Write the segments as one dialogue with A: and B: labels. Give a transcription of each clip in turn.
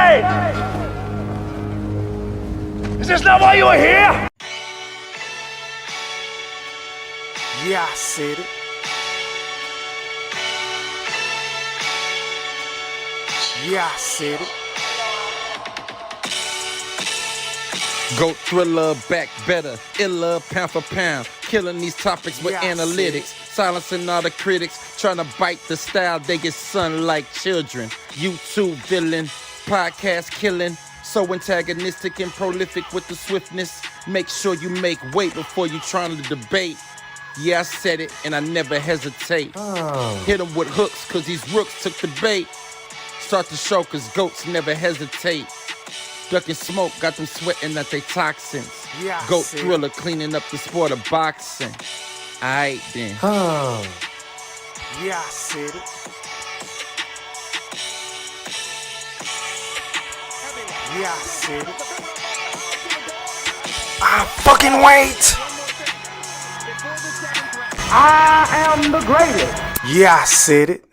A: Hey! Is this not why you were here?
B: Yeah, I said it. Yeah, I said it.
C: Goat thriller, back better, iller, pound for pound. Killing these topics with analytics, silencing all the critics, trying to bite the style they get sun like children. YouTube villain, podcast killing, so antagonistic and prolific with the swiftness. Make sure you make weight before you trying to debate. Yeah, I said it and I never hesitate. Hit them with hooks cause these rooks took the bait. Start the show cause goats never hesitate. Ducking smoke, got them sweating at they toxins.
B: Yeah,
C: Goat thriller, cleaning up the sport of boxing. Aight then.
B: Yeah, I said it. Yeah, I said it. I fucking wait.
A: I am the greatest.
B: Yeah, I said it.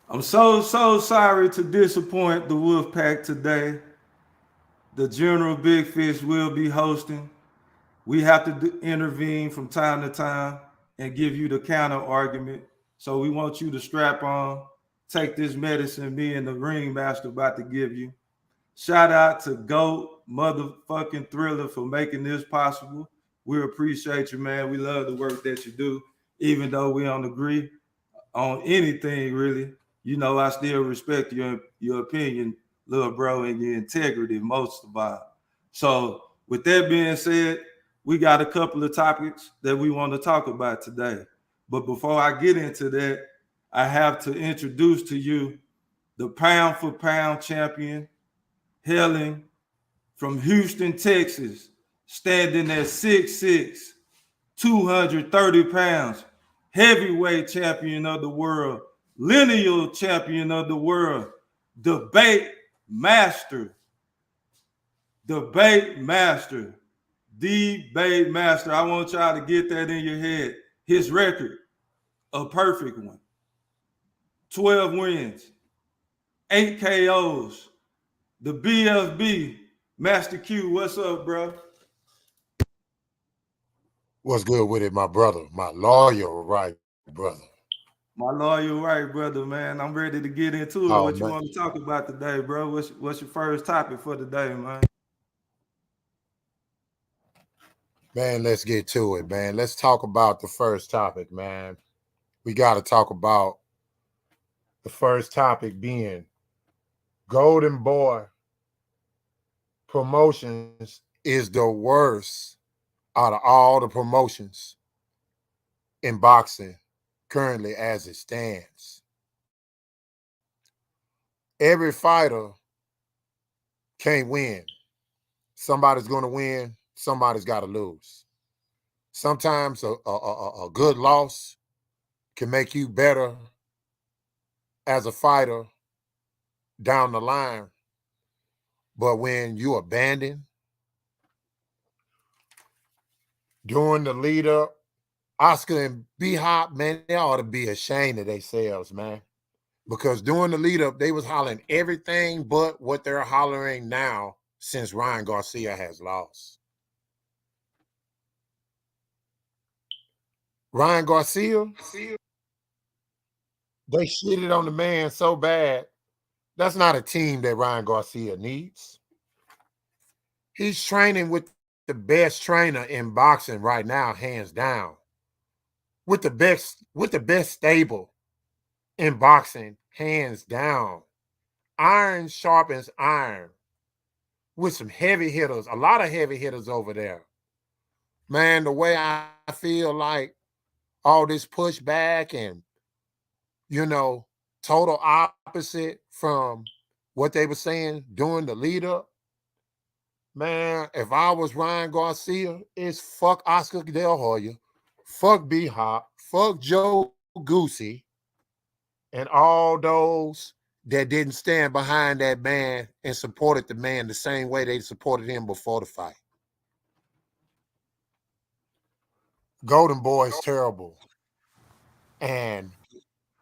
D: I'm so sorry to disappoint the Wolfpack today. The General Big Fish will be hosting. We have to intervene from time to time and give you the counter argument. So we want you to strap on, take this medicine me and the ringmaster about to give you. Shout out to GOAT motherfucking Thriller for making this possible. We appreciate you, man. We love the work that you do, even though we don't agree on anything really. You know, I still respect your opinion, little bro, and your integrity most of all. So with that being said, we got a couple of topics that we want to talk about today. But before I get into that, I have to introduce to you the pound for pound champion, hailing from Houston, Texas, standing at 6'6", 230 pounds, heavyweight champion of the world, lineal champion of the world, debate master. I want y'all to get that in your head. His record, a perfect one. 12 wins, 8 KOs. The BFB, Master Q, what's up, bro?
E: What's good with it, my brother? My loyal right brother.
D: My loyal right brother, man. I'm ready to get into it. What you want to talk about today, bro? What's your first topic for today, man?
E: Man, let's get to it, man. Let's talk about the first topic, man. We got to talk about the first topic being Golden Boy Promotions is the worst out of all the promotions in boxing currently as it stands. Every fighter can't win. Somebody's going to win. Somebody's got to lose. Sometimes a good loss can make you better as a fighter down the line. But when you abandon during the lead up, Oscar and B-Hop, man, they ought to be ashamed of themselves, man. Because during the lead up, they was hollering everything but what they're hollering now since Ryan Garcia has lost. Ryan Garcia, they shitted on the man so bad. That's not a team that Ryan Garcia needs. He's training with the best trainer in boxing right now, hands down. With the best stable in boxing, hands down. Iron sharpens iron. With some heavy hitters, a lot of heavy hitters over there. Man, the way I feel like all this pushback and, total opposite from what they were saying during the lead up. Man, if I was Ryan Garcia, it's fuck Oscar De La Hoya, fuck B-Hop, fuck Joe Goosey, and all those that didn't stand behind that man and supported the man the same way they supported him before the fight. Golden Boy is terrible. And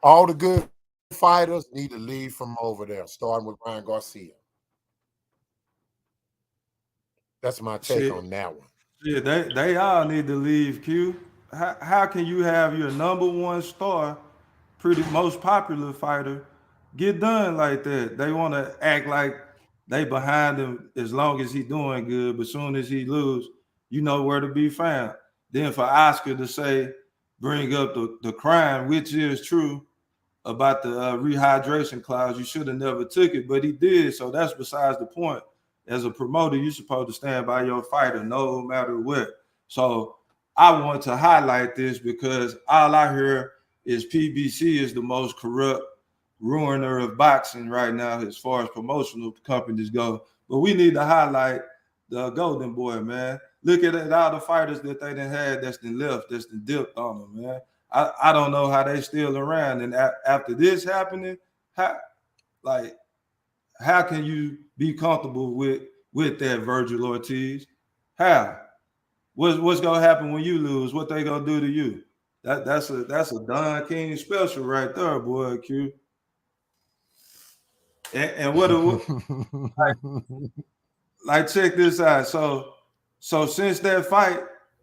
E: all the good fighters need to leave from over there, starting with Ryan Garcia. That's my take on that one.
D: Yeah, they all need to leave, Q. How can you have your number one star, pretty most popular fighter, get done like that? They want to act like they behind him as long as he doing good, but soon as he lose, you know where to be found. Then for Oscar to say, bring up the crime, which is true about the rehydration clause, you should have never took it, but he did. So that's besides the point. As a promoter, you're supposed to stand by your fighter no matter what. So I want to highlight this because all I hear is PBC is the most corrupt ruiner of boxing right now as far as promotional companies go. But we need to highlight the Golden Boy, man. Look at all the fighters that they done had that's been left, that's been dipped on them, man. I don't know how they still around. And after this happening, how can you be comfortable with that, Virgil Ortiz? How? What's gonna happen when you lose? What they gonna do to you? That's a Don King special right there, boy. Q. And what like check this out. So since that fight,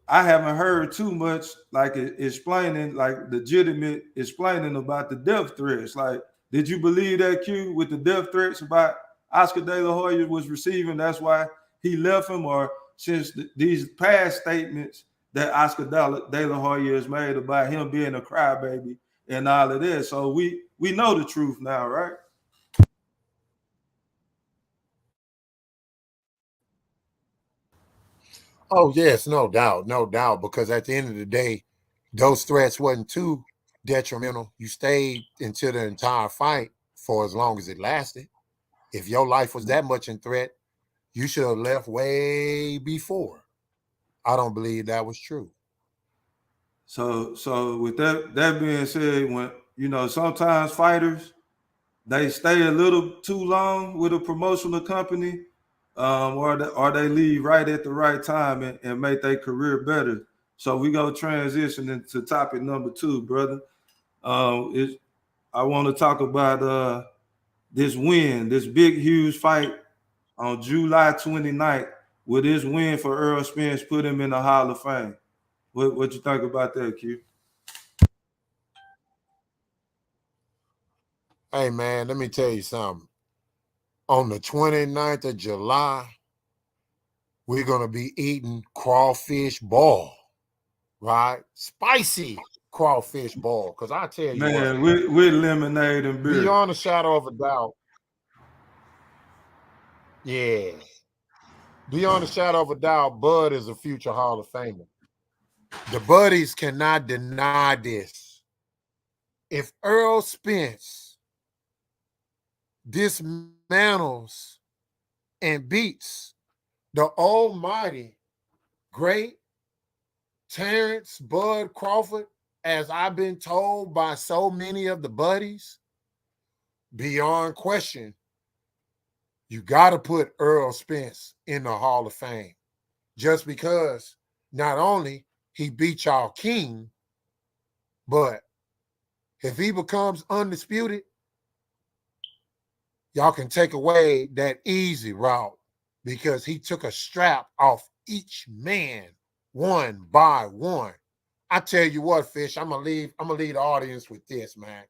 D: I haven't heard too much like explaining, like legitimate explaining about the death threats. Like, did you believe that, Q, with the death threats about Oscar De La Hoya was receiving? That's why he left him, or since these past statements that Oscar De La Hoya has made about him being a crybaby and all of this. So we know the truth now, right?
E: Oh, yes, no doubt, because at the end of the day, those threats wasn't too detrimental. You stayed until the entire fight for as long as it lasted. If your life was that much in threat, you should have left way before. I don't believe that was true.
D: So with that being said, when sometimes fighters they stay a little too long with a promotional company, or they leave right at the right time and make their career better. So we go transition into topic number 2, brother. I want to talk about this win, this big, huge fight on July 29th. With this win for Errol Spence, put him in the Hall of Fame. What you think about that, Q?
E: Hey, man, let me tell you something. On the 29th of July, we're going to be eating crawfish ball, right? Spicy crawfish ball. Because I tell you
D: Man,
E: what,
D: with lemonade and beer.
E: beyond a shadow of a doubt, yeah. Beyond a shadow of a doubt, Bud is a future Hall of Famer. The buddies cannot deny this. If Errol Spence dismantles and beats the almighty great Terrence Bud Crawford, as I've been told by so many of the buddies, beyond question, you got to put Errol Spence in the Hall of Fame. Just because not only he beat y'all king, but if he becomes undisputed, y'all can take away that easy route because he took a strap off each man one by one. I tell you what, Fish, I'm gonna leave the audience with this, man.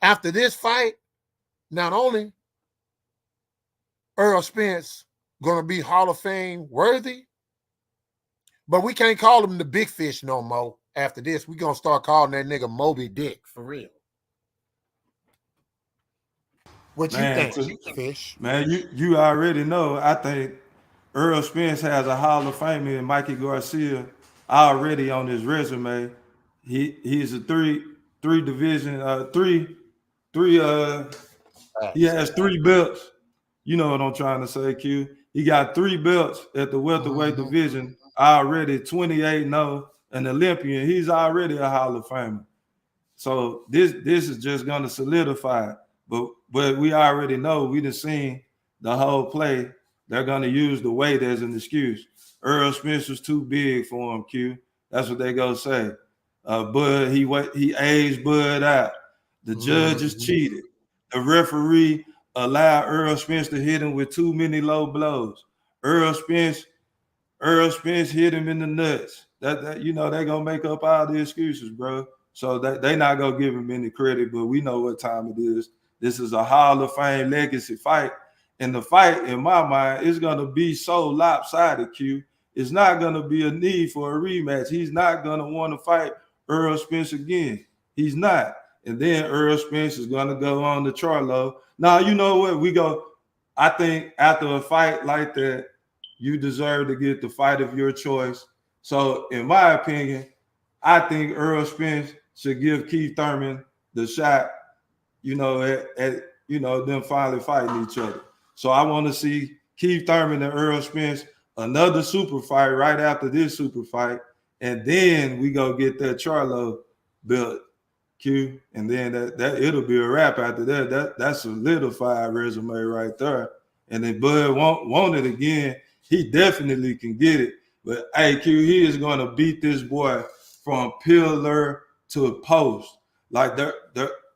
E: After this fight, not only Errol Spence gonna be Hall of Fame worthy, but we can't call him the big fish no more. After this, we gonna start calling that nigga Moby Dick for real. What you think, Fish?
D: Man, you already know. I think Errol Spence has a Hall of Famer in Mikey Garcia already on his resume. He's a three division he has 3 belts. You know what I'm trying to say, Q. He got 3 belts at the welterweight division already, 28-0, an Olympian. He's already a Hall of Famer. So this is just gonna solidify it. But we already know, we done seen the whole play. They're gonna use the weight as an excuse. Errol Spence was too big for him, Q. That's what they gonna say. Bud, he aged Bud out. The judges cheated. The referee allowed Errol Spence to hit him with too many low blows. Errol Spence hit him in the nuts. That you know, they gonna make up all the excuses, bro. So they not gonna give him any credit, but we know what time it is. This is a Hall of Fame legacy fight. And the fight, in my mind, is gonna be so lopsided, Q. It's not gonna be a need for a rematch. He's not gonna want to fight Errol Spence again. He's not. And then Errol Spence is gonna go on to Charlo. Now, you know what? I think after a fight like that, you deserve to get the fight of your choice. So, in my opinion, I think Errol Spence should give Keith Thurman the shot, you know, at you know, them finally fighting each other. So I want to see Keith Thurman and Errol Spence, another super fight right after this super fight, and then we go get that Charlo built, Q, and then that it'll be a wrap after that. That's a solidified resume right there. And if Bud want it again, he definitely can get it. But hey, Q, he is going to beat this boy from pillar to post. Like the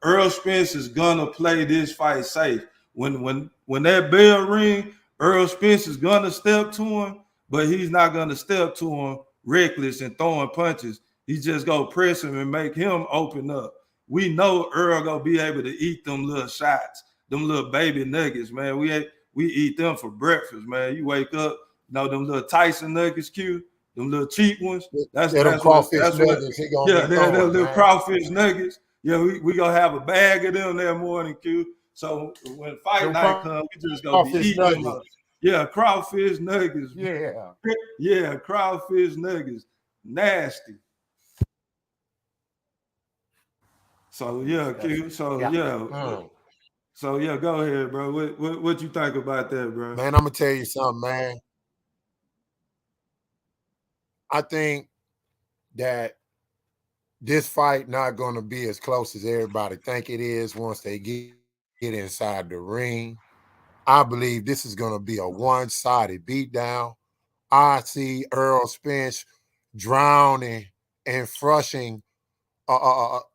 D: Errol Spence is gonna play this fight safe. When that bell ring, Errol Spence is gonna step to him, but he's not gonna step to him reckless and throwing punches. He just gonna press him and make him open up. We know Earl gonna be able to eat them little shots, them little baby nuggets, man. We eat them for breakfast, man. You wake up, you know, them little Tyson nuggets, Q, them little cheap ones. That's
E: crawfish nuggets.
D: They're little crawfish nuggets. Yeah, we gonna have a bag of them that morning, Q. So when fight night comes, we just gonna be eating them. Yeah, crawfish nuggets. Yeah, crawfish nuggets. Nasty. So yeah, Q. So yeah. So yeah, go ahead, bro. What you think about that, bro?
E: Man, I'm gonna tell you something, man. I think that this fight not gonna be as close as everybody think it is once they get inside the ring. I believe this is gonna be a one-sided beatdown. I see Errol Spence drowning and frushing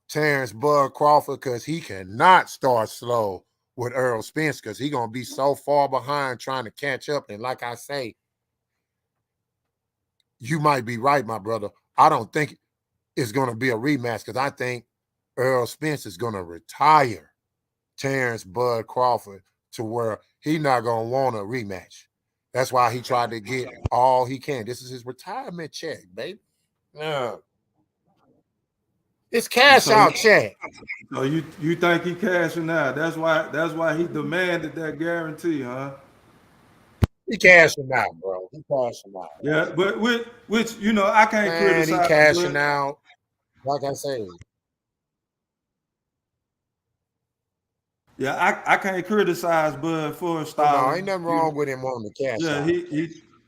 E: Terrence Bud Crawford because he cannot start slow with Errol Spence because he's going to be so far behind trying to catch up. And like I say, you might be right, my brother. I don't think it's going to be a rematch because I think Errol Spence is going to retire Terrence Bud Crawford to where he's not going to want a rematch. That's why he tried to get all he can. This is his retirement check, baby. Yeah. It's cash out check.
D: So you think he cashing out? That's why he demanded that guarantee, huh?
E: He cashing out, bro. He cashing out.
D: Yeah, but which you know I can't criticize.
E: He cashing out. Like I say.
D: Yeah, I can't criticize Bud for style.
E: No, ain't nothing wrong with him wanting to cash out.
D: Yeah,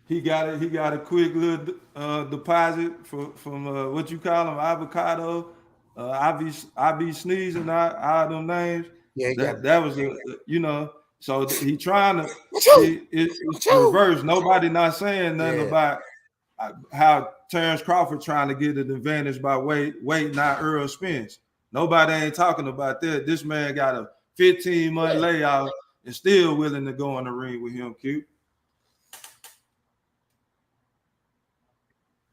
D: he got a quick little deposit from what you call him, avocado. I be sneezing out them names.
E: Yeah,
D: that was you know. So he trying to it's reverse. Nobody not saying nothing about how Terrence Crawford trying to get an advantage by weight not Errol Spence. Nobody ain't talking about that. This man got a 15-month layout and still willing to go in the ring with him, Q.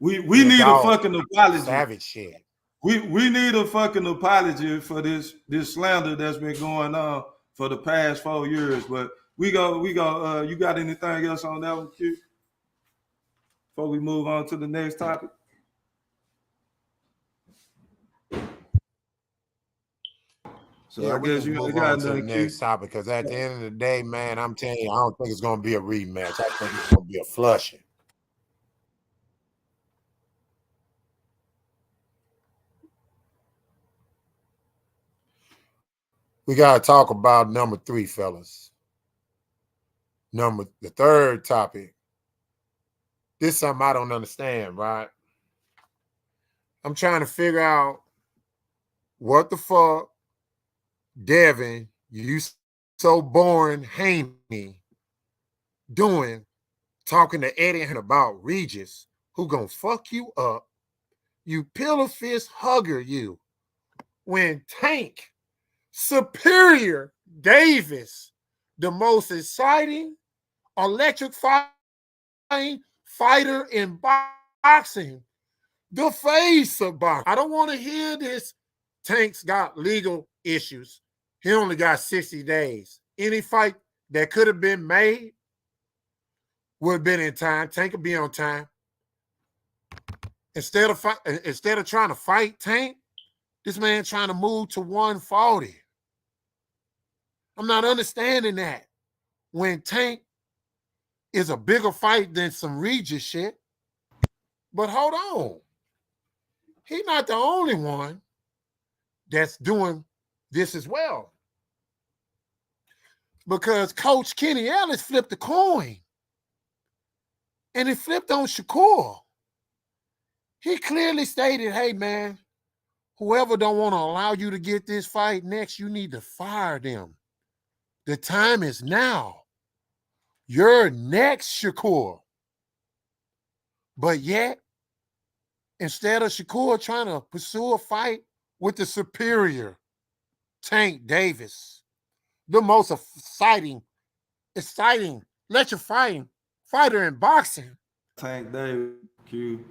D: We need a fucking apology.
E: Savage shit.
D: We need a fucking apology for this slander that's been going on for the past 4 years. But we go. You got anything else on that one, Q? Before we move on to the next topic. So
E: yeah,
D: I guess you got
E: to the next topic because at the end of the day, man, I'm telling you, I don't think it's going to be a rematch. I think it's going to be a flushing. We got to talk about number 3, fellas. The third topic. This is something I don't understand, right? I'm trying to figure out what the fuck Devin, you so boring, Haney, doing, talking to Eddie about Regis, who gonna fuck you up, you pillow fist hugger you, when Tank Superior Davis, the most exciting, electrifying fighter in boxing, the face of boxing. I don't want to hear this. Tank's got legal issues. He only got 60 days. Any fight that could have been made would have been in time. Tank would be on time. Instead of trying to fight Tank, this man trying to move to 140. I'm not understanding that. When Tank is a bigger fight than some Regis shit. But hold on. He's not the only one that's doing this as well. Because Coach Kenny Ellis flipped the coin. And he flipped on Shakur. He clearly stated, hey, man, whoever don't want to allow you to get this fight next, you need to fire them. The time is now. You're next, Shakur. But yet, instead of Shakur trying to pursue a fight with the superior Tank Davis, the most exciting, electrifying fighter in boxing.
D: Tank Davis, Q,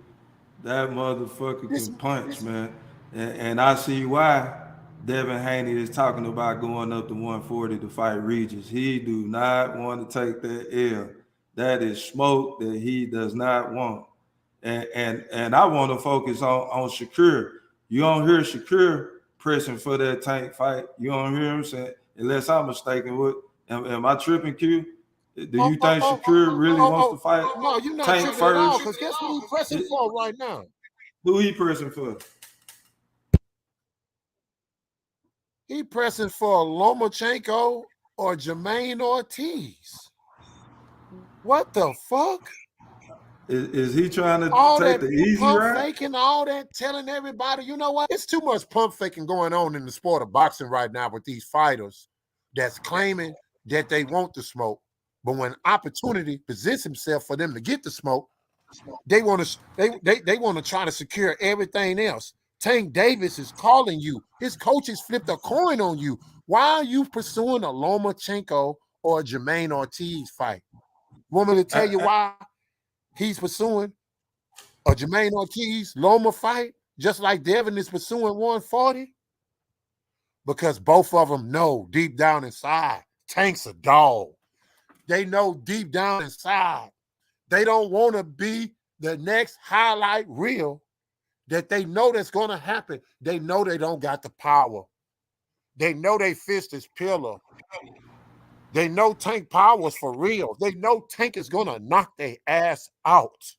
D: that motherfucker can punch, man. And I see why Devin Haney is talking about going up to 140 to fight Regis. He do not want to take that L. That is smoke that he does not want. And I want to focus on Shakur. You don't hear Shakur pressing for that Tank fight. You don't hear him saying, unless I'm mistaken. Am I tripping, Q? Do you think Shakur really wants to fight
E: No, you're not
D: Tank
E: tripping at all,
D: first?
E: because guess who he's pressing for right now?
D: Who he pressing for?
E: He pressing for Lomachenko or Jermaine Ortiz. What the fuck?
D: Is he trying to
E: All
D: take
E: that
D: the easy
E: pump
D: route?
E: faking, all that telling everybody, you know what? It's too much pump faking going on in the sport of boxing right now with these fighters that's claiming that they want the smoke. But when opportunity presents himself for them to get the smoke, they want to try to secure everything else. Tank Davis is calling you. His coaches flipped a coin on you. Why are you pursuing a Lomachenko or a Jermaine Ortiz fight? Want me to tell you why he's pursuing a Jermaine Ortiz Loma fight, just like Devin is pursuing 140? Because both of them know deep down inside, Tank's a dog. They know deep down inside, they don't want to be the next highlight reel that they know that's going to happen. They know they don't got the power. They know they fist is pillar. They know Tank power's for real. They know Tank is going to knock their ass out.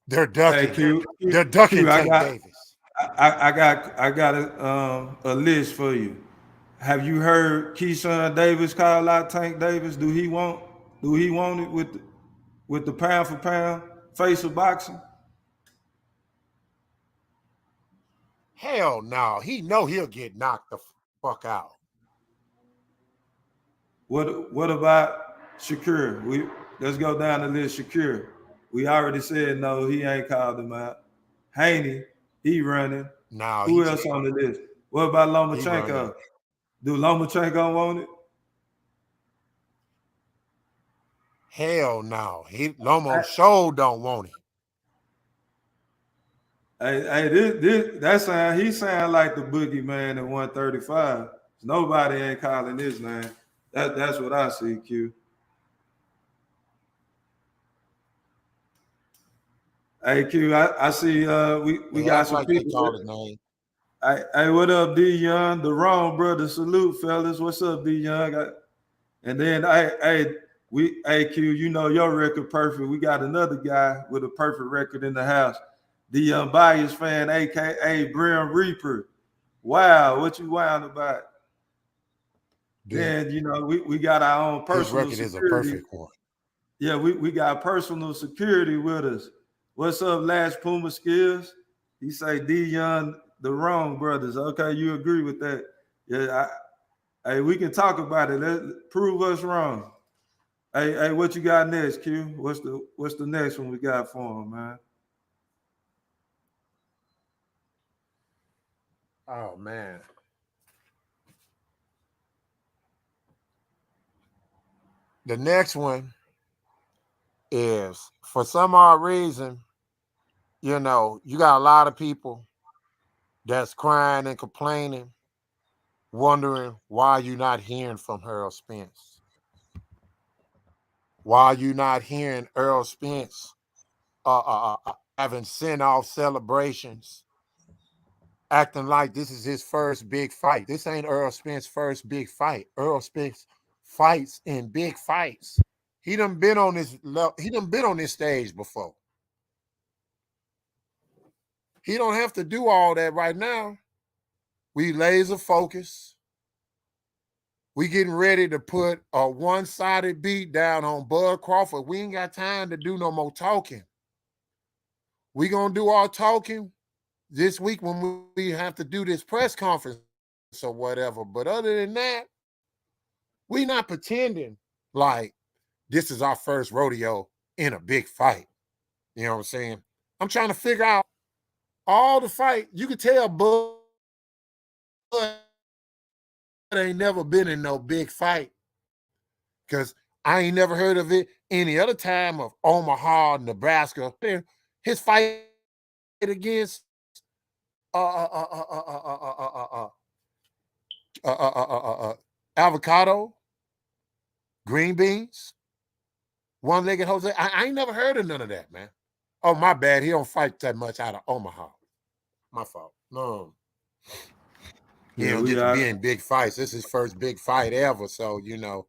E: They're ducking.
D: Hey, Q,
E: They're ducking
D: Q,
E: Tank Davis.
D: I got a list for you. Have you heard Keyshawn Davis call out Tank Davis? Do he want it with the pound for pound face of boxing?
E: Hell no. He know he'll get knocked the fuck out.
D: What about Shakur? Let's go down the list. Shakur. We already said no, he ain't called him out. Haney, he running.
E: No.
D: Who else on the list? What about Lomachenko? Do Lomachenko want it?
E: Hell no. Lomo show don't want it.
D: Hey, he sound like the boogeyman at 135. Nobody ain't calling his name. That's what I see, Q. Hey, Q, I see we got some
E: like
D: people.
E: Call his name.
D: Hey, what up, D Young? The wrong brother. Salute, fellas. What's up, D Young? And then Q, you know your record perfect. We got another guy with a perfect record in the house. The unbiased fan, aka Brim Reaper. Wow, what you wound about?
E: Dude,
D: then you know we got our own personal
E: his record
D: security.
E: is a perfect one.
D: Yeah, we got personal security with us. What's up, Lash Puma Skills? He say D Young, the wrong brothers. Okay, you agree with that? Yeah, hey, we can talk about it. Let's prove us wrong. Hey, what you got next, Q? What's the next one we got for him, man?
E: Oh man. The next one is, for some odd reason, you know, you got a lot of people that's crying and complaining, wondering why you're not hearing from Errol Spence. Why you not hearing Errol Spence having send-off celebrations, acting like this is his first big fight. This ain't Errol Spence's first big fight. Errol Spence fights in big fights. He done been on this stage before. He don't have to do all that right now. We laser focus. We getting ready to put a one-sided beat down on Bud Crawford. We ain't got time to do no more talking. We gonna do our talking this week when we have to do this press conference or whatever. But other than that, we not pretending like this is our first rodeo in a big fight. You know what I'm saying? I'm trying to figure out all the fight. You could tell Bud ain't never been in no big fight, because I ain't never heard of it any other time of Omaha, Nebraska. His fight against avocado, green beans, one-legged Jose. I ain't never heard of none of that, man. Oh, my bad. He don't fight that much out of Omaha. My fault. No. He don't get to be in big fights. This is his first big fight ever, so, you know.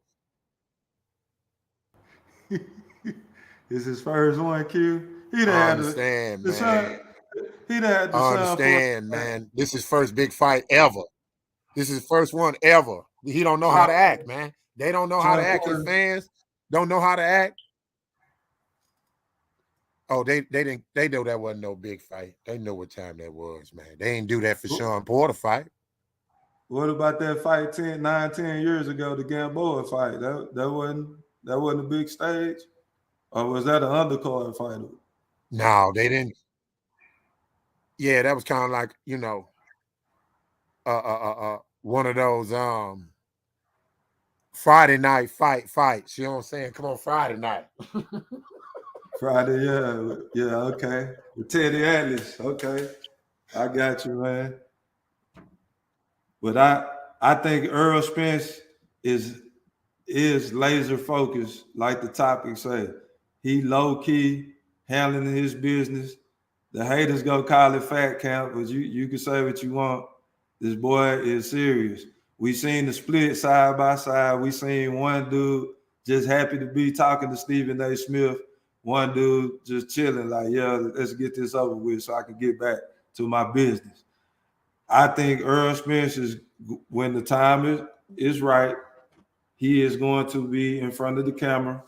D: It's his first one, Q.
E: I understand, man. I understand, man. This is first big fight ever. This is his first one ever. He don't know how to act, man. They don't know how to act. His fans don't know how to act. Oh, they know that wasn't no big fight. They know what time that was, man. They ain't do that for Sean Porter fight.
D: What about that fight 10 years ago, the Gamboa fight? That wasn't a big stage? Or was that an undercard fight?
E: No, they didn't. Yeah, that was kind of like, you know, one of those Friday night fights. You know what I'm saying? Come on, Friday night.
D: Friday, yeah, okay. With Teddy Atlas, okay. I got you, man. But I think Errol Spence is laser focused, like the topic say. He low key handling his business. The haters go call it fat camp, but you can say what you want. This boy is serious. We seen the split side by side. We seen one dude just happy to be talking to Stephen A. Smith. One dude just chilling, like, yeah, let's get this over with so I can get back to my business. I think Errol Spence is, when the time is right, he is going to be in front of the camera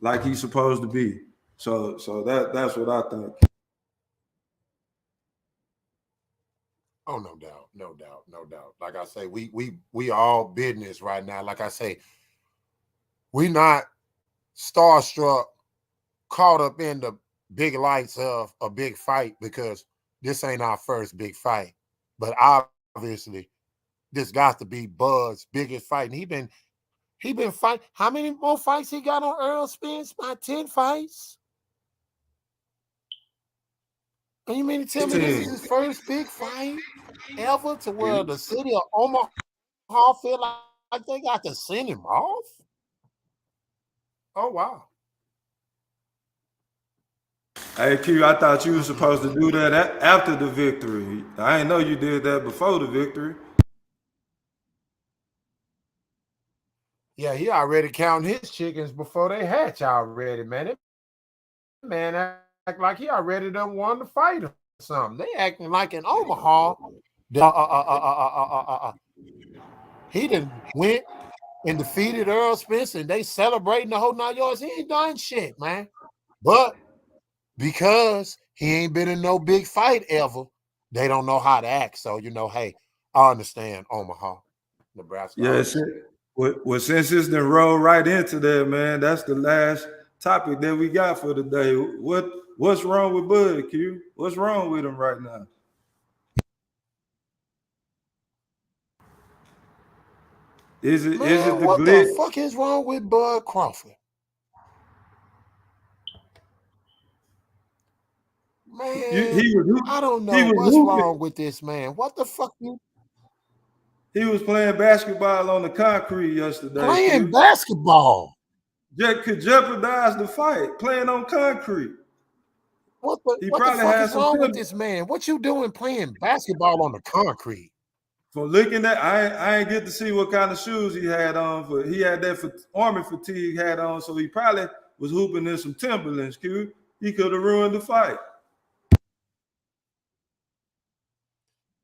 D: like he's supposed to be. So that's what I think.
E: Oh, no doubt. Like I say, we all business right now. Like I say, we not starstruck, caught up in the big lights of a big fight, because this ain't our first big fight. But obviously, this got to be Bud's biggest fight. And he been fighting. How many more fights he got on Errol Spence? About 10 fights? And you mean to tell me this is his first big fight ever, to where the city of Omaha feel like they got to send him off? Oh, wow.
D: Hey, Q, I thought you were supposed to do that after the victory. I didn't know you did that before the victory.
E: Yeah, he already counting his chickens before they hatch already, man. Man act like he already done won the fight or something. They acting like in Omaha, he done went and defeated Errol Spence, and they celebrating the whole 9 yards. He ain't done shit, man. But because he ain't been in no big fight ever, they don't know how to act. So, you know, hey, I understand Omaha, Nebraska.
D: Yeah, well, since it's done roll right into there, man, that's the last topic that we got for today. What's wrong with Bud, Q? What's wrong with him right now? Is it
E: Man,
D: the
E: what the
D: glitch?
E: fuck is wrong with Bud Crawford? Man,
D: He
E: I don't
D: he
E: know
D: was
E: what's
D: hooping.
E: wrong with this man. What the fuck you
D: He was playing basketball on the concrete yesterday,
E: playing
D: Q.
E: basketball?
D: That could jeopardize the fight, playing on concrete. He
E: What the
D: probably
E: fuck
D: had
E: is
D: some
E: wrong with
D: timber.
E: this man? What you doing playing basketball on the concrete?
D: From looking at, I ain't get to see what kind of shoes he had on. But he had that army fatigue hat on, so he probably was hooping in some Timberlands. Q. He could have ruined the fight.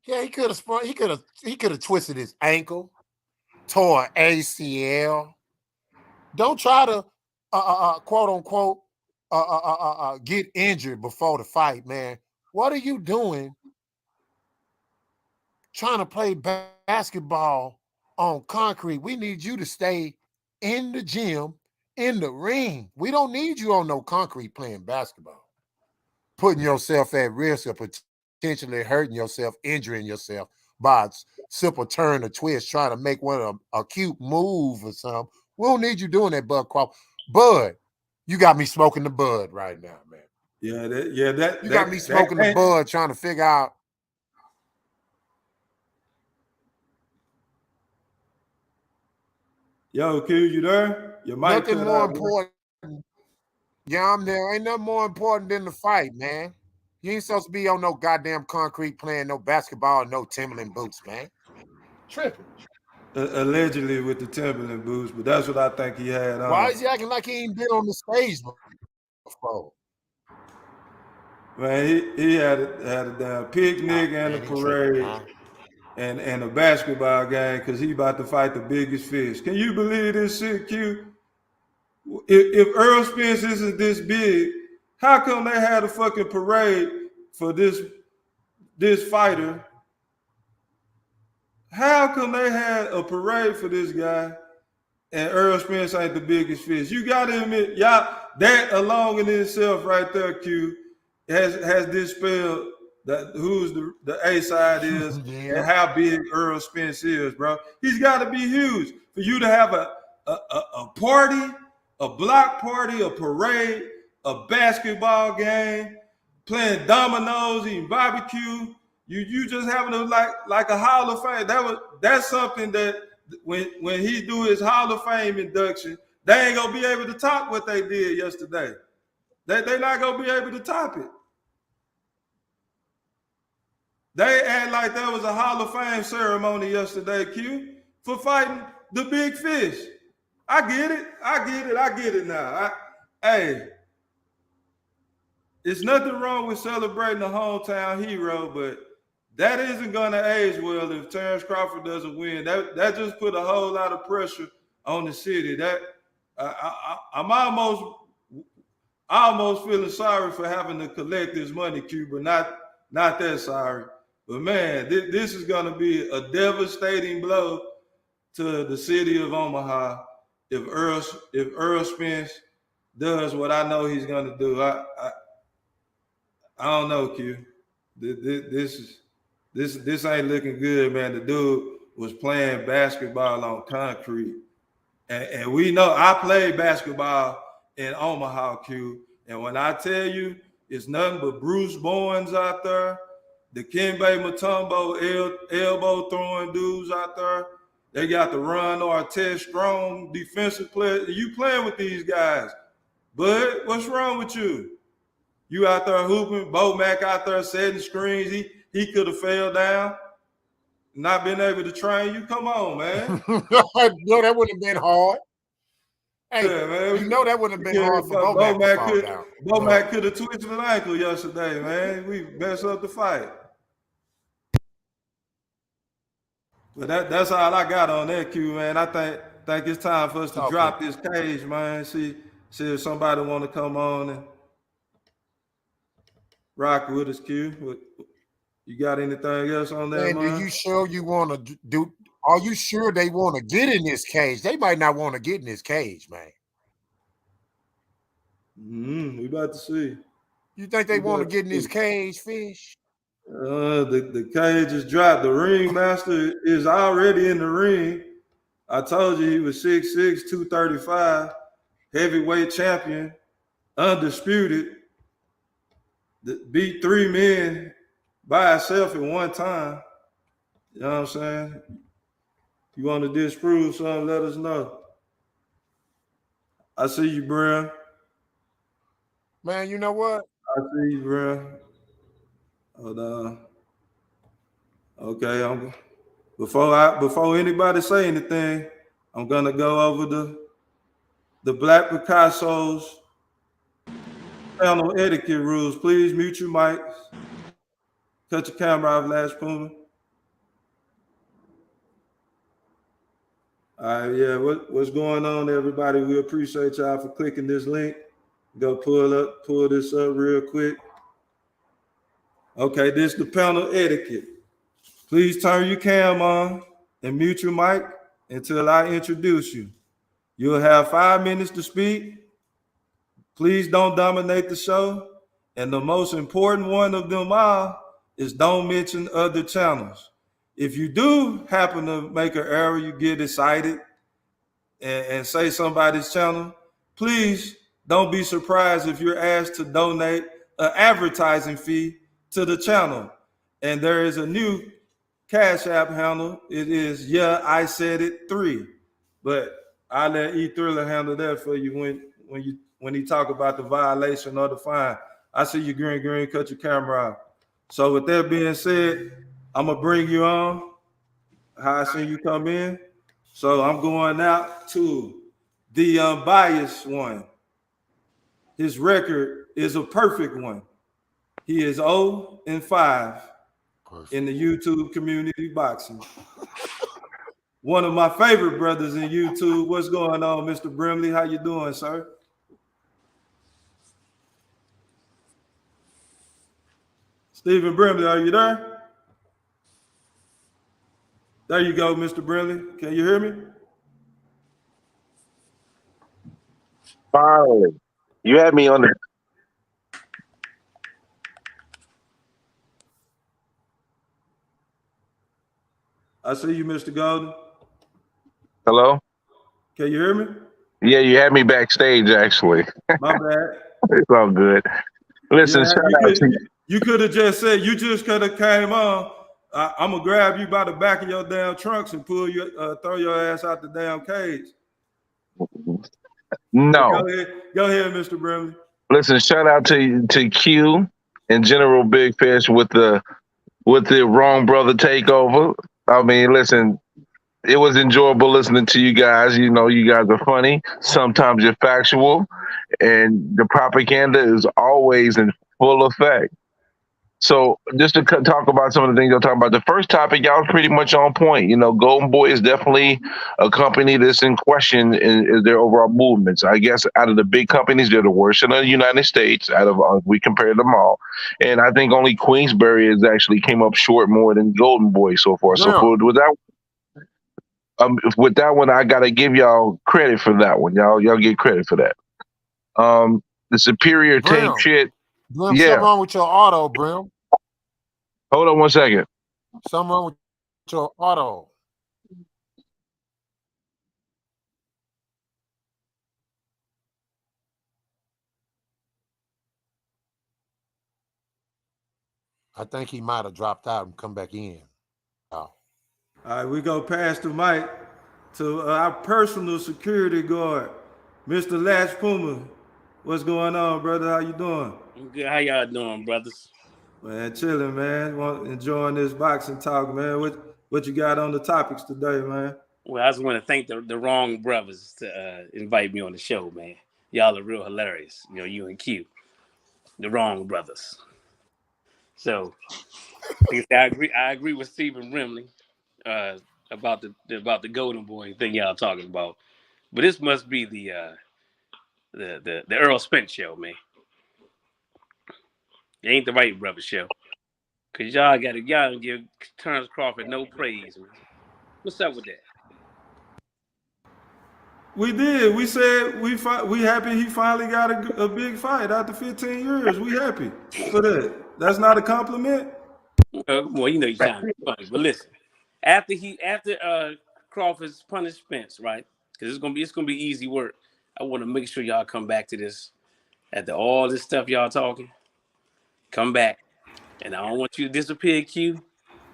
E: Yeah, he could have sprung. He could have twisted his ankle, tore ACL. Don't try to quote unquote get injured before the fight, man. What are you doing trying to play basketball on concrete? We need you to stay in the gym, in the ring. We don't need you on no concrete playing basketball, putting yourself at risk of potentially hurting yourself, injuring yourself by a simple turn or twist, trying to make one of a cute move or something. We don't need you doing that, Bud Crawford. Bud, you got me smoking the bud right now, man.
D: Yeah,
E: You got me smoking the
D: can't.
E: bud, trying to figure out.
D: Yo, Q, you there? Your mic
E: Nothing
D: cut
E: more
D: out, bro.
E: important. Yeah, I'm there. Ain't nothing more important than the fight, man. You ain't supposed to be on no goddamn concrete playing no basketball, no Timberland boots, man. Tripping.
D: Allegedly with the Timberland boots, but that's what I think he had
E: Why
D: on.
E: is he acting like he ain't been on the stage before?
D: Man, he had a damn picnic and a
E: Man, he tripping,
D: parade
E: huh?
D: and a basketball game because he about to fight the biggest fish. Can you believe this shit, Q? If Earl Spence isn't this big, how come they had a fucking parade for this fighter? How come they had a parade for this guy and Earl Spence ain't the biggest fish? You gotta admit, y'all, that alone in itself right there, Q, has dispelled that who's the A side is
E: Yeah.
D: and how big Earl Spence is, bro. He's gotta be huge for you to have a party, a block party, a parade, a basketball game, playing dominoes, eating barbecue. You just having like a Hall of Fame. That's something that when he do his Hall of Fame induction, they ain't gonna be able to top what they did yesterday. They not gonna be able to top it. They act like there was a Hall of Fame ceremony yesterday, Q, for fighting the big fish. I get it now. Hey, it's nothing wrong with celebrating a hometown hero, but that isn't gonna age well if Terrence Crawford doesn't win. That just put a whole lot of pressure on the city. That I'm almost feeling sorry for having to collect this money, Q, but not that sorry. But man, this is gonna be a devastating blow to the city of Omaha if Earl Spence does what I know he's gonna do. I don't know, Q. This ain't looking good, man. The dude was playing basketball on concrete, and we know I played basketball in Omaha, Q. And when I tell you, it's nothing but Bruce Bowens out there, the Kembe Mutombo elbow throwing dudes out there. They got the Ron Artest strong defensive player. You playing with these guys, bud? What's wrong with you? You out there hooping, Bo Mack out there setting screens. He could have fell down, not been able to train you. Come on, man.
E: No, that wouldn't have been hard. Hey,
D: Yeah, man.
E: you know that wouldn't have been hard for Bo Mack to fall down.
D: Bo Mack could have twisted an ankle yesterday, man. We messed up the fight. But that's all I got on that, Q, man. I think it's time for us to drop this cage, man. See if somebody want to come on and rock with us, Q. You got anything else on that,
E: And
D: man?
E: are you sure you want to do? Are you sure they want to get in this cage? They might not want to get in this cage, man.
D: We about to see.
E: You think they want to get in this cage, Fish?
D: The cage is dropped. The ring master is already in the ring. I told you he was 6'6", 235, heavyweight champion, undisputed, beat 3 men by himself at one time. You know what I'm saying? You want to disprove something, let us know. I see you, Brim.
E: Man, you know what?
D: I see you, Brim. Hold on. Okay, before anybody say anything, I'm gonna go over the Black Picasso's panel etiquette rules. Please mute your mics. Cut your camera off, Last Puma. All right, yeah, what's going on, everybody? We appreciate y'all for clicking this link. Go pull this up real quick. Okay, this is the panel etiquette. Please turn your cam on and mute your mic until I introduce you. You'll have 5 minutes to speak. Please don't dominate the show. And the most important one of them all is don't mention other channels. If you do happen to make an error, you get excited and say somebody's channel, please don't be surprised if you're asked to donate an advertising fee to the channel. And there is a new Cash App handle. It is Yeah, I Said It 3. But I'll let E Thriller handle that for you when he talk about the violation or the fine. I see you green, cut your camera off. So with that being said, I'm gonna bring you on how I seen you come in. So I'm going out to the unbiased one. His record is a perfect one. He is 0-5 in the YouTube community boxing. One of my favorite brothers in YouTube. What's going on, Mr. Brimley? How you doing, sir? Stephen Brimley, are you there? There you go, Mr. Brimley. Can you hear me?
F: Finally, you had me on the.
D: I see you, Mr. Golden.
F: Hello?
D: Can you hear me?
F: Yeah, you had me backstage, actually.
D: My bad.
F: It's all good. Listen,
D: Yeah, you could have just said, you just could have came on. I'm going to grab you by the back of your damn trunks and pull you, throw your ass out the damn cage.
F: No.
D: Go ahead, Mr. Brimley.
F: Listen, shout out to Q and General Big Fish with the Wrong Brother takeover. I mean, listen, it was enjoyable listening to you guys. You know, you guys are funny. Sometimes you're factual, and the propaganda is always in full effect. So just to talk about some of the things y'all talking about, the first topic, y'all was pretty much on point. You know, Golden Boy is definitely a company that's in question in their overall movements. I guess out of the big companies, they're the worst in the United States. Out of we compared them all, and I think only Queensberry has actually came up short more than Golden Boy so far.
E: Yeah.
F: So with that one, I gotta give y'all credit for that one. Y'all get credit for that. The superior
E: Brim.
F: tape shit.
E: Brim,
F: Yeah.
E: something wrong with your auto, Brim.
F: Hold on one second.
E: Something wrong with your auto. I think he might have dropped out and come back in. Oh.
D: All right, we go past the mic to our personal security guard, Mr. Latch Puma. What's going on, brother? How you doing?
G: I'm good. How y'all doing, brothers?
D: Man, chilling, man. Enjoying this boxing talk, man. What you got on the topics today, man?
G: Well, I just want to thank the Wrong Brothers to invite me on the show, man. Y'all are real hilarious. You know, you and Q, the Wrong Brothers. So, like I said, I agree with Stephen Brimley about the Golden Boy thing y'all talking about. But this must be the Errol Spence show, man. It ain't the Right Brother show. Cause y'all don't give Terrence Crawford no praise, man. What's up with that?
D: We did. We said we happy he finally got a big fight after 15 years. We happy for that. That's not a compliment.
G: Well, you know you're trying to be funny, but listen. After Crawford's punish Spence, right? Because it's gonna be easy work. I want to make sure y'all come back to this after all this stuff y'all talking. Come back, and I don't want you to disappear, Q.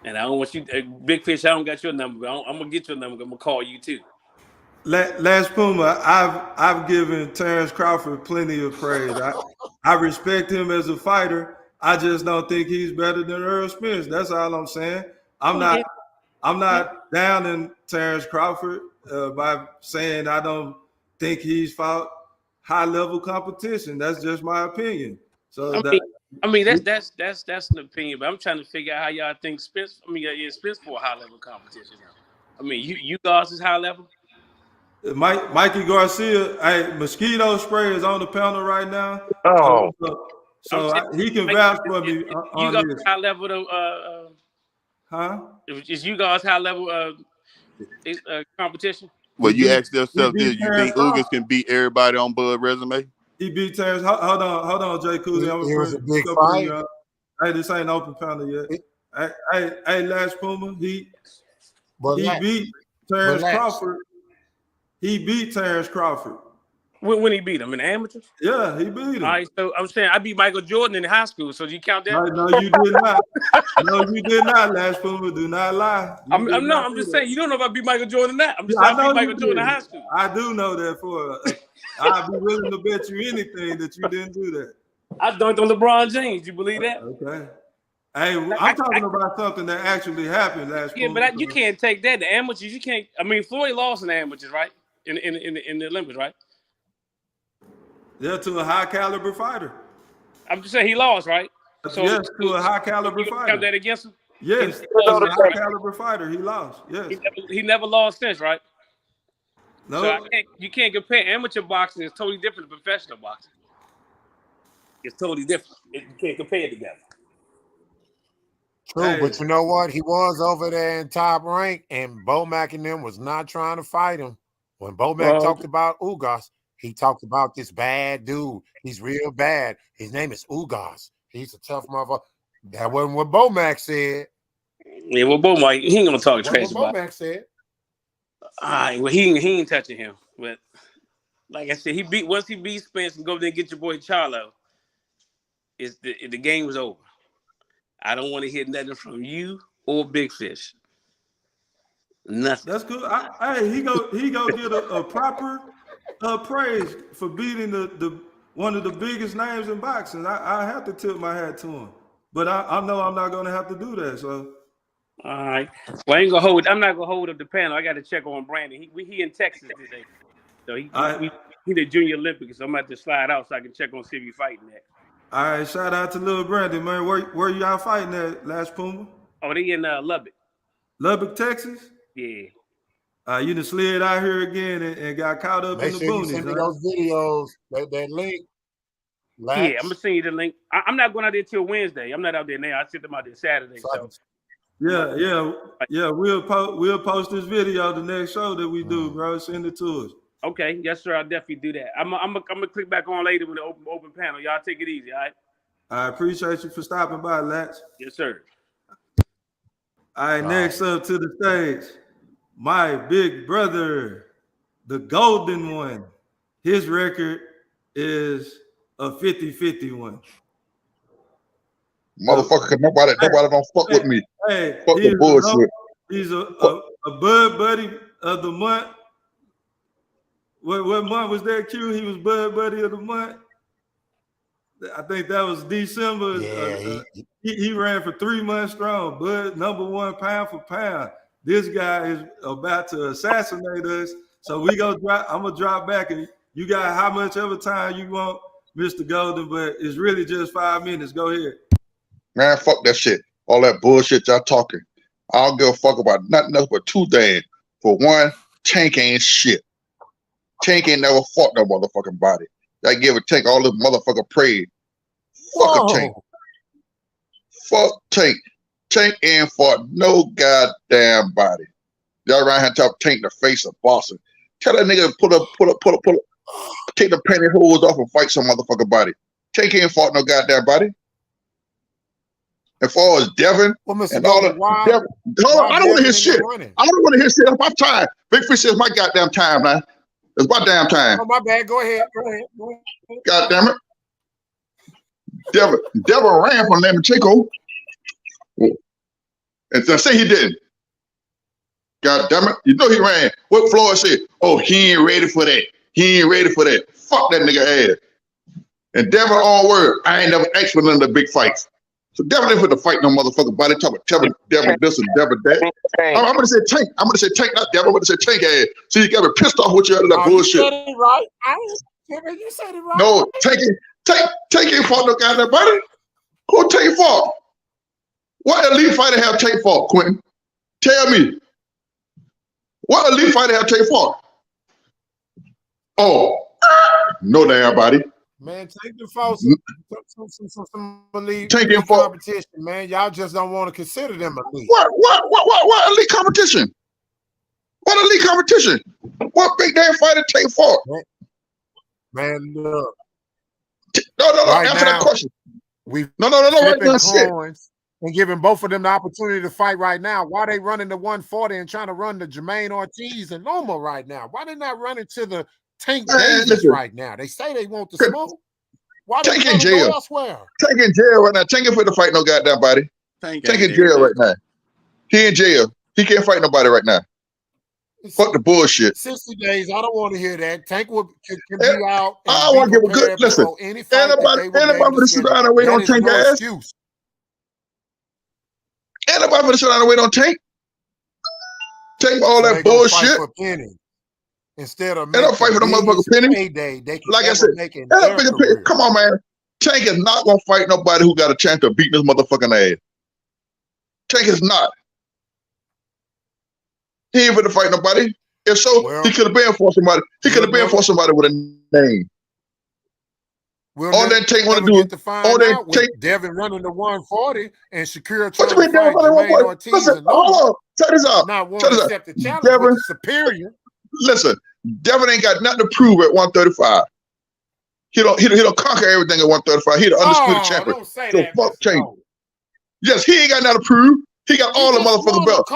G: And I don't want you, Big Fish. I don't got your number. But I'm gonna get your number. I'm gonna call you too.
D: Last Puma, I've given Terrence Crawford plenty of praise. I respect him as a fighter. I just don't think he's better than Errol Spence. That's all I'm saying. I'm not downing Terrence Crawford by saying I don't think he's fought high level competition. That's just my opinion. So
G: that's an opinion, but I'm trying to figure out how y'all think Spence. Spence for a high level competition now. I mean, you guys is high level.
D: Mikey Garcia, hey, mosquito spray is on the panel right now.
F: Oh,
D: So he can vouch for me on
G: you
D: this.
G: guys high level though.
D: Huh?
G: Is you guys high level competition?
H: Well, you ask yourself
D: beat
H: this: you
D: Terrence
H: think Ugas can beat everybody on Bud resume?
D: He beat Terrence. Hold on, Jay Cooley. I'm
E: It was a big
D: gonna
E: fight.
D: bring you up. Hey, this ain't open panel yet. Hey, Last Puma. He beat Terrence Crawford. He beat Terrence Crawford.
G: When he beat him in the amateurs?
D: Yeah, he beat him.
G: All right, so I'm saying I beat Michael Jordan in high school. So do you count that?
D: No, you did not. No, you did not, Last Puma. Do not lie.
G: I'm just saying you don't know if I beat Michael Jordan or not. I'm just saying I beat Michael Jordan in high school.
D: I do know that I'd be willing to bet you anything that you didn't do that.
G: I dunked on LeBron James. You believe that?
D: Okay. Hey, I'm talking about something that actually happened last.
G: Yeah, but you can't take that. The amateurs, you can't. I mean, Floyd lost in the amateurs, right? In the Olympics, right?
D: Yeah, to a high caliber fighter.
G: I'm just saying he lost, right? So,
D: yes, to a high caliber fighter.
G: Count that against him?
D: Yes, to a high caliber fighter. He lost. Yes.
G: He never lost since, right?
D: No.
G: So you can't compare amateur boxing. It's totally different than professional boxing. It's totally different. You can't compare it together.
E: True, but you know what? He was over there in Top Rank, and Bomac and them was not trying to fight him. When Bomac talked about Ugas, he talked about this bad dude. He's real bad. His name is Ugas. He's a tough motherfucker. That wasn't what Bomac said.
G: Yeah, well, Bomac, he ain't gonna talk trash about
E: Bomac said.
G: All right, well, he ain't touching him. But like I said, once he beat Spence and go there and get your boy Charlo, the game was over. I don't want to hear nothing from you or Big Fish. Nothing.
D: That's good. Hey, he go get a proper praise for beating the one of the biggest names in boxing. I have to tip my hat to him, but I know I'm not gonna have to do that. So,
G: all right. Well, I'm not gonna hold up the panel. I got to check on Brandon. He in Texas today, so he the Junior Olympics. So I'm about to slide out so I can check on see if he's fighting next.
D: All right, shout out to Lil Brandon, man. Where y'all fighting at, Last Puma?
G: Oh, they in Lubbock.
D: Lubbock, Texas?
G: Yeah.
D: You done slid out here again and got caught up in the boonies.
E: Send me those videos, that link.
G: Yeah, I'm gonna send you the link. I'm not going out there till Wednesday. I'm not out there now. I sent them out there Saturday. So.
D: Yeah. We'll post this video the next show that we do, bro. Send it to us.
G: Okay, yes, sir. I'll definitely do that. I'm gonna click back on later with the open panel. Y'all take it easy, all right?
D: I appreciate you for stopping by, Latch.
G: Yes, sir.
D: All right, next up to the stage, my big brother, the golden one. His record is a 50-50 one.
I: Motherfucker, nobody don't fuck with me.
D: Hey,
I: fuck the bullshit.
D: He's a Bud Buddy of the month. What month was that, Q? He was Bud Buddy of the month. I think that was December.
E: Yeah,
D: he ran for 3 months strong. Bud, #1 pound for pound. This guy is about to assassinate us. So I'm gonna drop back, and you got how much ever time you want, Mr. Golden, but it's really just 5 minutes. Go ahead.
I: Man, fuck that shit. All that bullshit y'all talking. I don't give a fuck about nothing else but two things. For one, Tank ain't shit. Tank ain't never fought no motherfucking body. I give a Tank all this motherfucker praise. Fuck a Tank. Fuck Tank. Tank ain't fought no goddamn body. Y'all around here talk Tank the face of Boston. Tell that nigga to take the pantyhose off and fight some motherfucker body. Tank ain't fought no goddamn body. As far as Devin
E: Well, Mr.
I: and all
E: Golden,
I: that.
E: why?
I: Devin, hold on,
E: Why
I: I don't want to
E: Devin
I: hear
E: in
I: shit.
E: there running?
I: I don't want to hear shit. It's my time. Big Fish is my goddamn time, man. It's my damn time.
E: Oh, my bad. Go ahead.
I: God damn it. Devin ran from Lomachenko. And so say he didn't. God damn it. You know he ran. What Floyd said? Oh, he ain't ready for that. He ain't ready for that. Fuck that nigga ass. And Devin all word. I ain't never asked for none of the big fights. So Devin didn't put the fight no motherfucking body. Talk about Devin this and Devin that. I'm gonna say Tank. I'm gonna say Tank, not Devin. I'm gonna say Tank ass. So you got me pissed off with you out of that bullshit.
E: You said it right. You said it right.
I: No, Tank ain't fought no goddamn body. Who Tank fought? What elite fighter have Tank fought, Quentin? Tell me. What elite fighter have Tank fought? Oh, no damn body.
E: Man, take the folks some elite competition, man. Y'all just don't want to consider them elite.
I: What elite competition? What elite competition? What big damn fighter Tank fought?
E: Man, look.
I: No.
E: Right
I: Answer
E: now,
I: that question.
E: No.
I: Right now, shit.
E: And giving both of them the opportunity to fight right now. Why they running the 140 and trying to run the Jermaine Ortiz and Loma right now? Why they not running to the Tank Davis right now? They say they want the smoke. Why they
I: in jail?
E: Go elsewhere?
I: Tank in jail right now. Tank ain't fit to fight no goddamn body. Tank in jail right now. He in jail. He can't fight nobody right now. Fuck the bullshit.
E: 60 days. I don't want to hear that. Tank can be out.
I: I want to give a good listen. Anybody for the sit down and wait on Tank ass? Anybody for the sit down and wait on Tank? Tank all that bullshit.
E: Instead of
I: making fight for the motherfucking penny.
E: Payday, they can
I: like I said, come on, man. Tank is not gonna fight nobody who got a chance to beat this motherfucking ass. Tank is not. He ain't gonna fight nobody. If so, he could have been for somebody. He could have been for somebody with a name. All that Tank want to do. All that Tank.
E: Devin running the 140 and Shakira trying to fight Jermaine Ortiz.
I: Listen, hold on. Check this out.
E: Not one to accept the challenge, but superior.
I: Listen, Devin ain't got nothing to prove at 135. He don't conquer everything at 135. He the undisputed champion.
E: Don't say
I: so
E: that,
I: fuck Tank. Yes, he ain't got nothing to prove. He got all the motherfucking belts.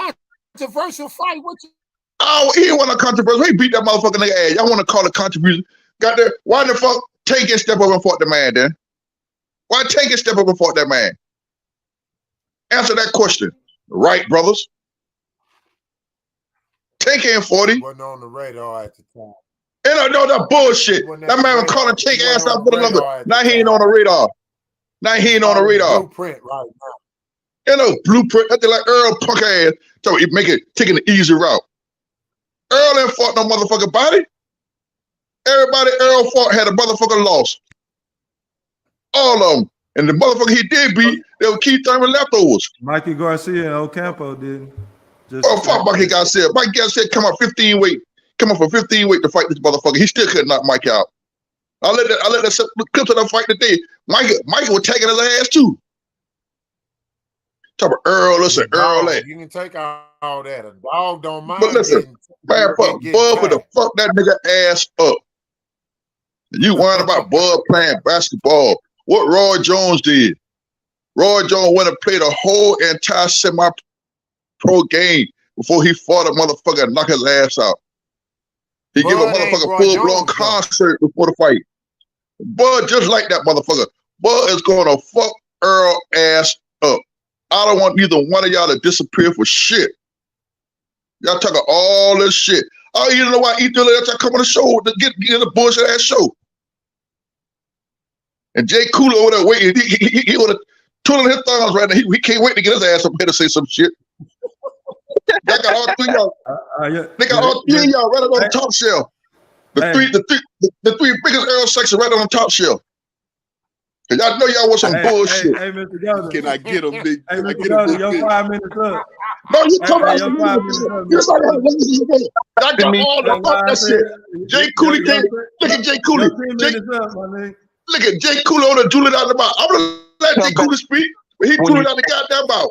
E: Controversial fight. What you?
I: Oh, he ain't want a controversial. He beat that motherfucking nigga ass. Y'all want to call it controversial? Got there? Why the fuck Tank and step up and fought the man then? Why Tank and step up and fought that man? Answer that question, right, brothers? Tank ain't 40.
E: Wasn't on the radar at the time.
I: No, that bullshit. That man was calling Tank ass out for the number. Now he ain't on the radar.
E: Blueprint right now.
I: Blueprint. That's like Earl punk ass. So he taking the easy route. Earl ain't fought no motherfucking body. Everybody Earl fought had a motherfucking loss. All of them. And the motherfucker he did beat, they were Keith Thurman leftovers.
D: Mikey Garcia and Ocampo didn't.
I: Fuck Mikey Garcia. Mikey Garcia come up 15 weight. Come up for 15 weight to fight this motherfucker. He still couldn't knock Mike out. I let that clip of that fight today. Mikey was taking his ass too. Talk about Earl, listen, Earl.
E: You can take all that. A dog don't mind.
I: But listen, man, Bud for the fuck that nigga ass up. You worrying about Bud playing basketball. What Roy Jones did. Roy Jones went and played a whole entire semi-pro game before he fought a motherfucker and knock his ass out. He gave a motherfucker full-blown concert before the fight. Bud just like that motherfucker. Bud is going to fuck Earl ass up. I don't want neither one of y'all to disappear for shit. Y'all talking all this shit. Oh, you know why Ethan let y'all come on the show to get in the bullshit ass show. And Jay Cooler over there waiting. He would have twiddling his thumbs right now. He can't wait to get his ass up here to say some shit. They got all three of y'all. They got all three of y'all right up on the top shelf. The three biggest Earl sections right on the top shelf. Cause y'all know y'all want some bullshit.
D: Hey, Mr. Governor.
H: Can I get him, big?
D: Hey, Mr. Governor, your 5 minutes up.
I: No, you talking about your 5 minutes up. I got all the fuck that shit. Jay Cooley can't. Look at Jay Cooley. Look at Jay Cooley on the Julie out the mouth. I'm gonna let Jay Cooley speak, but he drew it out the goddamn mouth.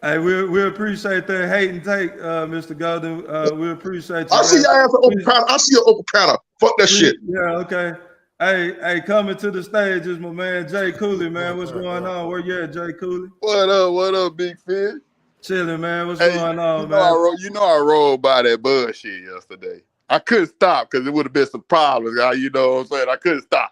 D: Hey, we appreciate that hate and take, Mr. Golden. We appreciate you.
I: I see your ass open counter. I see your open counter. Fuck that shit.
D: Yeah, okay. Hey, coming to the stage is my man Jay Cooley, man. What's going on? Where you at, Jay Cooley?
H: What up, Big Fish?
D: Chilling, man. What's
H: Hey,
D: going on,
H: you know
D: man?
H: I rolled by that bullshit yesterday. I couldn't stop because it would have been some problems. You know what I'm saying? I couldn't stop.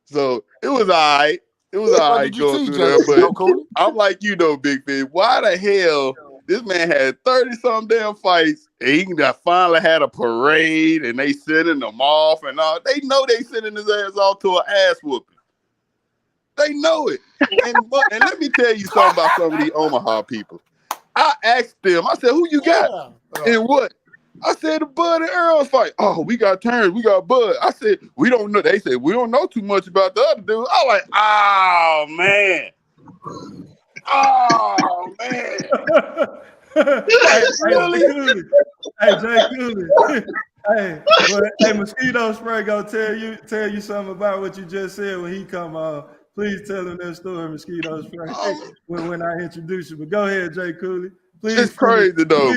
H: So it was all right. It was all
E: What
H: right
E: did you
H: going
E: see,
H: through
E: Jay?
H: there. But
E: No, Cooley?
H: I'm like, Big Fish, why the hell this man had 30-some damn fights and he finally had a parade and they sending them off and all. They know they sending his ass off to an ass whooping. They know it. And let me tell you something about some of these Omaha people. I asked them, I said, who you got? And what? I said, the Bud and Earl fight. Oh, we got Terrence, we got Bud. I said, we don't know. They said, we don't know too much about the other dude. I was like, oh, man. Oh, man.
D: Really? Jay Cooley. Hey, Mosquito Spray gonna tell you something about what you just said when he come on. Please tell him that story, Mosquito Spray, when I introduce you. But go ahead, Jay Cooley. Please,
H: it's crazy though.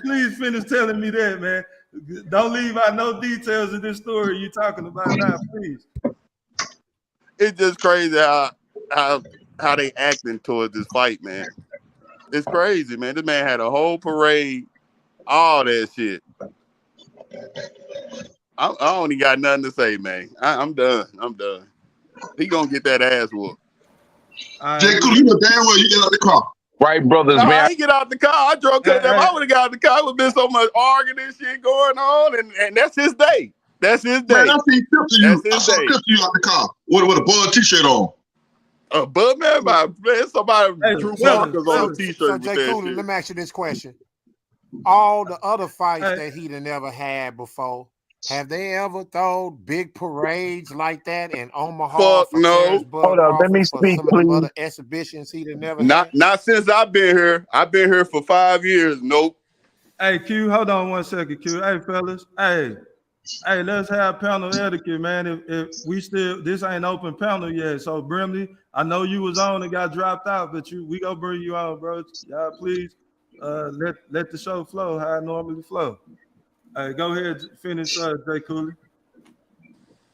D: Please finish telling me that, man. Don't leave out no details of this story you talking about now, please.
H: It's just crazy how they acting towards this fight, man. It's crazy, man. This man had a whole parade, all that shit. I only got nothing to say, man. I'm done. He gonna get that ass whooped.
I: Jay Cooley, you know damn well you get out the car.
F: Right, brothers, man.
H: I ain't get out the car. I drove to them. I would have got out the car. It would have been so much arguing and shit going on, and that's his day. That's his day.
I: Man, I seen clips of you. I saw clips of you out the car with a Bud t-shirt on.
H: Bud, man, somebody drew markers on a t-shirt.
E: So Jay Cooley, let me ask you this question. All the other fights that he'd never had before, have they ever thrown big parades like that in Omaha?
H: Fuck no.
F: Hold on, let me speak,
E: some of the other exhibitions he'd never had?
H: Not since I've been here. I've been here for 5 years. Nope.
D: Hey, Q, hold on 1 second, Q. Hey, fellas. Hey, let's have panel etiquette, man. If we still, this ain't open panel yet. So, Brimley, I know you was on and got dropped out, but we gonna bring you on, bro. Y'all, please let the show flow how it normally flow. Hey, go ahead, finish, Jay Cooley.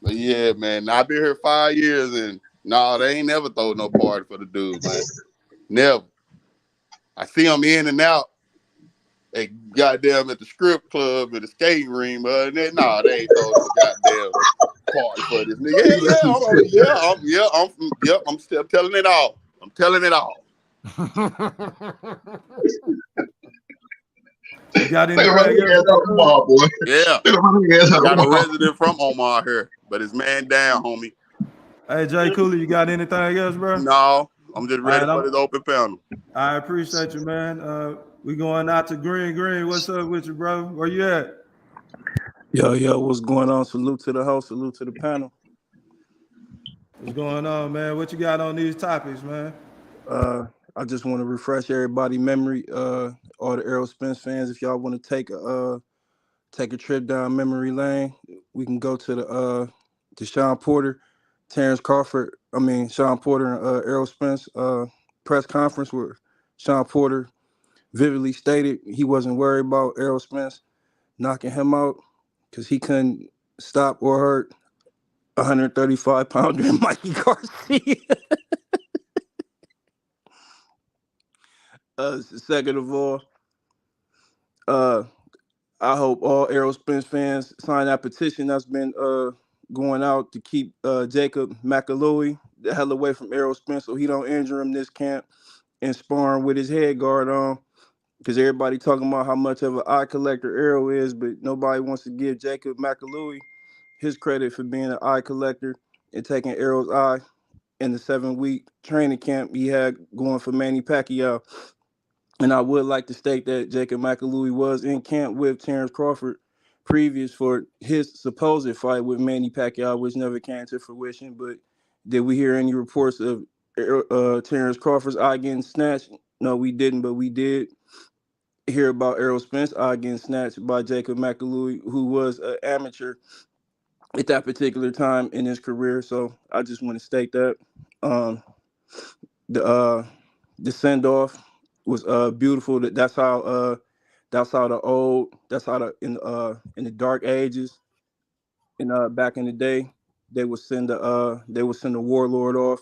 H: But yeah, man, I've been here 5 years, and they ain't never throw no party for the dude, man. Never. I see him in and out. They goddamn at the script club and the skating ring, but they ain't throw no goddamn party for this nigga. I'm still telling it all. I'm telling it all.
D: You got any
I: Omaha, boy.
H: Yeah. Got a resident from Omaha here, but it's man down, homie.
D: Hey, Jay Cooley, you got anything else, bro?
H: No, I'm just ready for this open panel.
D: I appreciate you, man. We going out to Green. What's up with you, bro? Where you at?
J: Yo, what's going on? Salute to the host, salute to the panel.
D: What's going on, man? What you got on these topics, man?
J: I just want to refresh everybody's memory. All the Errol Spence fans, if y'all want to take a trip down memory lane, we can go to the Sean Porter, Sean Porter and Errol Spence press conference where Sean Porter vividly stated he wasn't worried about Errol Spence knocking him out because he couldn't stop or hurt 135-pounder Mikey Garcia. Second of all, I hope all Errol Spence fans sign that petition that's been going out to keep Jacob McAlooey the hell away from Errol Spence so he don't injure him this camp and sparring with his head guard on. Because everybody talking about how much of an eye collector Errol is, but nobody wants to give Jacob McAlooey his credit for being an eye collector and taking Errol's eye in the 7-week training camp he had going for Manny Pacquiao. And I would like to state that Jacob McAlooey was in camp with Terrence Crawford previous for his supposed fight with Manny Pacquiao, which never came to fruition. But did we hear any reports of Terrence Crawford's eye getting snatched? No, we didn't, but we did hear about Errol Spence eye getting snatched by Jacob McAlooey, who was an amateur at that particular time in his career. So I just want to state that. The send-off was beautiful. That's how in the dark ages And back in the day, they would send a warlord off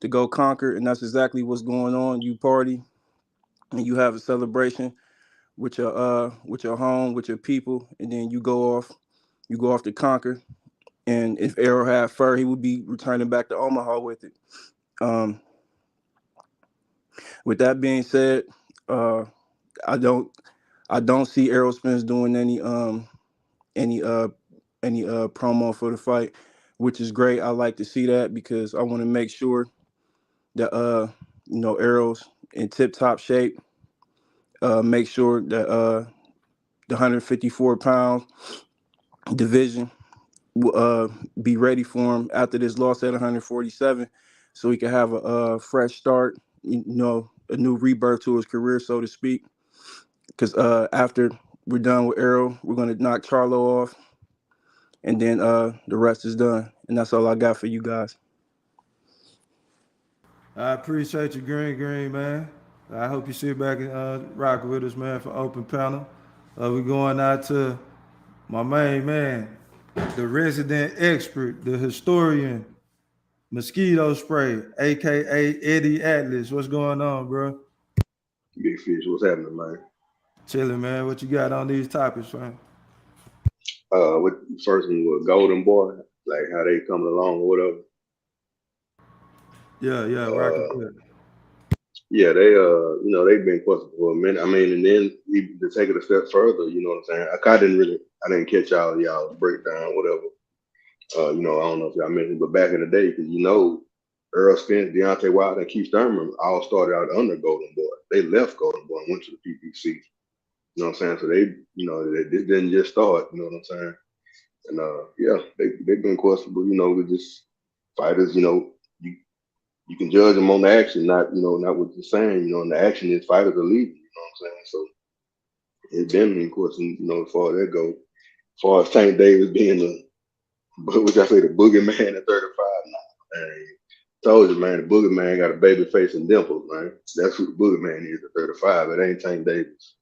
J: to go conquer, and that's exactly what's going on. You party and you have a celebration with your home, with your people, and then you go off to conquer. And if Errol had fur, he would be returning back to Omaha with it. Um, with that being said, uh, I don't see Errol Spence doing any promo for the fight, which is great. I like to see that because I want to make sure that Errol's in tip top shape. Make sure that the 154-pound division will be ready for him after this loss at 147, so he can have a fresh start, a new rebirth to his career, so to speak. Because after we're done with Errol, we're gonna knock Charlo off, and then the rest is done. And that's all I got for you guys.
D: I appreciate you, Green, man. I hope you sit back and rock with us, man, for open panel. We're going out to my main man, the resident expert, the historian, Mosquito Spray, aka Eddie Atlas. What's going on, bro?
K: Big Fish, what's happening, man?
D: Chilling, man. What you got on these topics, man?
K: What first one was Golden Boy, like how they coming along or whatever.
D: Yeah, rocking good.
K: Yeah, they they've been questioned for a minute. I mean, and then even to take it a step further, you know what I'm saying? I didn't catch y'all breakdown, whatever. I don't know if y'all mentioned, but back in the day, because Earl Spence, Deontay Wilder, and Keith Thurman all started out under Golden Boy. They left Golden Boy and went to the PBC. You know what I'm saying? So they didn't just start. You know what I'm saying? And they've been questionable. With just fighters. You can judge them on the action, not what you're saying. And the action is fighters are leaving. You know what I'm saying? So it's been in question. As far as that goes. As far as Tank Davis being the boogeyman at 35 now. And told you, man, the boogeyman got a baby face and dimples, man. That's who the boogeyman is at 35. It ain't Tank Davis.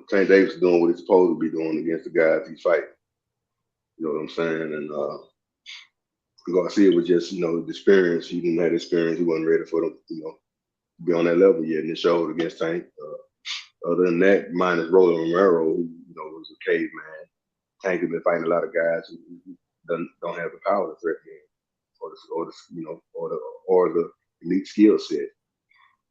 K: Tank Davis is doing what he's supposed to be doing against the guys he's fighting. You know what I'm saying? And Garcia was just, the experience. He didn't have experience. He wasn't ready for them, to be on that level yet. And it showed against Tank. Other than that, minus Roland Romero, who, was a caveman. Tank has been fighting a lot of guys who don't have the power to threaten him, or the elite skill set.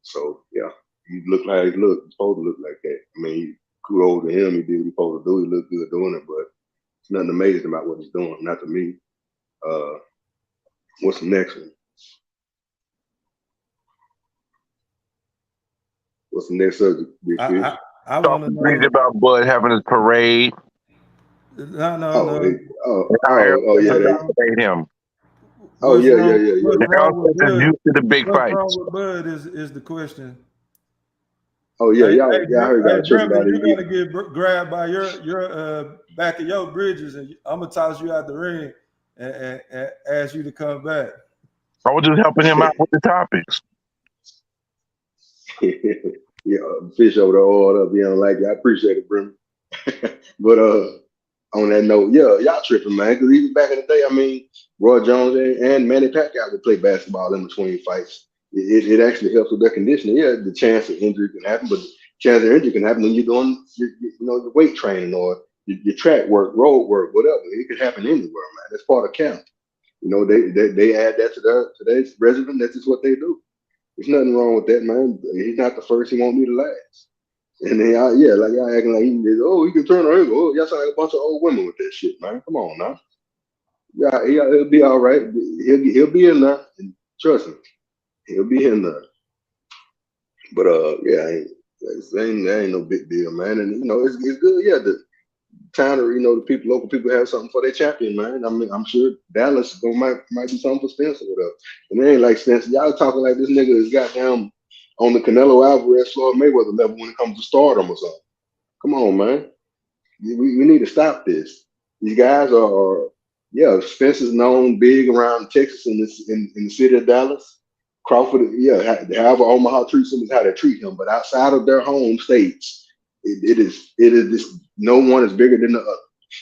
K: So yeah, he looked like he's supposed to look like that. I mean, kudos to him. He did what he's supposed to do. He looked good doing it, but it's nothing amazing about what he's doing. Not to me. What's the next one? What's the next subject, Big Fish?
D: I want to know
F: about Bud having his parade.
D: No.
K: Yeah, they
F: paid him.
K: What's
D: wrong with Bud?
F: Used to the big
D: What's
F: fights.
D: wrong with Bud is the question.
K: Oh yeah, y'all heard that trick about it.
D: You're gonna get grabbed by your back of your bridges, and I'm gonna toss you out the ring and ask you to come back.
F: I was just helping him out with the topics.
K: Yeah, Fish over there oiled up. You don't like it. I appreciate it, Brim. But on that note, yeah, y'all tripping, man. Because even back in the day, I mean, Roy Jones and Manny Pacquiao could play basketball in between fights. It actually helps with their conditioning. Yeah, the chance of injury can happen, but the chance of injury can happen when you're doing your weight training or your track work, road work, whatever. It could happen anywhere, man. That's part of camp. They add that to their regimen. That's just what they do. There's nothing wrong with that, man. He's not the first. He won't be the last. And then, like y'all acting like he can turn around. Oh, y'all sound like a bunch of old women with that shit, man. Come on now. Yeah, he'll be all right. He'll be in there. And trust me, he'll be in there. But that ain't no big deal, man. And it's good. Yeah, the town, the local people have something for their champion, man. I mean, I'm sure Dallas might be something for Spence or whatever. And it ain't like Spence. Y'all talking like this nigga is goddamn on the Canelo Alvarez, Floyd Mayweather level when it comes to stardom or something. Come on, man. We need to stop this. These guys are Spence is known big around Texas in the city of Dallas. Crawford, however Omaha treats him is how they treat him. But outside of their home states, it is this. No one is bigger than the other.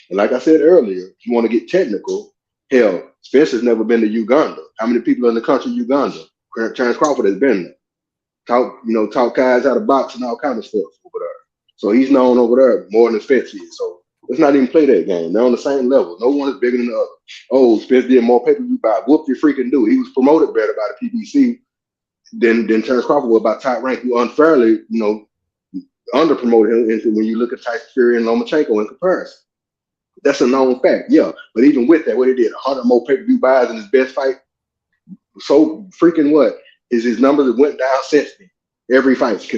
K: And like I said earlier, if you want to get technical, hell, Spence has never been to Uganda. How many people in the country Uganda? Terrence Crawford has been there. Taught guys how to box and all kind of stuff over there. So he's known over there more than Spence is. So let's not even play that game. They're on the same level. No one is bigger than the other. Oh, Spence did more pay-per-view buy. Whoop you freaking do. He was promoted better by the PBC than Terrence Crawford was by Top Rank, who unfairly, under promoted him into when you look at Tyson Fury and Lomachenko in comparison. That's a known fact, yeah. But even with that, what he did, 100 more pay-per-view buys in his best fight. So freaking what? Is his numbers that went down since then. Every fight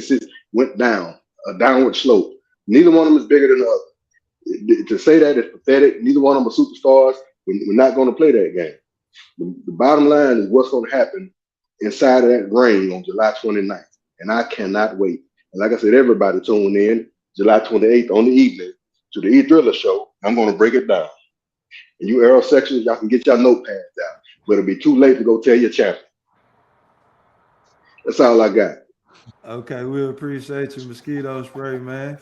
K: went down, a downward slope. Neither one of them is bigger than the other. To say that is pathetic. Neither one of them are superstars. We're not going to play that game. The bottom line is what's going to happen inside of that ring on July 29th. And I cannot wait. And like I said, everybody tune in July 28th on the evening to the E-Thriller show. I'm going to break it down. And you Errol sections, y'all can get your notepads out. But it'll be too late to go tell your champion. That's all I got.
D: Okay, we appreciate you, mosquito spray, man.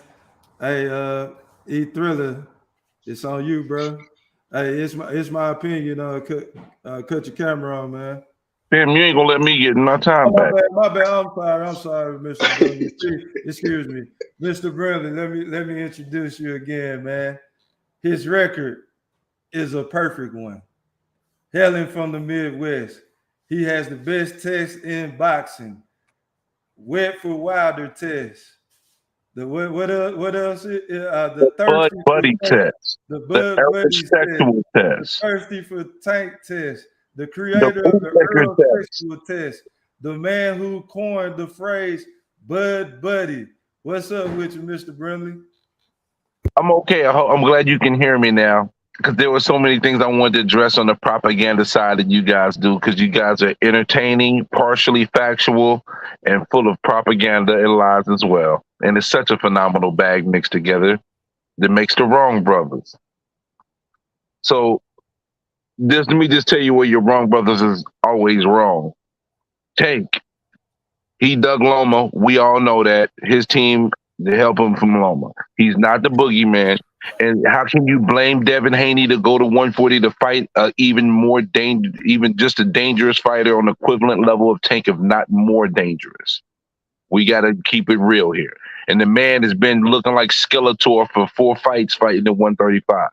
D: Hey, E-Thriller, it's on you, bro. Hey, it's my opinion. Cut your camera on, man.
F: Damn, you ain't gonna let me get my time back.
D: My bad. I'm sorry, Mr. Bradley. Excuse me, Mr. Bradley. Let me introduce you again, man. His record is a perfect one. Hailing from the Midwest, he has the best test in boxing. Wet for Wilder test. The what else? The
F: Bud Buddy test.
D: The Bud Buddy
F: sexual test.
D: The thirsty for Tank test. The creator of the Earl sexual test. The man who coined the phrase Bud Buddy. What's up with you, Mr. Brimley?
F: I'm okay. I'm glad you can hear me now, because there were so many things I wanted to address on the propaganda side that you guys do, because you guys are entertaining, partially factual, and full of propaganda and lies as well. And it's such a phenomenal bag mixed together that makes the wrong brothers. So let me just tell you where your wrong brothers is always wrong. Tank, he dug Loma. We all know that. His team, they help him from Loma. He's not the boogeyman. And how can you blame Devin Haney to go to 140 to fight even just a dangerous fighter on equivalent level of Tank, if not more dangerous? We got to keep it real here. And the man has been looking like Skeletor for 4 fights fighting at 135.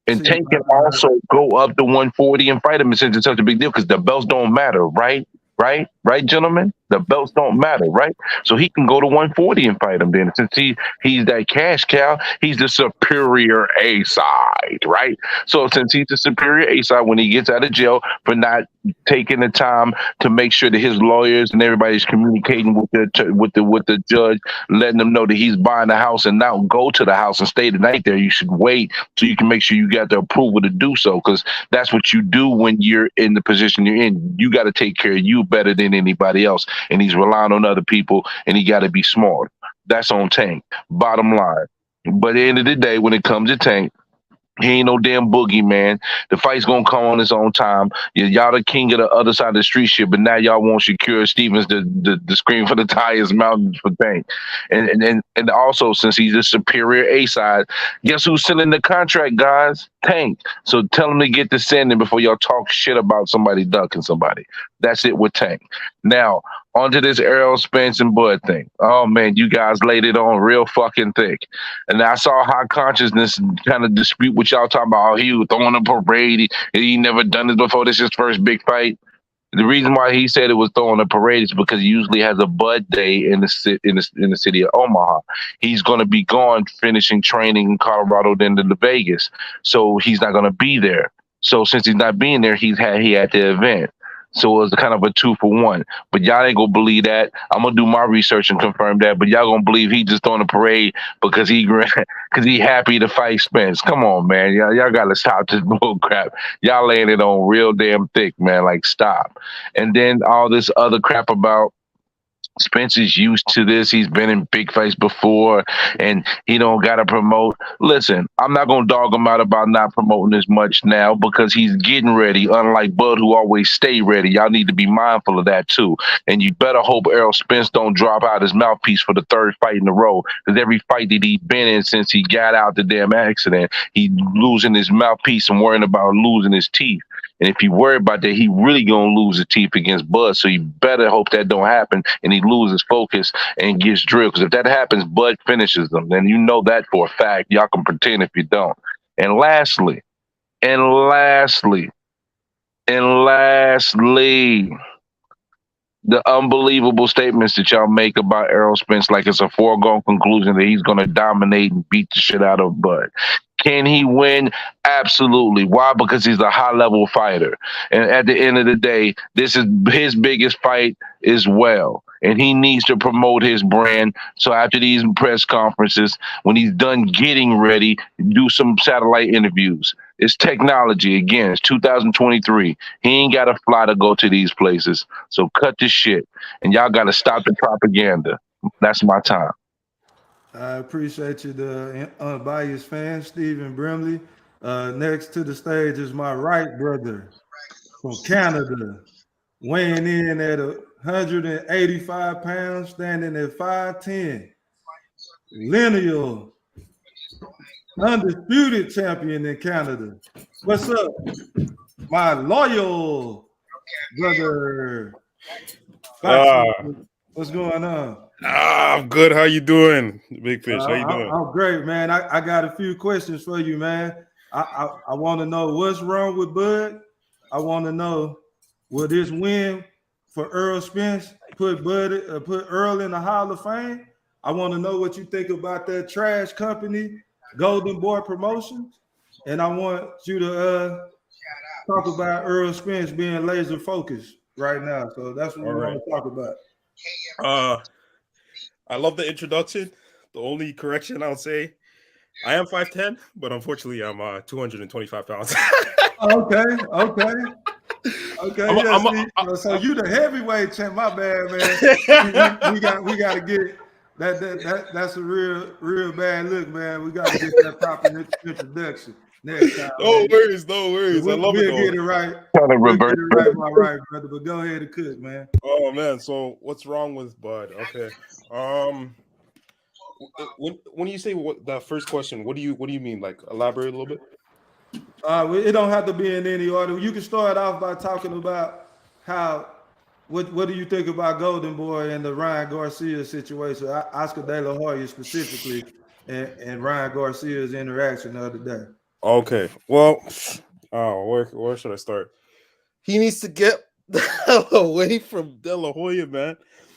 F: And Tank can also go up to 140 and fight him, since it's such a big deal, because the belts don't matter, right? Right, gentlemen? The belts don't matter, right? So he can go to 140 and fight him then. Since he's that cash cow, he's the superior A-side, right? So since he's the superior A-side, when he gets out of jail for not taking the time to make sure that his lawyers and everybody's communicating with the judge, letting them know that he's buying the house and not go to the house and stay the night there, you should wait so you can make sure you got the approval to do so, because that's what you do when you're in the position you're in. You got to take care of you better than anybody else, and he's relying on other people, and he got to be smart. That's on Tank, bottom line. But at the end of the day, when it comes to Tank, he ain't no damn boogeyman. The fight's gonna come on its own time. Y'all the king of the other side of the street shit, but now y'all want Shakur Stevens to scream for the highest mountains for Tank. And also, since he's a superior A-side, guess who's selling the contract, guys? Tank. So tell him to get the sending before y'all talk shit about somebody ducking somebody. That's it with Tank. Now, onto this Errol Spence and Bud thing. Oh, man, you guys laid it on real fucking thick. And I saw High Consciousness kind of dispute what y'all talking about. Oh, he was throwing a parade. He never done this before. This is his first big fight. The reason why he said it was throwing a parade is because he usually has a Bud Day in the city of Omaha. He's going to be gone finishing training in Colorado, then to Vegas. So he's not going to be there. So since he's not being there, he had the event. So it was kind of a 2-for-1. But y'all ain't gonna believe that. I'm gonna do my research and confirm that. But y'all gonna believe he just on a parade because he happy to fight Spence. Come on, man. Y'all gotta stop this bull crap. Y'all laying it on real damn thick, man. Like, stop. And then all this other crap about Spence is used to this. He's been in big fights before, and he don't got to promote. Listen, I'm not going to dog him out about not promoting as much now because he's getting ready, unlike Bud, who always stay ready. Y'all need to be mindful of that, too. And you better hope Errol Spence don't drop out his mouthpiece for the third fight in a row, because every fight that he's been in since he got out the damn accident, he losing his mouthpiece and worrying about losing his teeth. And if you worry about that, he really gonna lose his teeth against Bud. So you better hope that don't happen and he loses focus and gets drilled. Because if that happens, Bud finishes them. Then you know that for a fact. Y'all can pretend if you don't. And lastly, the unbelievable statements that y'all make about Errol Spence, like it's a foregone conclusion that he's going to dominate and beat the shit out of Bud. Can he win? Absolutely. Why? Because he's a high-level fighter. And at the end of the day, this is his biggest fight as well. And he needs to promote his brand. So after these press conferences, when he's done getting ready, do some satellite interviews. It's technology. Again, it's 2023. He ain't got to fly to go to these places. So cut this shit. And y'all got to stop the propaganda. That's my time.
D: I appreciate you, the unbiased fan, Stephen Brimley. Next to the stage is my right brother from Canada, weighing in at 185 pounds, standing at 5'10". Lineal, undisputed champion in Canada. What's up, my loyal brother? What's going on?
L: I'm good. How you doing, Big Fish? How you doing?
D: I'm great, man. I got a few questions for you, man. I want to know what's wrong with Bud. I want to know, will this win for Errol Spence put Earl in the Hall of Fame? I want to know what you think about that trash company, Golden Boy Promotions, and I want you to talk about Errol Spence being laser focused right now. So that's what we want to talk about.
L: I love the introduction. The only correction I'll say, I am 5'10", but unfortunately I'm 225 pounds.
D: Okay. So you the heavyweight champ. My bad, man. we got to get that. That's a real bad look, man. We got to get that proper introduction next time.
L: No worries. I love it.
D: We'll get it right. We'll get it right, my right, brother. But go ahead and cook, man.
L: Oh man. So what's wrong with Bud? Okay. When you say that first question, what do you mean? Like, elaborate a little bit.
D: It don't have to be in any order. You can start off by talking about what do you think about Golden Boy and the Ryan Garcia situation, Oscar De La Hoya specifically, and Ryan Garcia's interaction the other day.
L: Okay. Well, where should I start? He needs to get the hell away from De La Hoya, man.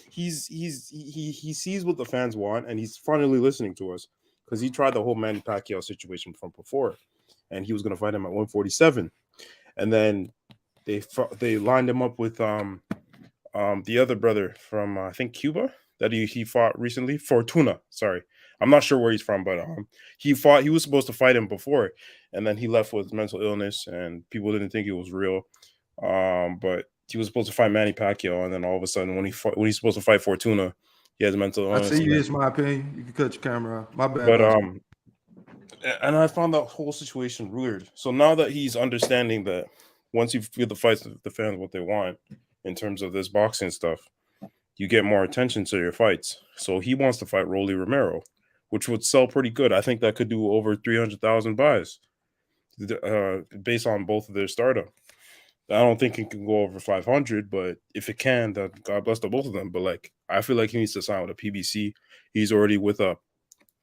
L: He sees what the fans want, and he's finally listening to us, because he tried the whole Manny Pacquiao situation from before, and he was going to fight him at 147, and then they lined him up with the other brother from I think Cuba that he fought recently, Fortuna. Sorry, I'm not sure where he's from, but he was supposed to fight him before, and then he left with mental illness, and people didn't think it was real, but he was supposed to fight Manny Pacquiao, and then all of a sudden, when he's supposed to fight Fortuna, he has mental illness.
D: I see it's my opinion. You can cut your camera off. My bad.
L: But and I found that whole situation weird. So now that he's understanding that once you give the fights the fans what they want in terms of this boxing stuff, you get more attention to your fights. So he wants to fight Rolly Romero, which would sell pretty good. I think that could do over 300,000 buys based on both of their startup. I don't think it can go over 500, but if it can, then God bless the both of them. But like, I feel like he needs to sign with a PBC. He's already with a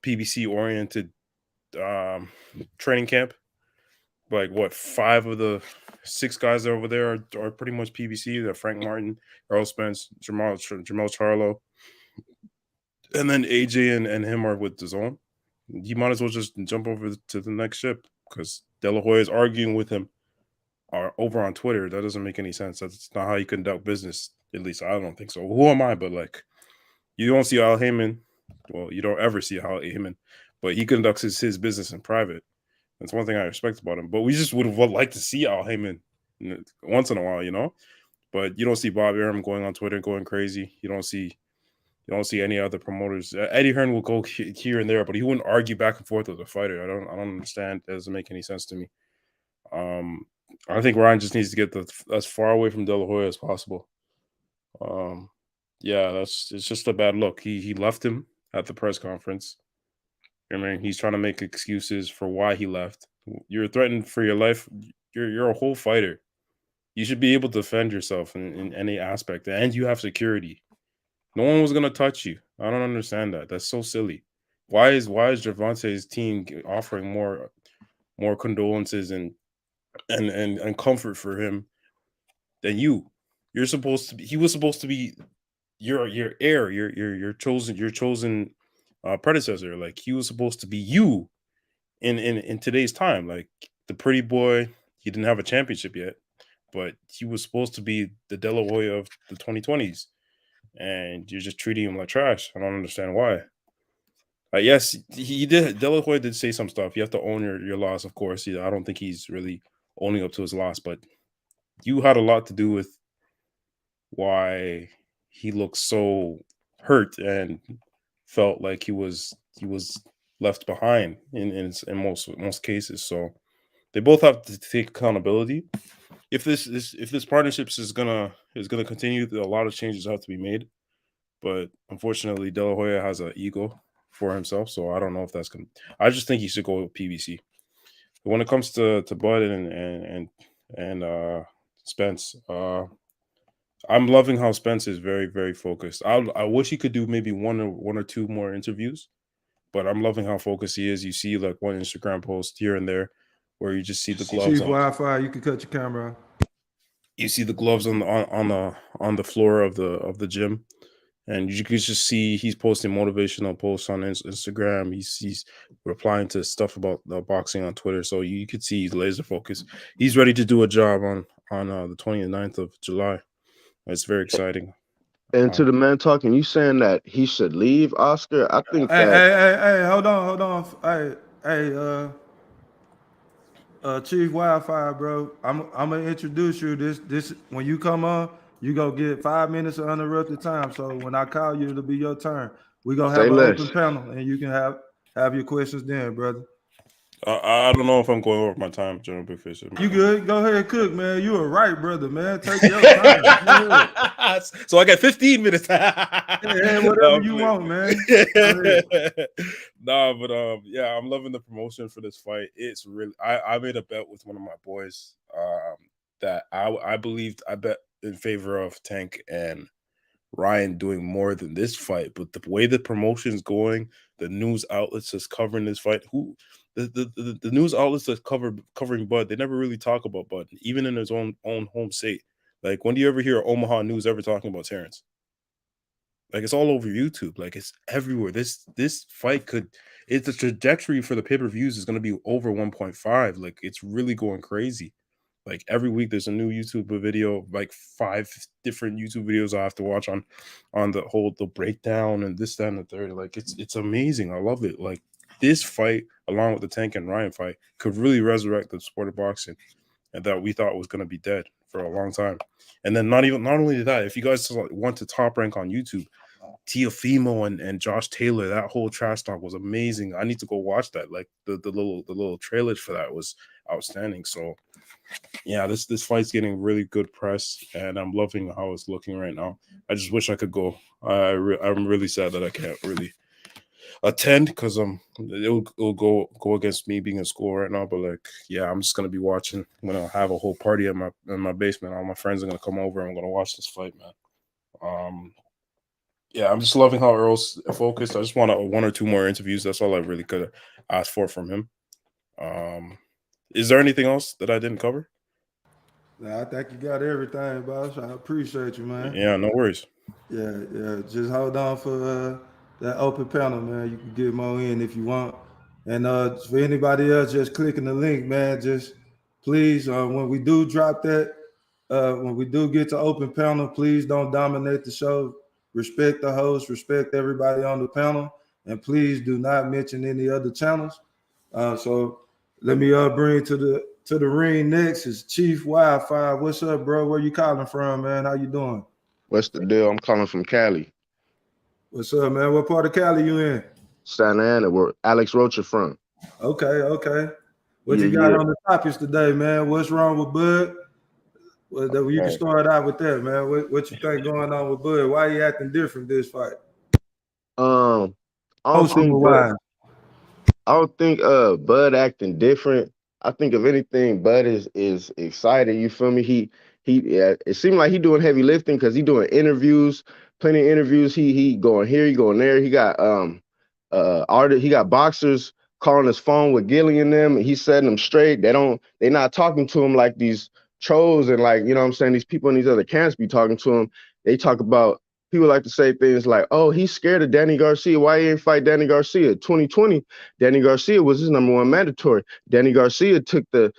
L: PBC-oriented training camp. Like, what, 5 of the 6 guys over there are pretty much PBC. They're Frank Martin, Errol Spence, Jamal Charlo, and then AJ and him are with the zone. You might as well just jump over to the next ship, because De La Hoya is arguing with him over on Twitter. That doesn't make any sense. That's not how you conduct business. At least I don't think so. Who am I? But like, you don't see Al Heyman. Well, you don't ever see Al Heyman, but he conducts his business in private. That's one thing I respect about him. But we just would like to see Al Heyman once in a while, you know. But you don't see Bob Arum going on Twitter going crazy. You don't see You don't see any other promoters. Eddie Hearn will go here and there, but he wouldn't argue back and forth with a fighter. I don't understand. It doesn't make any sense to me. I think Ryan just needs to get as far away from De La Hoya as possible. Yeah, it's just a bad look. He left him at the press conference. I mean, he's trying to make excuses for why he left. You're threatened for your life. You're a whole fighter. You should be able to defend yourself in any aspect, and you have security. No one was gonna touch you. I don't understand that. That's so silly. Why is Gervonta's team offering more condolences and comfort for him than you? You're supposed to be. He was supposed to be your heir, your chosen predecessor. Like he was supposed to be you in today's time. Like the pretty boy, he didn't have a championship yet, but he was supposed to be the De La Hoya of the 2020s, and you're just treating him like trash. I don't understand why. Yes, he did. De La Hoya did say some stuff. You have to own your loss, of course. I don't think he's really owning up to his loss, but you had a lot to do with why he looked so hurt and felt like he was left behind in most cases. So they both have to take accountability. If this partnerships is gonna continue, a lot of changes have to be made. But unfortunately, De La Hoya has an ego for himself, so I don't know if that's gonna. I just think he should go with PBC. But when it comes to Bud and Spence, I'm loving how Spence is very, very focused. I wish he could do maybe one or two more interviews, but I'm loving how focused he is. You see like one Instagram post here and there where you just see the gloves.
D: Chief Wi-Fi, you can cut your camera off.
L: You see the gloves on the floor of the gym, and you can just see he's posting motivational posts on Instagram. He's replying to stuff about the boxing on Twitter, so you could see he's laser focused. He's ready to do a job on the 29th of July. It's very exciting.
M: And to the man talking, you saying that he should leave, Oscar? I think
D: Hey, hold on. Chief Wi-Fi, bro. I'm gonna introduce you. This when you come on, you go get 5 minutes of uninterrupted time. So when I call you, it'll be your turn. We gonna have an open panel, and you can have your questions then, brother.
L: I don't know if I'm going over my time, General Big Fish.
D: You good? Go ahead, cook, man. You a right, brother, man. Take your time.
L: So I got 15 minutes.
D: Whatever you want, man.
L: Yeah, I'm loving the promotion for this fight. It's really I made a bet with one of my boys that I bet in favor of Tank and Ryan doing more than this fight, but the way the promotion's going, the news outlets that's covering this fight, the news outlets that's covering Bud, they never really talk about Bud, even in his own home state. Like, when do you ever hear Omaha news ever talking about Terrence? Like, it's all over YouTube. Like, it's everywhere. This fight the trajectory for the pay-per-views is going to be over 1.5. Like, it's really going crazy. Like, every week there's a new YouTube video, like 5 different YouTube videos I have to watch on the breakdown and this, that, and the third. Like, it's amazing. I love it. Like, this fight, along with the Tank and Ryan fight, could really resurrect the sport of boxing, and that we thought was going to be dead for a long time. And then not only that, if you guys want to top rank on YouTube, Teofimo and Josh Taylor, that whole trash talk was amazing. I need to go watch that. Like, the little trailers for that was outstanding. So yeah, this fight's getting really good press, and I'm loving how it's looking right now. I just wish I could go. I'm really sad that I can't really attend because it'll go against me being in school right now. But like, yeah, I'm just gonna be watching. I'm gonna have a whole party in my basement. All my friends are gonna come over. And I'm gonna watch this fight, man. Yeah, I'm just loving how Earl's focused. I just want one or two more interviews. That's all I really could ask for from him. Is there anything else that I didn't cover?
D: Nah, I think you got everything, boss. I appreciate you, man.
L: Yeah, no worries.
D: Yeah. Just hold on for that open panel, man. You can get more in if you want. And for anybody else just clicking the link, man, just please, when we do drop that, when we do get to open panel, please don't dominate the show. Respect the host, respect everybody on the panel, and please do not mention any other channels. So let me bring to the ring next is Chief Wi-Fi. What's up, bro? Where you calling from, man? How you doing?
M: What's the deal? I'm calling from Cali.
D: What's up, man? What part of Cali you in?
M: Santa Ana, where Alex Rocha from.
D: Okay. What
M: Yeah,
D: you got
M: yeah.
D: on the topics today, man? What's wrong with Bud? Well, you can
M: Okay.
D: start out with that, man. What you think going on with Bud? Why he acting different this fight?
M: I don't
D: Emotional
M: think Bud.
D: wise.
M: I don't think Bud acting different. I think if anything, Bud is excited. You feel me? He it seemed like he doing heavy lifting because he doing interviews, plenty of interviews. He going here, he going there. He got artists, he got boxers calling his phone with Gilly and them, and he's setting them straight. They're not talking to him like these trolls and like, you know what I'm saying, these people in these other camps be talking to him. They talk about people like to say things like, oh, he's scared of Danny Garcia. Why he ain't fight Danny Garcia? 2020, Danny Garcia was his #1 mandatory. Danny Garcia took that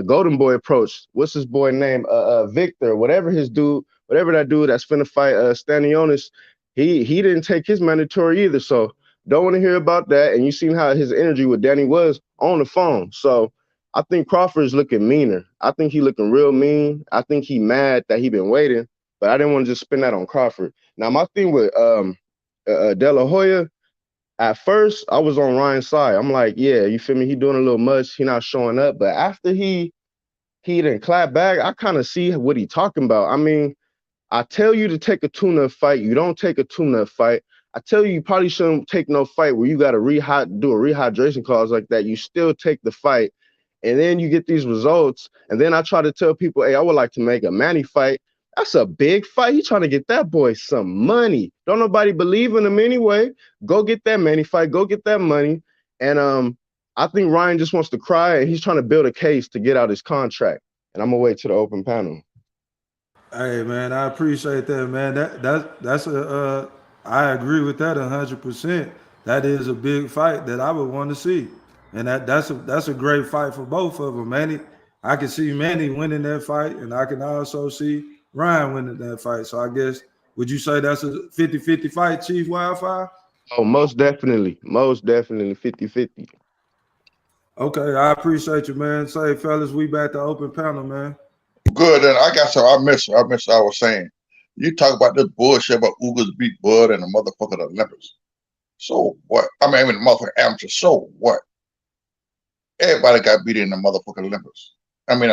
M: Golden Boy approach. What's his boy name? Victor, whatever that dude that's finna fight Stanionis. He didn't take his mandatory either. So don't want to hear about that. And you seen how his energy with Danny was on the phone. So I think Crawford is looking meaner. I think he looking real mean. I think he mad that he been waiting. But I didn't want to just spin that on Crawford. Now, my thing with De La Hoya, at first, I was on Ryan's side. I'm like, yeah, you feel me? He doing a little much. He not showing up. But after he didn't clap back, I kind of see what he talking about. I mean, I tell you to take a tune-up fight. You don't take a tune-up fight. I tell you probably shouldn't take no fight where you got to do a rehydration clause like that. You still take the fight. And then you get these results. And then I try to tell people, hey, I would like to make a Manny fight. That's a big fight. He trying to get that boy some money. Don't nobody believe in him anyway. Go get that Manny fight. Go get that money. And I think Ryan just wants to cry, and he's trying to build a case to get out his contract. And I'm gonna wait to the open panel.
D: Hey, man, I appreciate that, man. That's a I agree with that 100%. That is a big fight that I would want to see, and that's a great fight for both of them, Manny. I can see Manny winning that fight, and I can also see Ryan winning that fight. So I guess, would you say that's a 50-50 fight, Chief Wildfire?
M: Oh, most definitely 50-50.
D: Okay, I appreciate you, man. Say, fellas, we back to open panel, man.
I: Good. And I got some. I missed what I was saying. You talk about this bullshit about Ugas beat Bud and the motherfucking Olympics. So what? I mean, the motherfucking amateur. So what? Everybody got beat in the motherfucking Olympics. I mean,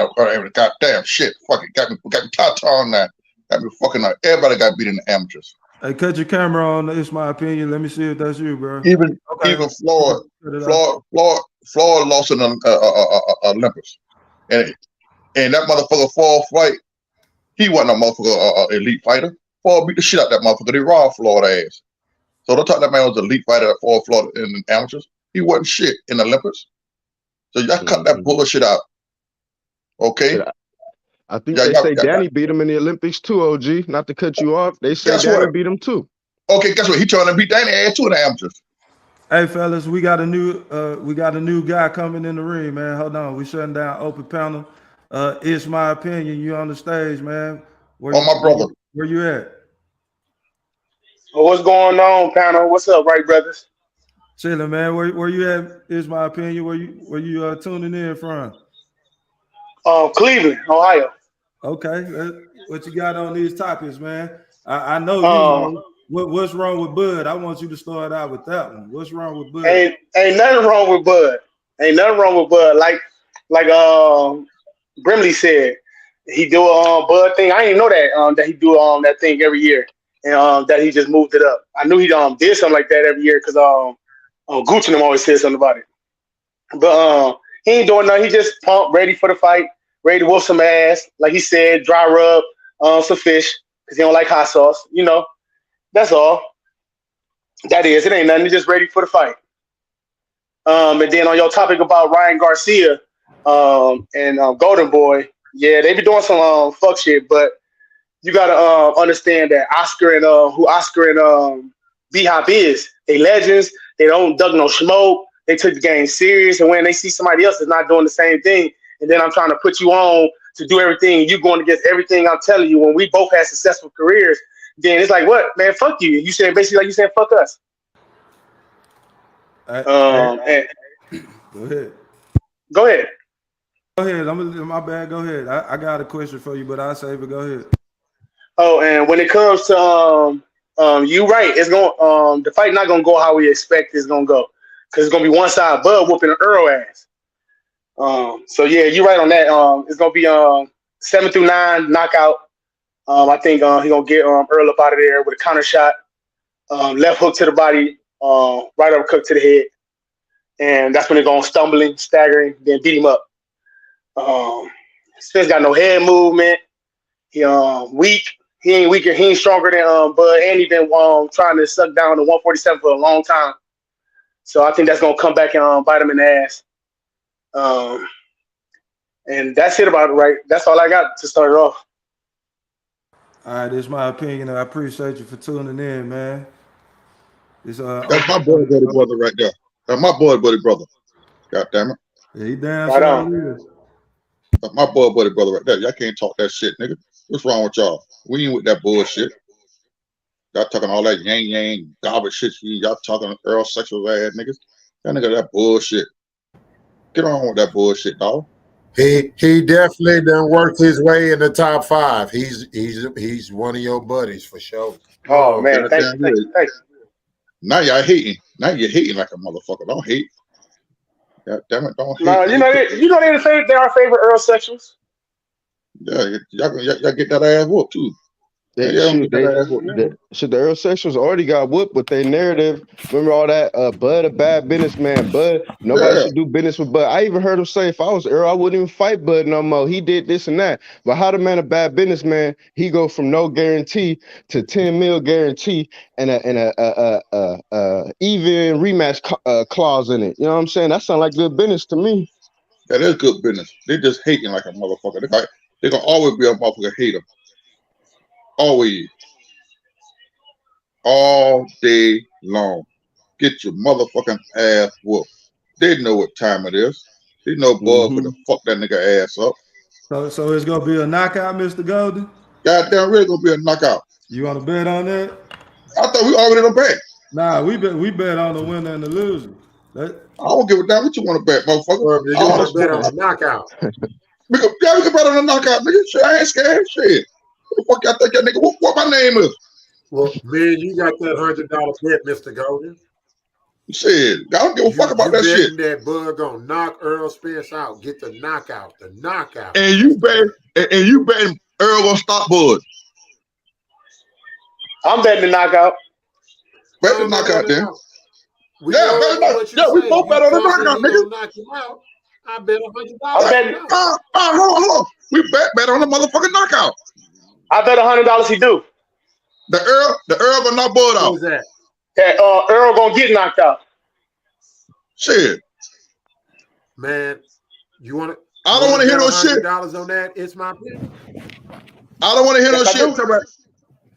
I: goddamn shit. Fucking got me Tata on that. Got me fucking. Everybody got beat in the amateurs.
D: Hey, cut your camera on. It's my opinion. Let me see if that's you, bro.
I: Even Floyd lost in the Olympics, and that motherfucker Floyd fight. He wasn't a motherfucker elite fighter. Floyd beat the shit out that motherfucker. They robbed Floyd ass. So don't talk that man was an elite fighter for Floyd in the amateurs. He wasn't shit in the Olympics. So y'all cut that bullshit out. Okay?
M: I think they say Danny beat him in the Olympics too, OG. Not to cut you off. They say Danny beat him too.
I: Okay, guess what? He trying to beat Danny ass too in the amateurs.
D: Hey fellas, we got a new guy coming in the ring, man. Hold on. We shutting down open panel. It's my opinion. You on the stage, man.
I: My brother.
D: Where you at?
N: Well, what's going on, panel? What's up, right, brothers?
D: Chilling, man. Where you at? Is my opinion. Where you tuning in from?
N: Cleveland, Ohio.
D: Okay. What you got on these topics, man? I know you know what's wrong with Bud. I want you to start out with that one. What's wrong with Bud?
N: Ain't nothing wrong with Bud. Ain't nothing wrong with Bud. Like Brimley said, he do a Bud thing. I didn't know that he do that thing every year, and that he just moved it up. I knew he did something like that every year because Gucci and them always said something about it. But he ain't doing nothing. He just pumped, ready for the fight, ready to whoop some ass. Like he said, dry rub some fish because he don't like hot sauce. You know, that's all. That is, it ain't nothing. He's just ready for the fight. And then on your topic about Ryan Garcia and Golden Boy, yeah, they be doing some fuck shit, but you gotta understand that Oscar and B-Hop is. They legends. They don't duck no smoke. They took the game serious, and when they see somebody else is not doing the same thing, and then I'm trying to put you on to do everything, and you going against everything I'm telling you when we both had successful careers, then it's like, what, man, fuck you. You said basically like you said, fuck us.
D: Go ahead.
N: Go ahead.
D: Go ahead. My bad. Go ahead. I got a question for you, but I'll save it. Go ahead.
N: Oh, and when it comes to You right. It's going. The fight not gonna go how we expect it's gonna go, because it's gonna be one side Bud whooping Earl ass. So yeah, you're right on that. It's gonna be 7 through 9 knockout. I think he gonna get Earl up out of there with a counter shot, left hook to the body, right uppercut to the head, and that's when they're going stumbling, staggering, then beat him up. Spence got no head movement. He weak. He ain't weaker. He ain't stronger than Bud, and he been trying to suck down the 147 for a long time. So I think that's gonna come back and bite him in the ass. And that's it about it, right? That's all I got to start it off.
D: All right, this is my opinion. I appreciate you for tuning in, man.
I: That's my boy, buddy brother right there. That's my boy, buddy brother. God damn it.
D: Yeah, he damn
N: Right
D: sure
N: on.
D: is.
I: That's my boy, buddy brother right there. Y'all can't talk that shit, nigga. What's wrong with y'all? We ain't with that bullshit. Y'all talking all that yang garbage shit. Y'all talking Earl sexual ass niggas. That nigga that bullshit. Get on with that bullshit, dog.
E: He definitely done worked his way in the top 5. He's one of your buddies for sure.
N: Oh man, thanks.
I: Now y'all hating. Now you're hating like a motherfucker. Don't hate. God damn it, don't hate.
N: No, they're our favorite Earl sexuals.
I: Yeah, y'all get that ass whooped too.
M: The Earl Sexuals already got whooped with their narrative. Remember all that Bud a bad businessman. Bud, nobody should do business with Bud. I even heard him say, if I was Earl, I wouldn't even fight Bud no more. He did this and that. But how the man a bad businessman? He go from no guarantee to 10 mil guarantee and a even rematch clause in it. You know what I'm saying? That sounds like good business to me.
I: That is good business. They just hating like a motherfucker. They're gonna always be a motherfucker hater. Always. All day long. Get your motherfucking ass whooped. They know what time it is. They know Bud for the fuck that nigga ass up.
D: So it's gonna be a knockout, Mr. Golden?
I: Goddamn really gonna be a knockout.
D: You wanna bet on that?
I: I thought we already done bet.
D: Nah, we bet on the winner and the loser.
I: I don't give a damn what you want to bet, motherfucker.
E: You want to bet on the knockout?
I: we can bet on the knockout, nigga. Shit, I ain't scared. Shit. What the fuck y'all think that nigga? What my name is?
E: Well, man, you got that $100 bet, Mr. Golden.
I: Shit, I don't give a fuck about that shit.
E: That Bud gonna knock Earl Spence out, get the knockout.
I: And you betting Earl gonna stop Bud.
N: I'm betting the knockout.
I: Bet the knockout then. We both bet on the knockout, nigga.
E: Knock him out. I bet $100.
I: Hold on. We bet on the motherfucking knockout.
N: I bet $100 he do.
I: The Earl gonna knock Bud out.
E: Who's that?
N: Earl gonna get knocked out.
I: Shit.
E: Man, you want to?
I: I don't want to hear no shit.
E: $100 on that. It's my pick.
I: I don't want to hear no shit.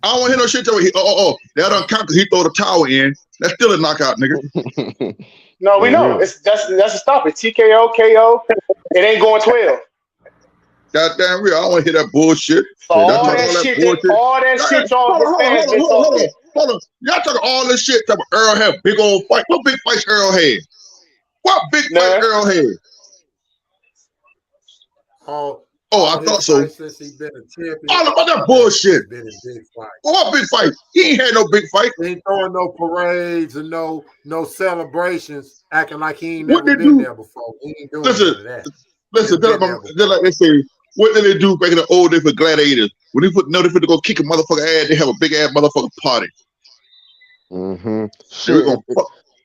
I: I don't want to hear no shit. That don't count because he throw the towel in. That's still a knockout, nigga.
N: No, we know. That's a stop. It's TKO, KO. It ain't going 12.
I: Goddamn real. I don't want to hear that bullshit.
N: All that shit y'all fans been talking.
I: Hold on. Y'all talking all this shit. Talking Earl had big old fight. What big fights Earl had? What big fight Earl had? I thought so.
E: Since he been a champion.
I: All about that bullshit.
E: Been a big fight.
I: What big fight? He ain't had no big fight.
E: He ain't throwing no parades and no celebrations, acting like he ain't never been there before. He ain't doing none of that.
I: Listen, just like they say, what did they do back in the old days for gladiators? When they to go kick a motherfucker ass, they have a big ass motherfucker party.
M: Shit,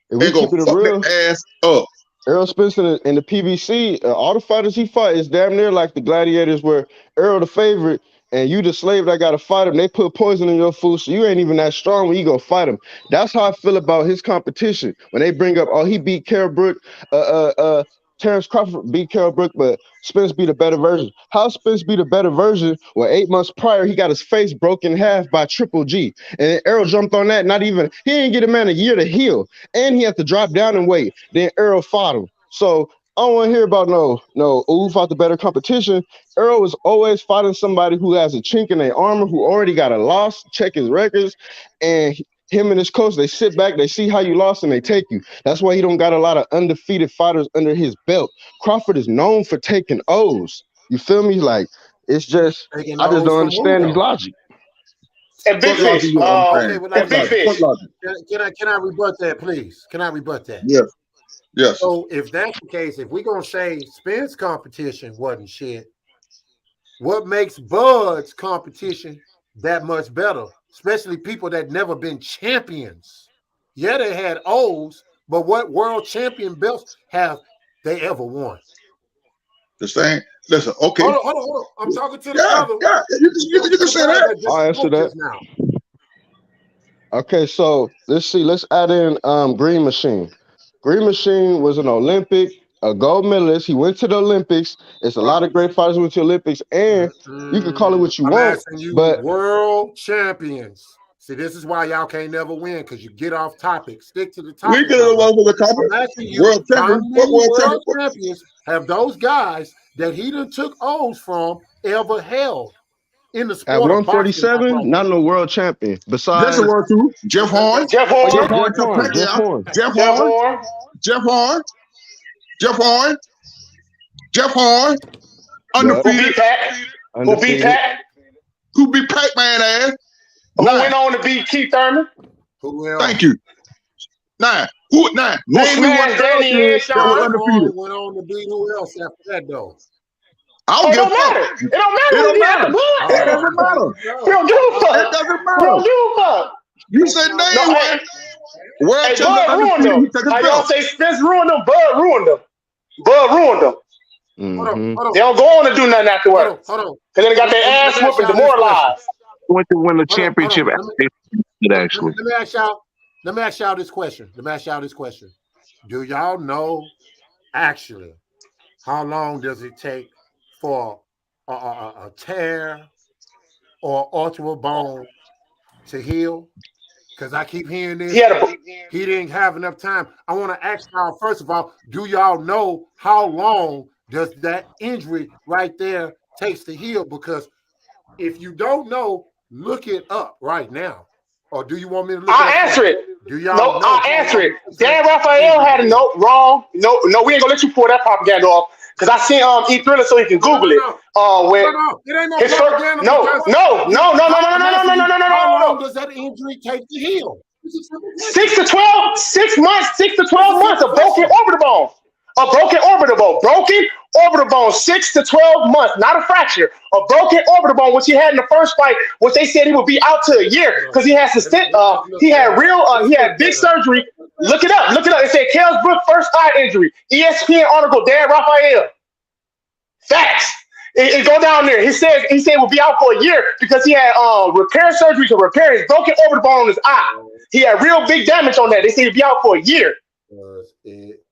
I: They gonna fuck that ass up.
M: Errol Spence in the PBC, all the fighters he fought is damn near like the gladiators, where Errol the favorite and you the slave that got to fight him. They put poison in your food, so you ain't even that strong when you go fight him. That's how I feel about his competition. When they bring up, he beat Carol Brook, Terrence Crawford beat Carol Brook, but Spence beat a better version. How Spence beat a better version? Well, 8 months prior, he got his face broken in half by Triple G. And Errol jumped on that, he didn't get a man a year to heal. And he had to drop down in weight. Then Errol fought him. So I don't want to hear about who fought the better competition. Errol was always fighting somebody who has a chink in their armor, who already got a loss, check his records, and him and his coach, they sit back, they see how you lost, and they take you. That's why he don't got a lot of undefeated fighters under his belt. Crawford is known for taking O's. You feel me? Like, it's just, I just don't understand his logic.
N: And Big
I: Foot Locker,
N: Fish.
I: you know what I'm
N: And
I: saying?
E: well,
N: Big
I: Foot
N: Fish.
I: Locker.
E: can I rebut that, please? Can I rebut that?
I: Yes. Yes.
E: So if that's the case, if we're gonna say Spence competition wasn't shit, what makes Bud's competition that much better? Especially people that never been champions. Yeah, they had O's, but what world champion belts have they ever won?
I: The same. Listen, okay.
E: Hold on. I'm talking to the
I: Yeah,
E: brother.
I: yeah. You can say that.
M: I'll answer that.
E: Now.
M: Okay, so let's see. Let's add in Green Machine. Green Machine was an Olympic, a gold medalist. He went to the Olympics. It's a lot of great fighters went to the Olympics, and you can call it what you
E: I'm
M: want,
E: asking you,
M: but
E: world champions. See, this is why y'all can't never win, because you get off topic. Stick to the topic.
I: We get along with the topic.
E: I'm asking you,
I: World
E: how
I: champion.
E: many
I: What
E: world champions have those guys that he done took O's from ever held in the
M: at
E: sport of boxing?
M: 147, not no world champion. Besides,
I: That's a word too. Jeff Horn.
N: Jeff Horn.
M: Jeff Horn.
I: Jeff Horn.
N: Jeff Horn.
I: Jeff Horn. Jeff Horn. Jeff Horn.
N: Who beat
I: Undefeated.
N: Pat? Who beat Pat?
I: Who beat Pac-Man ass?
N: Who went on to beat Keith Thurman?
E: Who else?
I: Thank you. Nine. Who? Nine.
N: Who
I: Name me one
N: smashed Danny and
I: that was
N: Sean?
I: undefeated.
E: Went on to beat who else after that, though?
I: I
N: Oh,
I: don't
N: it
I: give a
N: don't
I: fuck.
N: matter. It don't matter
I: It
N: who
I: don't
N: beat after
I: matter.
N: Bud.
I: It doesn't matter.
N: We don't give a fuck.
I: It doesn't
N: We
I: matter.
N: don't give a fuck.
I: You said name
N: No,
I: one. World
N: Hey,
I: champion
N: Bud ruined
I: undefeated.
N: them.
I: He took his
N: How y'all
I: belt.
N: say Spence ruined them? Bud ruined them. Bud ruined them.
E: Hold
N: They don't go on to do nothing afterwards.
E: on.
N: Because then they got their ass whooped and demoralized.
F: Went to win the
E: Hold on.
F: championship. Actually,
E: Let me ask y'all this question. Do y'all know actually how long does it take for a tear or arterial bone to heal? Because I keep hearing this. He didn't have enough time. I want to ask y'all, first of all, do y'all know how long does that injury right there takes to heal? Because if you don't know, look it up right now. Or do you want me to look
N: I'll
E: it up?
N: answer it.
E: Do y'all
N: No,
E: know?
N: I'll answer it. Dan Raphael had a note wrong. No, we ain't gonna let you pull that propaganda off. Because I seen E-Thriller so he can Google it. When
E: it ain't no
N: his first,
E: propaganda.
N: no.
E: How long does that injury take to heal?
N: 6 to 12, 6 months, 6 to 12 months, a broken orbital bone. A broken orbital bone. Broken orbital bone, 6 to 12 months, not a fracture. A broken orbital bone, which he had in the first fight, which they said he would be out to a year because he had he had big surgery. Look it up. It said Kels Brook first eye injury. ESPN article, Dan Raphael. Facts. It go down there. He said he would be out for a year because he had repair surgery to repair his broken orbital bone on his eye. He had real big damage on that. They said he'd be out for a year.
E: Does it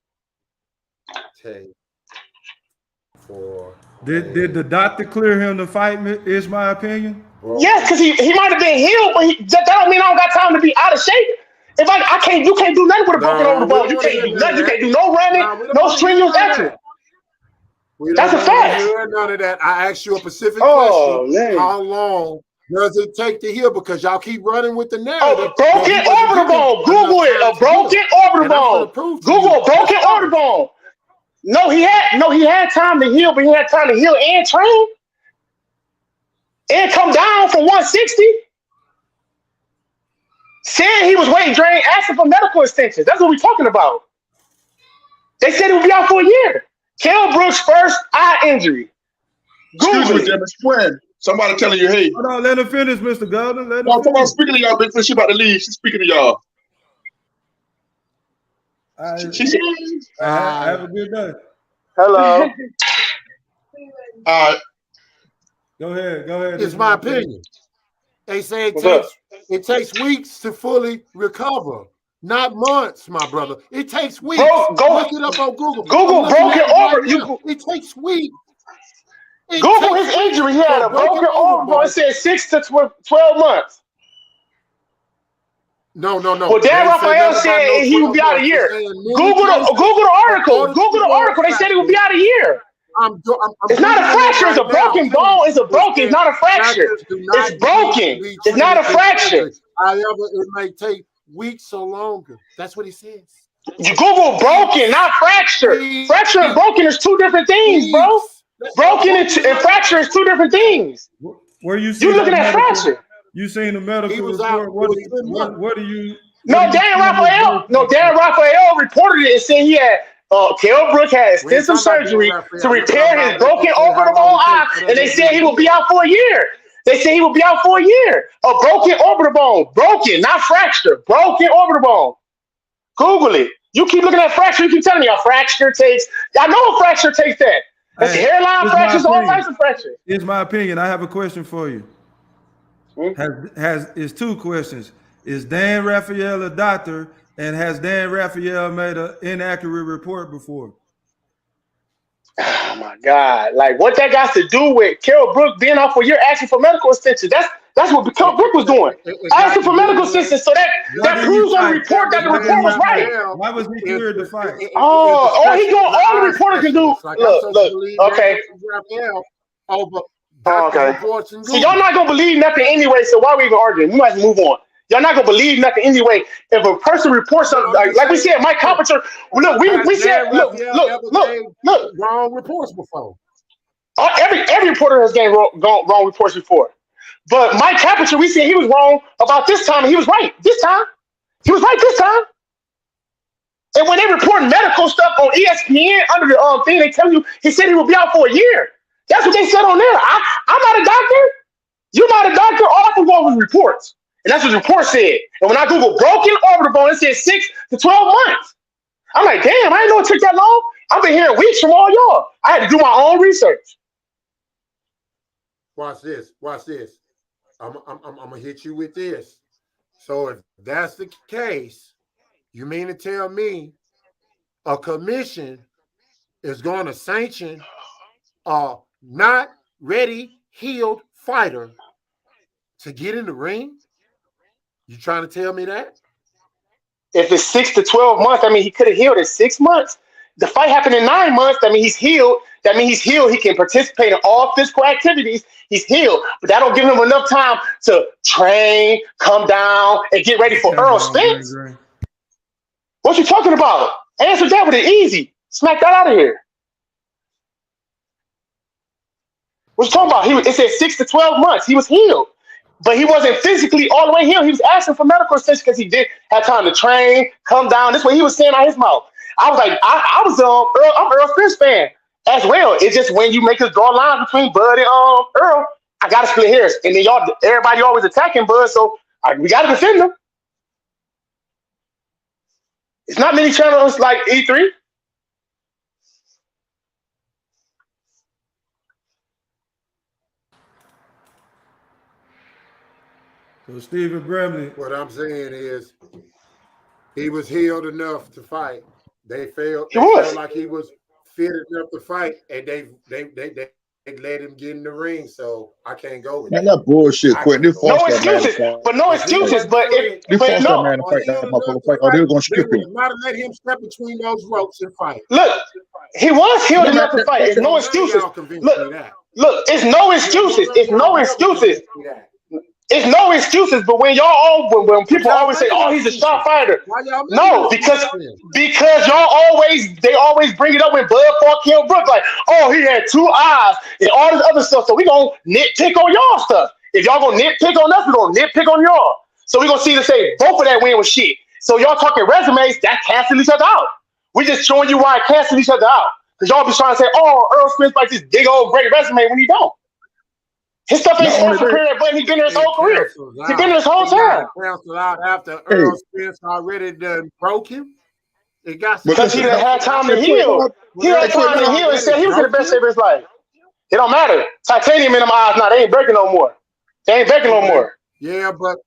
E: take for
D: Did the doctor clear him to fight? Is my opinion.
N: Yes, because he might have been healed, but that don't mean I don't got time to be out of shape. If I can't, you can't do nothing with a broken orbital bone. You can't do nothing. You can't do no running, no strenuous action. That's a fact.
E: None of that. I asked you a specific question.
N: Man.
E: How long does it take to heal? Because y'all keep running with the narrative.
N: A broken orbital bone. Google it. A broken orbital bone. Google a broken orbital bone. No, he had time to heal, but he had time to heal and train and come down from 160. Saying he was weight drained, asking for medical extensions. That's what we're talking about. They said he would be out for a year. Kell Brooks' first eye injury.
I: Excuse me, Jimmy. Friend. Somebody telling you, hey.
D: Hold on, let him finish, Mr. Golden. Let him
I: No, come on,
D: finish.
I: speaking to y'all, Big Fish. She about to leave. She's speaking to y'all. She said,
D: Have a good day.
N: Hello.
I: all right.
D: Go ahead.
E: It's my opinion. They say it takes weeks to fully recover, not months, my brother. It takes weeks. Look it up on Google.
N: Google broken orbital.
E: It takes weeks.
N: Google his injury. He had a broken orbital. It said 6 to 12 months.
E: No.
N: Well, Dan Raphael said he would be out a year. Google the article. Google the article. They said he would be out a year. It's not a fracture. It's a broken bone. It's a broken. It's not a fracture. It's broken. It's not a fracture.
E: However, it may take weeks or longer. That's what he says.
N: You Google broken, not fracture. Fracture and broken is two different things, bro. Broken and fracture is two different things.
D: Where you
N: looking at fracture?
D: You seen the medical
E: He was out
D: report?
E: for 10 months.
D: What do you?
N: No, Dan Raphael reported it and said he had Kell Brook had extensive surgery to repair his broken orbital bone eye, and they said he will be out for a year. They said he will be out for a year. A broken orbital bone, broken, not fractured, broken orbital bone. Google it. You keep looking at fracture. You keep telling me a fracture takes. I know a fracture takes that. That's hairline fractures, all types of fractures.
D: It's my opinion. I have a question for you. It's two questions. Is Dan Raphael a doctor, and has Dan Raphael made an inaccurate report before?
N: Oh my God! Like what that got to do with Kell Brook being out for a year asking for medical assistance? That's what Kell Brook was doing, asking for medical assistance. So that proves on the report that the report was right.
D: Why was he cleared to fight?
N: He doing all the reporter can do. Look, okay. Okay. So y'all not gonna believe nothing anyway. So why are we even arguing? We might move on. Y'all not gonna believe nothing anyway. If a person reports something like we said, Mike Carpenter. Look, we said look.
E: Wrong reports before.
N: Every reporter has gained wrong reports before. But Mike Carpenter, we said he was wrong about this time, and he was right this time. He was right this time. And when they report medical stuff on ESPN under the thing, they tell you he said he will be out for a year. That's what they said on there. I'm not a doctor. You're not a doctor. All I can go with reports. And that's what the report said. And when I Google broken orbital bone, it said 6 to 12 months. I'm like, damn, I didn't know it took that long. I've been hearing weeks from all y'all. I had to do my own research.
E: Watch this. Watch this. I'm gonna hit you with this. So if that's the case, you mean to tell me a commission is going to sanction a not ready, healed fighter to get in the ring? You trying to tell me that?
N: If it's 6 to 12 months, I mean, he could have healed in 6 months. The fight happened in 9 months. That means he's healed. That means he's healed. He can participate in all physical activities. He's healed. But that don't give him enough time to train, come down, and get ready for Errol Spence. What you talking about? Answer that with it easy. Smack that out of here. What you talking about? It said 6 to 12 months. He was healed. But he wasn't physically all the way healed. He was asking for medical assistance because he did have time to train, come down. That's what he was saying out his mouth. I was like, I'm Errol Spence fan as well. It's just when you make us draw lines between Bud and Earl, I gotta split hairs. And then everybody always attacking Bud, so we gotta defend him. It's not many channels like E3.
D: So Stephen Bramley.
E: What I'm saying is he was healed enough to fight. They felt like he was fit enough to fight, and they let him get in the ring. So I can't go with
I: that bullshit. Quentin,
N: no excuses, but no excuses. But
I: they forced that man to fight that motherfucker fight, or they were gonna skip him.
E: Not to let him step between those ropes and fight.
N: Look, he was healed enough to fight. It's no excuses. Look, it's no excuses. It's no excuses. It's no excuses, but when when people always say, "Oh, he's a sharp fighter," no, because they always bring it up when Bud fought Kell Brook, like, "Oh, he had 2 eyes and all this other stuff." So we gonna nitpick on y'all stuff. If y'all gonna nitpick on us, we gonna nitpick on y'all. So we gonna see both of that win was shit. So y'all talking resumes that cancel each other out. We just showing you why it cancel each other out because y'all be trying to say, "Oh, Errol Spence like this big old great resume," when he don't. His stuff ain't supposed to career, but he's been there his whole career. He's been there his whole time.
E: Canceled out after Errol Spence already done broke him.
N: Because he didn't have time to heal. He had time to heal and said he was in the best shape of his life. It don't matter. Titanium in them eyes now. They ain't breaking no more. They ain't breaking no more.
E: Yeah, but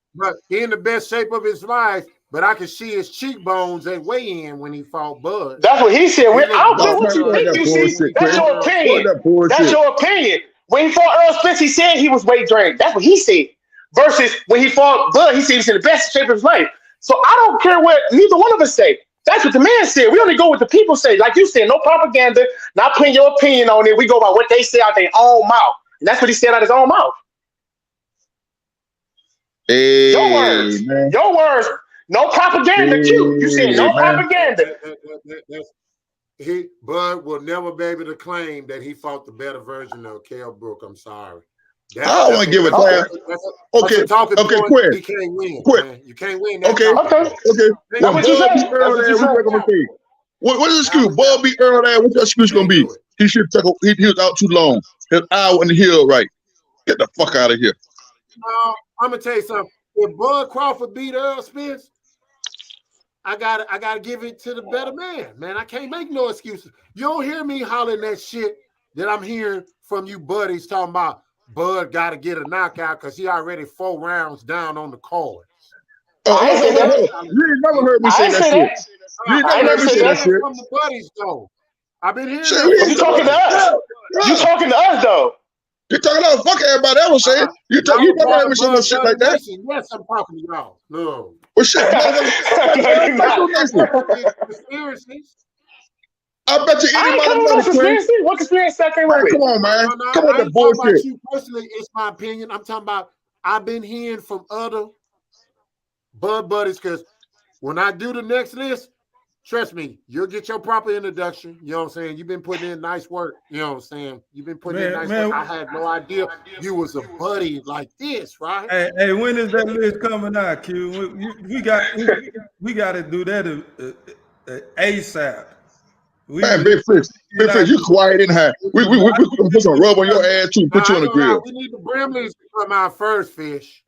E: he in the best shape of his life. But I can see his cheekbones at weigh-in when he fought Bud.
N: That's what he said. I don't care what you think, you see. That's your opinion. That's your opinion. When he fought Errol Spence, he said he was weight drained. That's what he said. Versus when he fought Bud, he said he was in the best shape of his life. So I don't care what neither one of us say. That's what the man said. We only go with the people say. Like you said, no propaganda, not putting your opinion on it. We go by what they say out their own mouth. And that's what he said out his own mouth.
I: Hey,
N: your words. No propaganda, Q. You said no propaganda.
E: Bud will never be able to claim that he fought the better version of Kell Brook. I'm sorry.
I: I don't want to give a damn. Okay, Quinn.
E: He can't win.
I: Quinn.
E: Man. You can't win that.
I: Okay. When Bud beat Earl there, what gonna be? What is the excuse? Bud beat Earl there. What's your excuse gonna be? He should take. He was out too long. His eye wasn't healed right. Get the fuck out of here.
E: I'm gonna tell you something. If Bud Crawford beat Errol Spence, I gotta give it to the better man. Man, I can't make no excuses. You don't hear me hollering that shit that I'm hearing from you buddies talking about. Bud got to get a knockout because he already 4 rounds down on the card.
I: You ain't never heard me say that shit. You ain't never heard me say that shit.
E: From the buddies though. I've been hearing
N: you talking to us. You talking to us though.
I: You're talking about fuck everybody else saying. You never heard me say no shit like that.
E: Yes, I'm talking to y'all. No.
I: Well, shit. I bet you anybody.
N: What conspiracy I came up with?
I: Come on, man. Come on, the bullshit.
E: You personally, it's my opinion. I'm talking about. I've been hearing from other Bud buddies because when I do the next list, trust me, you'll get your proper introduction. You know what I'm saying? You've been putting in nice work. You know what I'm saying? You've been putting in nice work. I had no idea you was a buddy like this, right?
D: Hey, when is that list coming out, Q? We got to do that ASAP.
I: Man, Big Fish, you quiet in here. We put some rub on your ass too. Put you on the grill.
E: We need the Brimleys to come out first, Fish,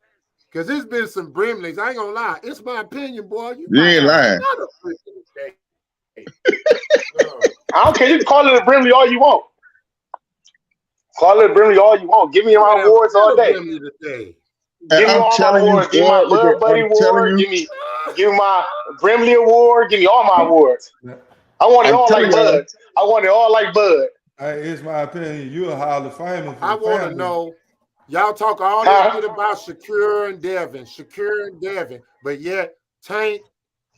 E: because there's been some Brimleys. I ain't gonna lie. It's my opinion, boy.
I: You ain't lying.
N: I don't care. You can call it a Brimley all you want. Call it a Brimley all you want. Give me my awards all day. Give me all my awards. Give me my Bud Buddy award. Give me my Brimley award. Give me all my awards. I want it all like Bud. I want it all like Bud.
D: Hey, it's my opinion. You're a Hall of Famer.
E: I want to know. Y'all talk all that shit about Shakur and Devin, but yet Tank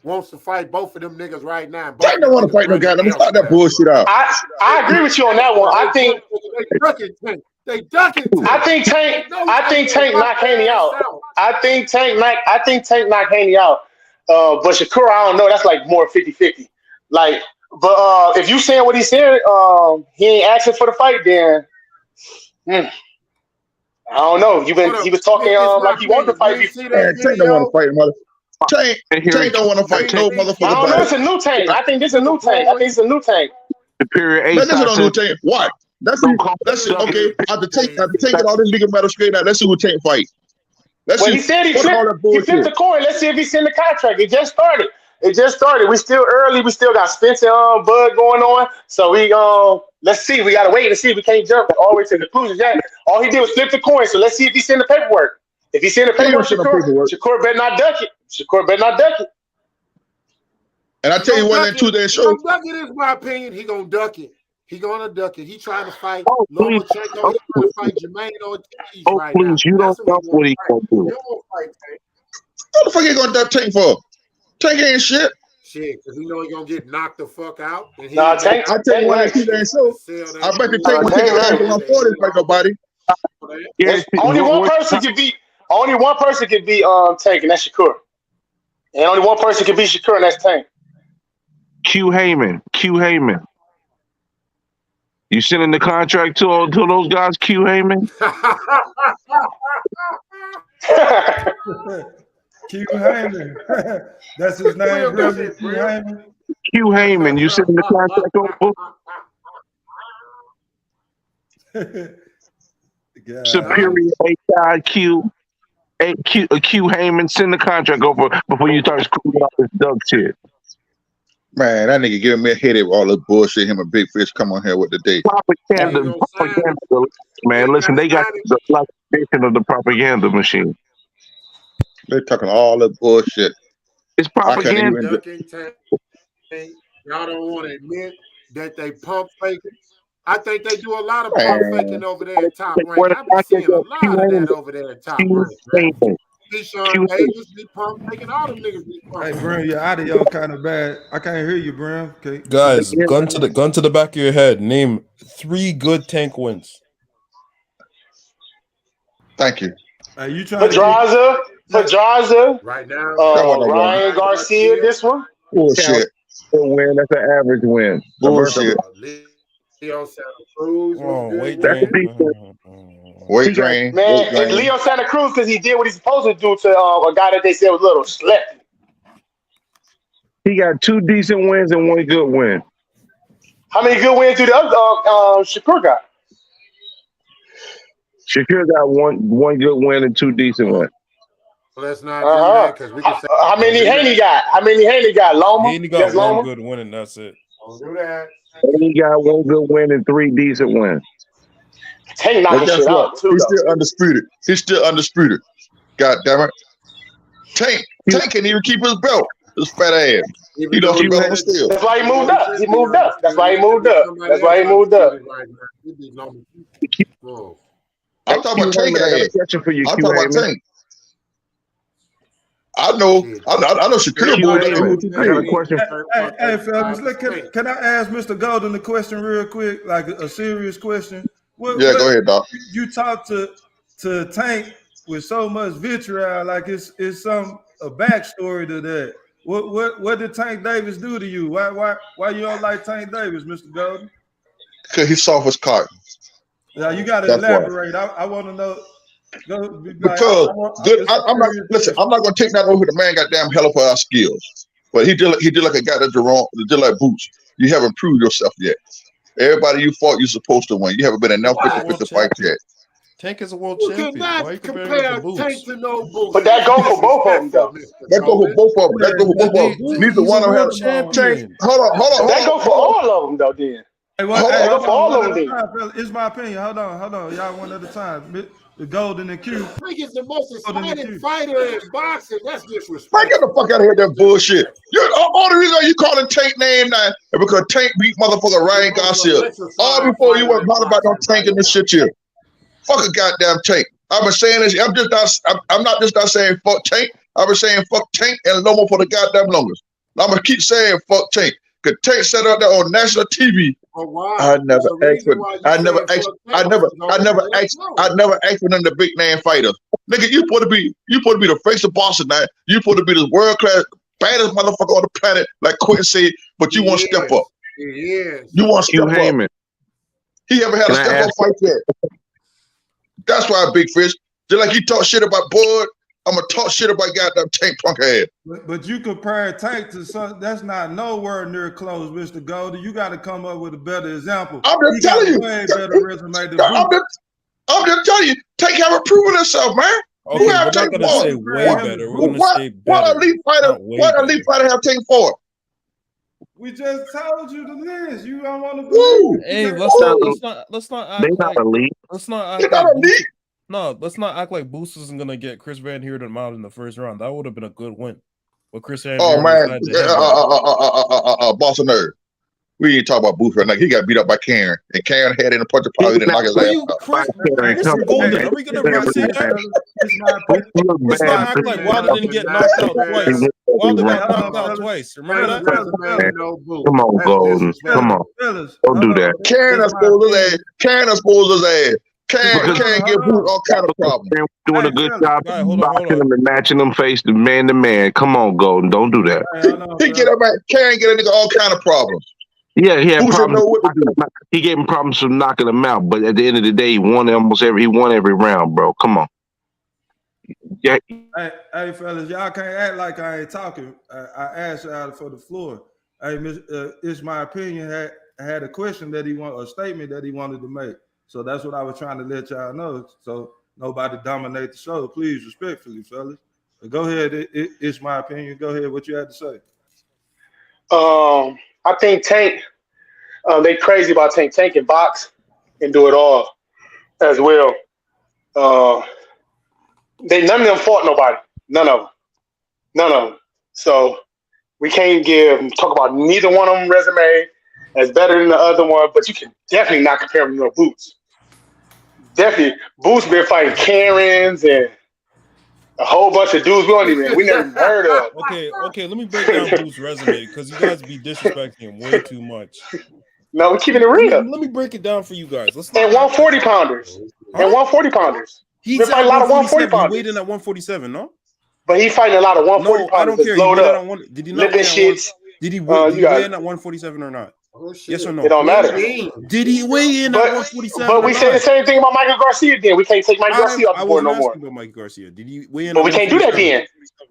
E: wants to fight both of them niggas right now.
I: Tank don't want to fight no guy. Let me start that bullshit out.
N: I agree with you on that one. I think
E: they ducking Tank.
N: I think Tank knocked Haney out. I think Tank knocked Haney out. But Shakur, I don't know. That's like more 50-50. Like, but if you saying what he said, he ain't asking for the fight, then I don't know. He was talking like he wanted to fight before.
I: Tank don't want to fight, mother. Tank don't want to fight no motherfucker.
N: I don't know. It's a new Tank. I think this is a new Tank. Superior
F: A.
I: This is a new Tank. What? Let's see. Okay, after taking all this legal metal straight out, let's see who Tank fight.
N: He said he flipped the coin. Let's see if he's in the contract. It just started. We still early. We still got Spence and Bud going on. So let's see. We gotta wait and see. We can't jump all the way to the conclusion. Yeah. All he did was flip the coin. So let's see if he's in the paperwork. If he's in the paperwork, Shakur better not duck it.
I: And I tell you one thing, Tuesday show.
E: He gonna duck it, is my opinion. He gonna duck it. He trying to fight Lomachenko. He trying to fight Jermaine Ortiz right now.
F: You don't know what he gonna do.
I: What the fuck you gonna duck Tank for? Tank ain't shit.
E: Shit, because he know he gonna get knocked the fuck out.
N: Tank.
I: I tell you what, Tuesday show. I bet the Tank will take it out 140 like nobody.
N: Only one person can be Tank, and that's Shakur. And only one person can be Shakur, and that's Tank.
F: Q Heyman. You sending the contract to those guys, Q Heyman?
D: Q Heyman. That's his name, really? Q Heyman.
F: Q Heyman. You sending the contract over? Superior A Q Heyman, send the contract over before you start screwing up this Doug shit.
I: Man, that nigga giving me a headache with all this bullshit. Him and Big Fish come on here with the date.
F: Propaganda, man. Listen, they got the classification of the propaganda machine.
I: They're talking all the bullshit.
F: It's propaganda.
E: Y'all don't want to admit that they pump faking. I think they do a lot of pump faking over there at Top Rank. I've been seeing a lot of that over there at Top Rank. Keyshawn Davis be pump faking. All them niggas be pump.
D: Hey, Brim, your audio kind of bad. I can't hear you, Brim. Okay.
L: Guys, gun to the back of your head. Name 3 good Tank wins.
I: Thank you.
D: You trying
N: Pedraza.
E: Right now.
N: Ryan Garcia. This one.
I: Bullshit.
F: Win. That's an average win.
I: Bullshit.
E: Leo Santa Cruz
L: Oh,
E: was
L: weight
E: good.
L: drain.
I: Weight drain.
N: Man,
I: Weight
N: and
I: drain.
N: Leo Santa Cruz because he did what he's supposed to do to a guy that they said was a little slept.
F: He got 2 decent wins and 1 good win.
N: How many good wins do the other Shakur got?
F: Shakur got one good win and 2 decent wins.
E: Let's not do that because we can say
N: How many Haney got? How many Haney got? Loma?
L: Haney got
N: Just
L: one
N: Loma?
L: good win, and that's it.
E: don't do that.
F: And he got 1 good win and 3 decent wins.
N: Tank
I: But
N: knocking
I: guess
N: shit
I: what?
N: out too,
I: He's
N: though.
I: still undisputed. He's still undisputed. God damn it. Tank can't even keep his belt. His fat ass. He lost the belt on still.
N: That's why he moved up. He moved up. That's why he moved up. That's why he moved up.
I: I'm talking about Tank
F: I got a
I: ass.
F: question for you,
I: I'm
F: Q
I: talking about
F: Heyman.
I: Tank. I know Shakur
F: Q
I: moved up
F: Heyman,
I: to
F: I got a
I: 2-3.
F: question.
D: Hey, fellas, look, can I ask Mr. Golden a question real quick, like a serious question?
I: Yeah, go ahead, Doc.
D: You talk to Tank with so much vitriol, like it's a backstory to that. What did Tank Davis do to you? Why you don't like Tank Davis, Mr. Golden?
I: Because he's soft as cotton.
D: Now you got to
I: That's why.
D: elaborate. I want to know.
I: Because I'm not listen. I'm not gonna take that over. The man got damn hell of our skills, but he did like a guy that did like Boots. You haven't proved yourself yet. Everybody you fought, you're supposed to win. You haven't been in enough 50-50 fights yet.
L: Tank is a world
E: You
L: champion. Why
E: cannot
L: you comparing
E: compare
L: him to Boots?
E: Tank to no Boots.
N: But that go for both of them, though.
I: That go for both of them. That go for both of them. Neither
L: He's
I: one
L: a
I: of them
L: world
I: have
L: champion.
I: Tank. Hold on.
N: That go for all of them, though. Then
D: Hey,
N: that go for all of them.
D: Then it's my opinion. Hold on. Y'all one at a time. The Golden and Q.
E: Tank is the most exciting fighter in boxing. That's
I: Man,
E: disrespectful.
I: get the fuck out of here, that bullshit. All the reason you calling Tank name now is because Tank beat motherfucker Ryan Garcia. All before you weren't talking about no Tank and this shit here. Fuck a goddamn Tank. I've been saying this. I'm not just not saying fuck Tank. I've been saying fuck Tank and Lomo for the goddamn longest. I'm gonna keep saying fuck Tank. Cause Tank sat out there on national TV. I never asked for none of the big name fighters. Nigga, you supposed to be the face of Boston now. You supposed to be the world class baddest motherfucker on the planet, like Quentin said, but you want to step up. You want to step up. He haven't had a step up fight yet. That's why Big Fish. Just like you talk shit about Bud, I'm gonna talk shit about goddamn Tank punk ass.
D: But you compare Tank to something that's not nowhere near close, Mr. Golden. You got to come up with a better example.
I: I'm just telling you.
D: Way better resume than
I: I'm just telling you. Tank haven't proven himself, man.
L: Okay, we're not gonna say way better. We're gonna say better.
I: What elite fighter have Tank fought?
D: We just told you the list. You don't want to believe.
L: Hey, let's not act like
F: elite.
L: Let's not act like Boots. No, let's not act like Boots isn't gonna get Chris Van Heerden out in the first round. That would have been a good win. But Chris Van
I: Oh man,
L: Heerden
I: Boston nerd. We ain't talking about Booth right now. He got beat up by Karen, and Karen had in a punch of power. He didn't knock his ass out.
L: Mr. Golden, are we gonna say that? Let's not act like Wilder didn't get knocked out twice. Wilder got knocked out twice. Remember that?
F: Come on, Golden. Come on. Don't do that.
I: Karen exposed his ass. Karen exposed his ass. Karen get Booth all kind of problems.
F: Doing a good job boxing them and matching them face to man. Come on, Golden. Don't do that.
I: Karen get a nigga all kind of problems.
F: Yeah, he had problems. He gave him problems from knocking him out, but at the end of the day, he won every round, bro. Come on. Yeah.
D: Hey, fellas, y'all can't act like I ain't talking. I asked y'all for the floor. Hey, it's my opinion. Had a question that a statement that he wanted to make. So that's what I was trying to let y'all know. So nobody dominate the show. Please, respectfully, fellas. But go ahead. It's my opinion. Go ahead. What you had to say.
N: I think Tank, they crazy about Tank. Tank can box and do it all as well. None of them fought nobody. None of them. So we can't talk about neither one of them resume as better than the other one, but you can definitely not compare them to no Boots. Definitely. Boots been fighting Karens and a whole bunch of dudes we never even heard of.
L: Okay, let me break down Boots' resume because you guys be disrespecting him way too much.
N: No, we're keeping it real.
L: Let me break it down for you guys.
N: And 140 pounders. And 140 pounders.
L: He's
N: been fighting a lot of 140 pounders.
L: He weighed in at 147, no?
N: But he fighting a lot of 140 pounders.
L: I don't care.
N: Did he not weigh
L: Did he weigh in at 147 or not?
E: Oh shit!
L: Yes or no?
N: It don't matter.
L: Did he weigh in at 147?
N: But we say the same thing about Michael Garcia. Then we can't take Michael Garcia off
L: I
N: the board
L: wasn't
N: no more.
L: asking about Mike Garcia. Did he weigh in
N: But
L: at
N: we can't do that
L: 147?
N: then.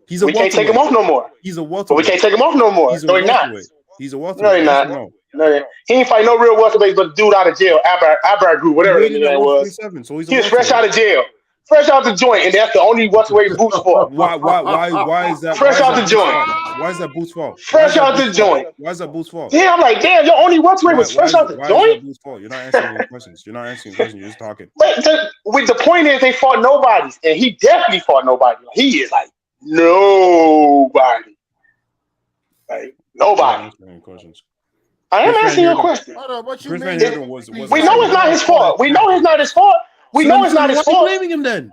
L: He's a
N: We can't take him
L: welterweight.
N: off no more.
L: He's a welterweight.
N: But we can't take him off no more.
L: He's a
N: No, he's not.
L: welterweight. He's a
N: No,
L: welterweight.
N: he's
L: Yes
N: not.
L: or no?
N: No, he ain't fight no real welterweight, but the dude out of jail, Abar Group,
L: He
N: whatever
L: weighed
N: that
L: in at
N: name was.
L: 147, so he's a
N: He was fresh out
L: welterweight.
N: of jail. Fresh out the joint, and that's the only welterweight Boots fought.
L: Why is that?
N: Fresh out the joint.
L: Why is that Boots' fault?
N: Fresh out the joint.
L: Why is that Boots' fault?
N: Yeah, I'm like, damn, your only welterweight was fresh out the
L: Why is
N: joint.
L: that Boots' fault? You're not answering any questions. You're not answering questions. You're just talking.
N: But the point is, they fought nobody, and he definitely fought nobody. He is like nobody, like nobody.
L: Questions.
N: I am asking you a question.
E: Hold on, what you
L: Chris
E: mean?
L: Van Heerden was
N: We know it's not his fault. We know it's not his fault. We know it's not his
L: Why
N: fault.
L: are you blaming him then?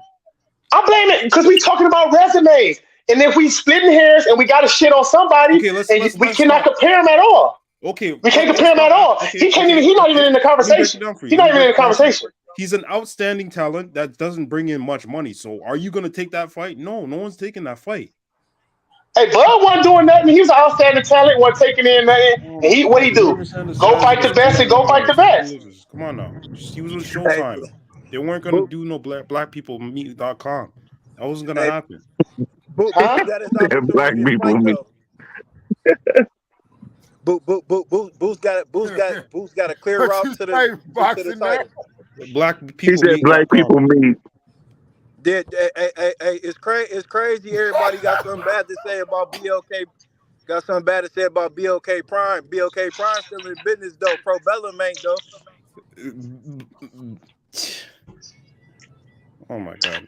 N: I'm blaming because we talking about resumes, and if we splitting hairs and we got to shit on somebody, we cannot compare him at all.
L: Okay,
N: we can't compare him at all. He can't even. He's not even in the conversation. He's not even in the conversation.
L: He's an outstanding talent that doesn't bring in much money. So, are you going to take that fight? No, no one's taking that fight.
N: Hey, Bud wasn't doing nothing. He was an outstanding talent, wasn't taking in nothing. And what he do? Go fight the best and go fight the best.
L: Come on now. He was on Showtime. They weren't going to do no black people meet.com. That wasn't going to happen.
F: Black people meet.
J: Boost got a clear route to the title.
L: Black people.
F: He said black people meet.
J: Hey, it's crazy. Everybody got something bad to say about BLK. Got something bad to say about BLK Prime. BLK Prime still in business though. Pro Bellum ain't though.
L: Oh my god.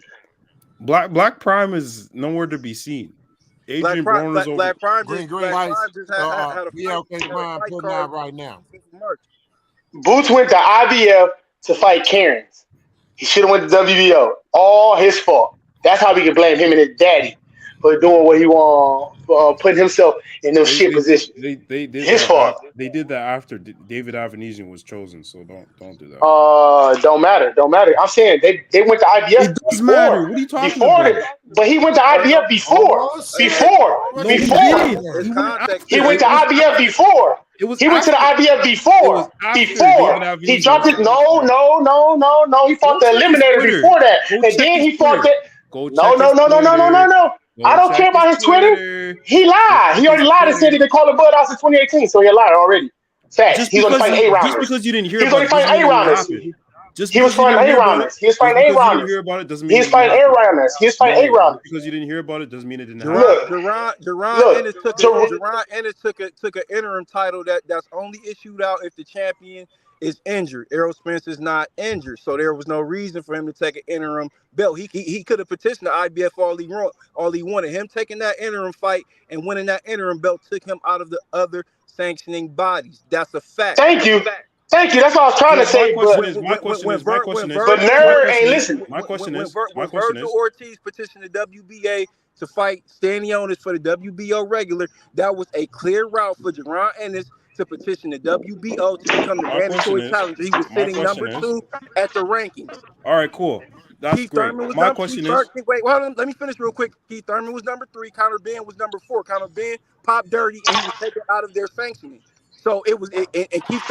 L: Black Prime is nowhere to be seen. Adrian Broner is over.
J: Black Prime
E: Green
J: just had a
E: BLK Prime putting out right now.
N: Boots went to IBF to fight Karens. He should have went to WBO. All his fault. That's how we can blame him and his daddy for doing what he want, putting himself in those shit positions.
L: They did
N: his fault.
L: They did that after David Avanesian was chosen, so don't do that.
N: Don't matter. I'm saying they went to IBF.
L: It does matter. What are you talking about?
N: But he went to IBF before. He went to IBF before. He went to the IBF before. He dropped it. No. He fought the Eliminator before that, and then he fought that. No. I don't care about his Twitter. He lied. He already lied and said he been calling Bud out since 2018, so he lied already. Facts. He's only fighting 8 rounders.
L: Just because you didn't hear
N: about it,
L: he was fighting 8 rounders.
N: He was fighting 8 rounders. He was fighting 8 rounders. He was fighting 8 rounders. He was fighting 8 rounders.
L: Because you didn't hear about it doesn't mean it didn't happen.
J: Jerron Ennis took an interim title that's only issued out if the champion is injured. Errol Spence is not injured, so there was no reason for him to take an interim belt. He could have petitioned the IBF all he wanted. Him taking that interim fight and winning that interim belt took him out of the other sanctioning bodies. That's a fact.
N: Thank you. That's what I was trying to say.
L: My question is,
N: but nerd ain't listening.
L: My question is,
J: Virgil Ortiz petitioned the WBA to fight Stanionis for the WBO regular, that was a clear route for Jerron Ennis to petition the WBO to become the mandatory challenger. He was sitting number 2 at the rankings.
L: All right, cool. That's
J: Keith
L: great.
J: Thurman was
L: My question is...
J: Wait, hold on. Let me finish real quick. Keith Thurman was number 3. Conor Benn was number 4. Conor Benn popped dirty, and he was taken out of their sanctioning. So it was, and Keith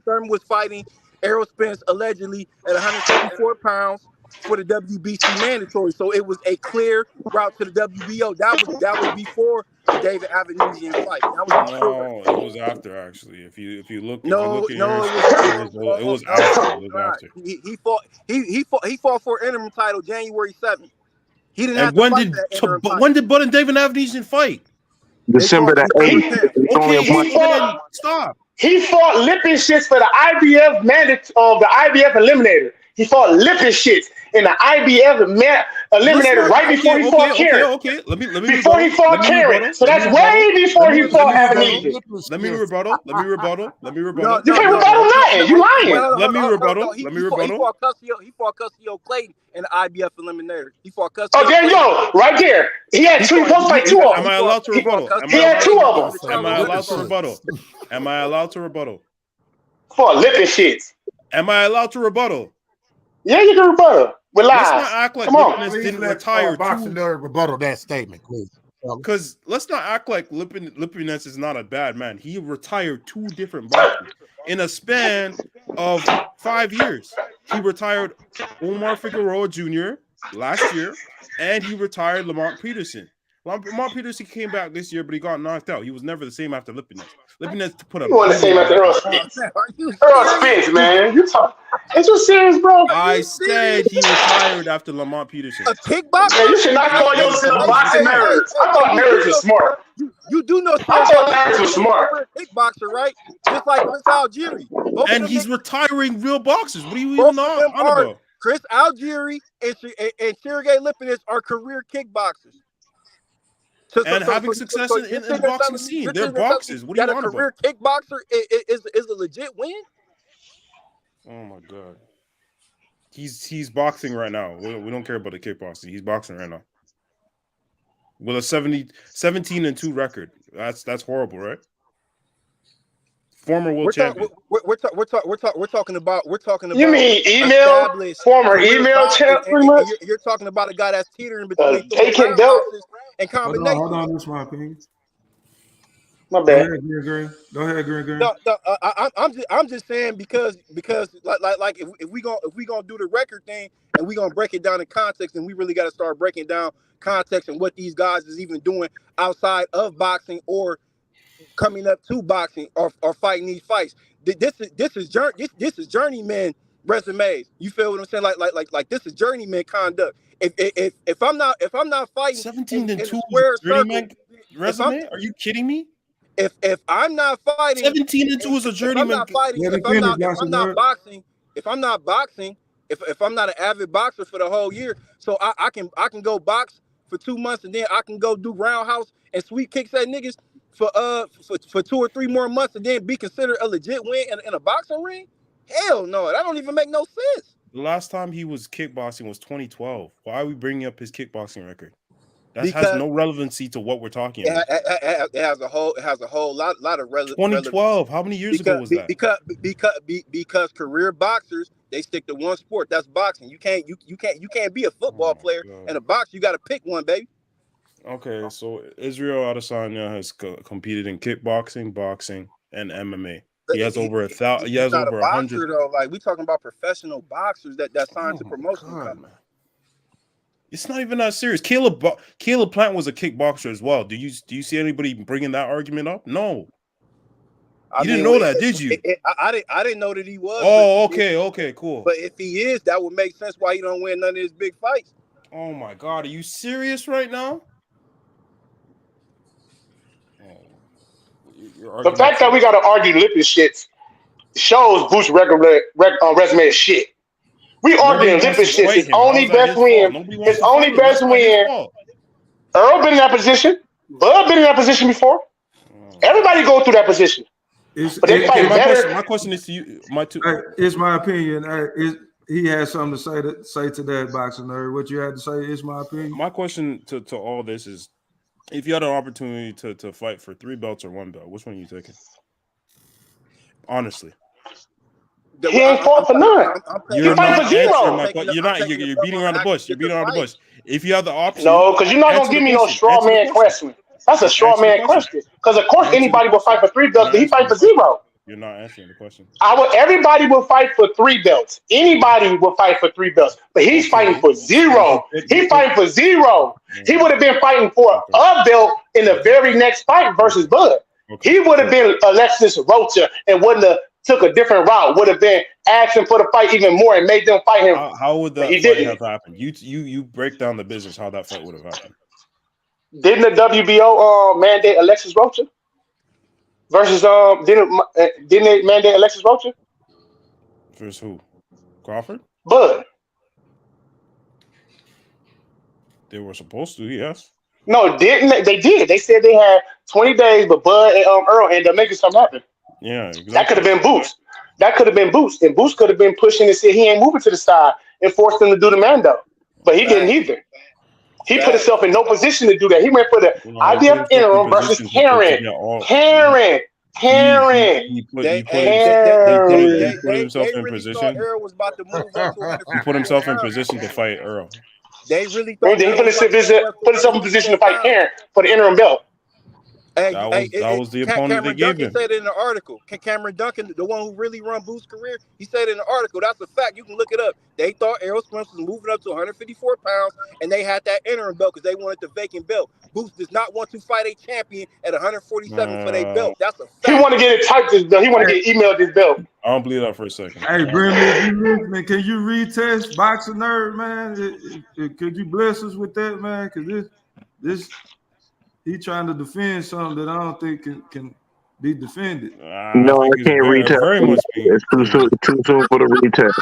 J: Thurman was fighting Errol Spence allegedly at 154 pounds for the WBC mandatory. So it was a clear route to the WBO. That was before the David Avanesian fight. That was before.
L: No, it was after actually. If you look,
J: it was after. He fought for an interim title January 7th. He didn't have to fight that interim title.
L: When did Bud and David Avanesian fight?
F: December the 8th.
L: Stop.
N: He fought lipping shits for the IBF the IBF Eliminator. He fought lipping shits in the IBF Eliminator right before he fought Karen. Before he fought Karen. So that's way before he fought Avanesian.
L: Let me rebuttal.
N: You can't rebuttal nothing. You lying.
L: Let me rebuttal.
J: He fought Custio Clayton in the IBF Eliminator. He fought Custio.
N: Oh, there you go. Right there. He had 2. He supposed to fight 2 of them.
L: Am I allowed to rebuttal?
N: He had 2 of them.
L: Am I allowed to rebuttal? Am I allowed to rebuttal?
N: For lipping shits.
L: Am I allowed to rebuttal?
N: Yeah, you can rebuttal. With lies.
L: Let's not act like
N: Come on.
L: Lippiness didn't retire.
E: Boxing nerd rebuttal that statement, please.
L: because let's not act like Lipinets is not a bad man. He retired 2 different boxers in a span of 5 years. He retired Omar Figueroa Jr. last year, and he retired Lamont Peterson. Lamont Peterson came back this year, but he got knocked out. He was never the same after Lipinets. Lipinets put a.
N: You want the same after Errol Spence? Errol Spence, man. You talk? Is you serious, bro?
L: I said he retired after Lamont Peterson.
O: A kickboxer?
N: Man, you should not call yourself boxing nerds. I thought nerds were smart.
O: You do know.
N: I thought nerds were smart.
O: Kickboxer, right? Just like Chris Algieri.
L: And he's retiring real boxers. What are you even on about?
O: Chris Algieri and Sergey Lipinets are career kickboxers.
L: And having success in the boxing scene. They're boxers. What are you on about?
O: That a career kickboxer is a legit win?
L: Oh my god. He's boxing right now. We don't care about the kickboxing. He's boxing right now. With a 17-2 record. That's horrible, right? Former world champion.
O: We're talking about.
N: You mean email? Former email champ, pretty much.
O: You're talking about a guy that's teetering between
N: taking dope
O: and combinations.
D: Hold on, that's my opinion.
N: My bad.
D: Go ahead, Green.
O: No, I'm just saying because like if we gonna do the record thing and we gonna break it down in context, and we really got to start breaking down context and what these guys is even doing outside of boxing or coming up to boxing or fighting these fights. This is journeyman resumes. You feel what I'm saying? Like this is journeyman conduct. If I'm not fighting
L: 17-2 journeyman resume, are you kidding me?
O: If I'm not fighting
L: 17-2 is a journeyman.
O: If I'm not an avid boxer for the whole year, so I can go box for 2 months and then I can go do roundhouse and sweep kicks at niggas for 2 or 3 more months and then be considered a legit win in a boxing ring? Hell no, that don't even make no sense.
L: The last time he was kickboxing was 2012. Why are we bringing up his kickboxing record? That has no relevancy to what we're talking about.
O: It has a whole lot of relevance.
L: 2012. How many years ago was that?
O: Because career boxers, they stick to one sport. That's boxing. You can't be a football player and a boxer. You got to pick one, baby.
L: Okay, so Israel Adesanya has competed in kickboxing, boxing, and MMA. He has over 1,000. He has over 100.
O: Though, like we talking about professional boxers that signed to promotion company.
L: It's not even that serious. Caleb Plant was a kickboxer as well. Do you see anybody bringing that argument up? No. You didn't know that, did you?
O: I didn't know that he was.
L: Oh, okay, cool.
O: But if he is, that would make sense why he don't win none of his big fights.
L: Oh my God, are you serious right now?
N: The fact that we got to argue Lippin shit shows Bush's resume is shit. We arguing Lippin shit. His only best win. His only best win. Earl been in that position. Bud been in that position before. Everybody go through that position. But they fight better.
L: My question is to you.
D: It's my opinion. He has something to say to that, boxing nerd. What you had to say is my opinion.
L: My question to all this is, if you had an opportunity to fight for 3 belts or 1 belt, which one are you taking? Honestly.
N: He ain't fought for none.
L: You're
N: fighting for 0.
L: You're beating around the bush. You're beating around the bush. If you have the option.
N: No, because you're not going to give me no straw man question. That's a straw man question. Because, of course, anybody will fight for 3 belts, but he fight for 0.
L: You're not answering the question.
N: Everybody will fight for 3 belts. Anybody will fight for 3 belts. But he's fighting for 0. He's fighting for 0. He would have been fighting for a belt in the very next fight versus Bud. He would have been Alexis Rocha and wouldn't have took a different route. Would have been asking for the fight even more and made them fight him.
L: How would that fight have happened? You break down the business how that fight would have happened.
N: Didn't the WBO mandate Alexis Rocha? Versus didn't they mandate Alexis Rocha?
L: Versus who? Crawford?
N: Bud.
L: They were supposed to, yes.
N: No, didn't they did. They said they had 20 days, but Bud and Earl ended up making something happen.
L: Yeah, exactly.
N: That could have been Boost. And Boost could have been pushing and said he ain't moving to the side and forced him to do the Mando. But he didn't either. He put himself in no position to do that. He went for the IBF interim versus Karen.
L: He put himself in position. He put himself in position to fight Earl.
O: They really
N: Remember,
O: thought
N: he
O: Errol Spence
N: put himself in position to
O: 154
N: fight
O: pounds.
N: Karen for the interim belt.
O: Hey,
L: That
O: hey,
L: was the opponent they
O: Cameron
L: gave
O: Duncan
L: him.
O: said it in the article. Cameron Duncan, the one who really run Boots' career, he said it in the article. That's a fact. You can look it up. They thought Errol Spence was moving up to 154 pounds, and they had that interim belt because they wanted the vacant belt. Boots does not want to fight a champion at 147 for their belt. That's a
N: He
O: fact.
N: want to get it typed. He want to get emailed this belt.
L: I don't believe that for a second.
D: Hey, Brimley, if you listening, can you retest Boxing Nerd, man? Could you bless us with that, man? Because this he trying to defend something that I don't think can be defended.
L: I
F: No,
L: think
F: I
L: it's
F: can't
L: very,
F: retest.
L: very much being
F: It's too soon, too soon for the retest.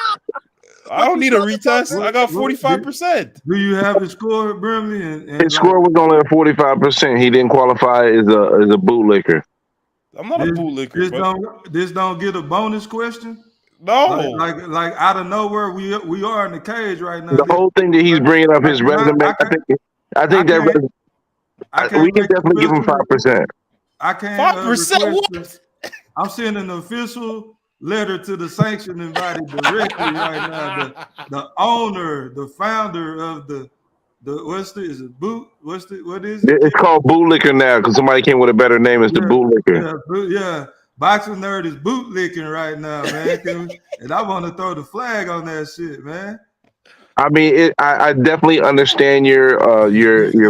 L: I don't need a retest. I got 45%.
D: Do you have his score, Brimley? And
F: His score was only at 45%. He didn't qualify as a bootlicker.
L: I'm not a bootlicker, but
D: this don't get a bonus question.
L: No,
D: like out of nowhere, we are in the cage right now.
F: The whole thing that he's bringing up his resume, I think that we can definitely give him 5%.
D: I can't
L: 5%.
D: What? I'm sending an official letter to the sanctioning body directly right now. The owner, the founder of the what is it?
F: It's called bootlicker now because somebody came with a better name as the bootlicker.
D: Yeah. Boxing Nerd is bootlicking right now, man. And I want to throw the flag on that shit, man.
F: I mean, I definitely understand your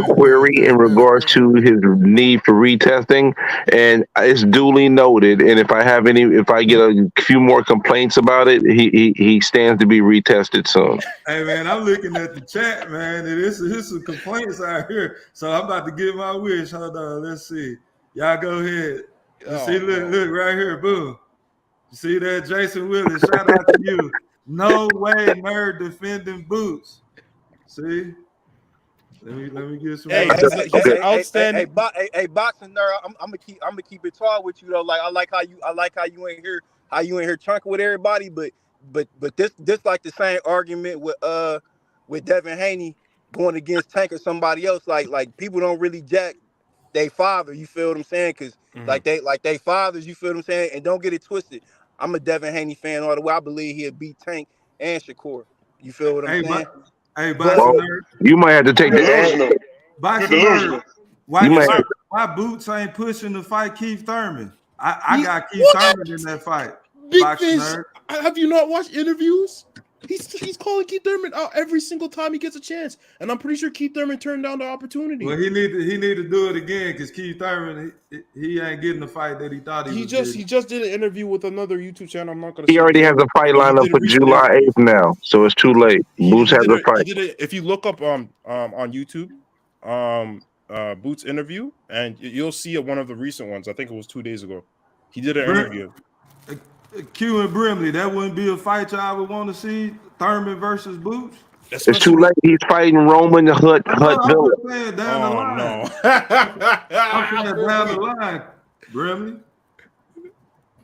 F: query in regards to his need for retesting, and it's duly noted. And if I get a few more complaints about it, he stands to be retested soon.
D: Hey man, I'm looking at the chat, man, and there's some complaints out here. So I'm about to get my wish. Hold on, let's see. Y'all go ahead. Look right here, boom. You see that, Jason Willis? Shout out to you. No way, Nerd defending Boots. See, let me get some.
L: Outstanding.
O: Hey, Boxing Nerd, I'm gonna keep it tall with you though. Like I like how you ain't here trunking with everybody, but this like the same argument with Devin Haney going against Tank or somebody else. Like people don't really jack they father. You feel what I'm saying? Because like they fathers. You feel what I'm saying? And don't get it twisted. I'm a Devin Haney fan all the way. I believe he'll beat Tank and Shakur. You feel what I'm saying?
F: You might have to take the
D: Boxing Nerd. Why Boots ain't pushing to fight Keith Thurman? I got Keith Thurman in that fight.
L: Big Fish, have you not watched interviews? He's calling Keith Thurman out every single time he gets a chance, and I'm pretty sure Keith Thurman turned down the opportunity.
D: Well, he need to do it again because Keith Thurman he ain't getting the fight that he thought he was.
L: He just did an interview with another YouTube channel. I'm not gonna.
F: He already has a fight lined up for July 8th now, so it's too late. Boots has a fight.
L: If you look up on YouTube, Boots interview, and you'll see one of the recent ones. I think it was 2 days ago. He did an interview.
D: Q and Brimley, that wouldn't be a fight y'all would want to see, Thurman versus Boots?
F: It's too late. He's fighting Roman Hutt Villa.
D: I'm saying down the line.
L: No.
D: I'm saying down the line, Brimley.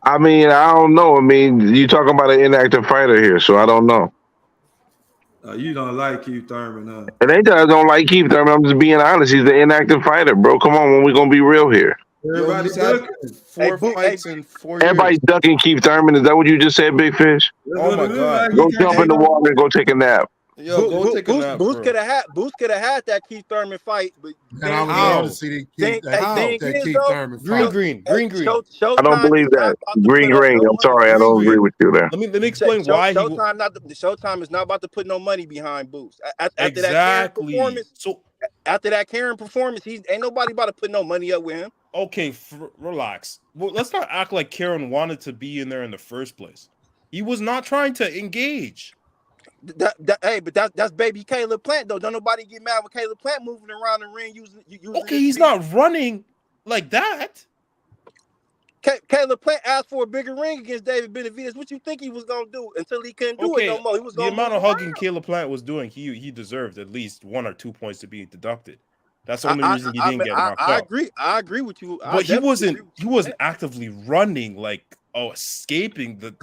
F: I mean, I don't know. I mean, you talking about an inactive fighter here, so I don't know.
D: You don't like Keith Thurman, huh?
F: It ain't that I don't like Keith Thurman. I'm just being honest. He's an inactive fighter, bro. Come on, when we gonna be real here?
D: Everybody's ducking.
L: 4 fights in 4 years.
F: Everybody's ducking Keith Thurman. Is that what you just said, Big Fish?
L: Oh my God!
F: Go jump in the water and go take a nap.
L: Yo, go take a nap.
O: Boots could have had that Keith Thurman fight, but
E: I would love to see that Keith Thurman fight.
L: Green.
F: I don't believe that. Green. I'm sorry, I don't agree with you there.
L: Let me explain why.
O: Showtime is not about to put no money behind Boots.
L: Exactly.
O: After that Karen performance, ain't nobody about to put no money up with him.
L: Okay, relax. Well, let's not act like Karen wanted to be in there in the first place. He was not trying to engage.
O: But that's baby Caleb Plant though. Don't nobody get mad with Caleb Plant moving around the ring using.
L: Okay, he's not running like that.
O: Caleb Plant asked for a bigger ring against David Benavidez. What you think he was gonna do until he couldn't do it no more? He was
L: the amount of hugging Caleb Plant was doing. He deserved at least 1 or 2 points to be deducted. That's the only reason he didn't get knocked out.
O: I agree with you.
L: But he wasn't actively running escaping the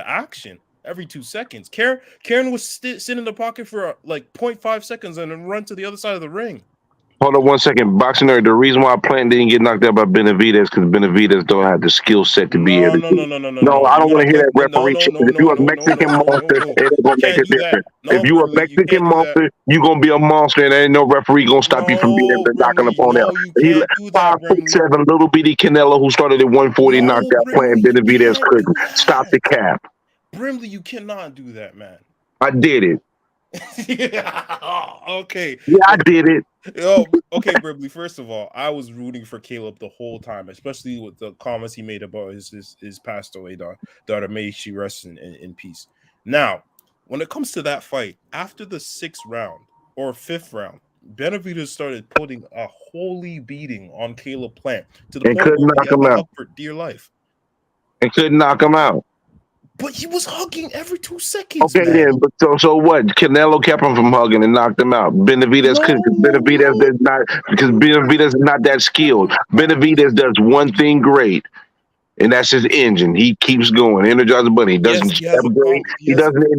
L: action every 2 seconds. Karen was sit in the pocket for like 0.5 seconds and then run to the other side of the ring.
F: Hold on 1 second. Boxing nerd, the reason why Plant didn't get knocked out by Benavidez because Benavidez don't have the skill set to be able
L: No,
F: to
L: no,
F: do
L: no,
F: it.
L: no, no, no,
F: No,
L: no.
F: I
L: You're
F: don't
L: gonna
F: want to hear
L: play.
F: that
L: No,
F: referee
L: no,
F: shit.
L: no,
F: If
L: no,
F: you're a
L: no, no,
F: Mexican
L: no, no,
F: monster,
L: no.
F: it ain't
L: You
F: gonna make
L: can't
F: a
L: do that.
F: difference. If
L: No,
F: you a
L: Brimley, you
F: Mexican
L: can't do that.
F: monster, you gonna be a monster, and there ain't no referee gonna stop you from being able
L: No,
F: to knock an
L: Brimley.
F: opponent out.
L: No, you
F: He
L: can't do that,
F: 5'7"
L: Brimley.
F: little bitty Canelo who started at 140 knocked
L: No,
F: out playing
L: Brimley, you
F: Benavidez
L: can't
F: couldn't.
L: do
F: Stop
L: that.
F: the cap.
L: Brimley, you cannot do that, man.
F: I did it.
L: Okay.
F: Yeah, I did it.
L: Oh, okay, Brimley. First of all, I was rooting for Caleb the whole time, especially with the comments he made about his passed away daughter. May she rest in peace. Now, when it comes to that fight, after the 6th round or 5th round, Benavidez started putting a holy beating on Caleb Plant to the
F: And
L: point
F: couldn't
L: where he
F: knock
L: had
F: him
L: to
F: out.
L: hug for dear life.
F: And couldn't knock him out.
L: But he was hugging every 2 seconds,
F: Okay,
L: man.
F: then, but so what? Canelo kept him from hugging and knocked him out. Benavidez couldn't because Benavidez does not because Benavidez is not that skilled. Benavidez does one thing great, and that's his engine. He keeps going, energizes the bunny. He
L: Yes,
F: doesn't
L: he has a
F: jab great.
L: comp.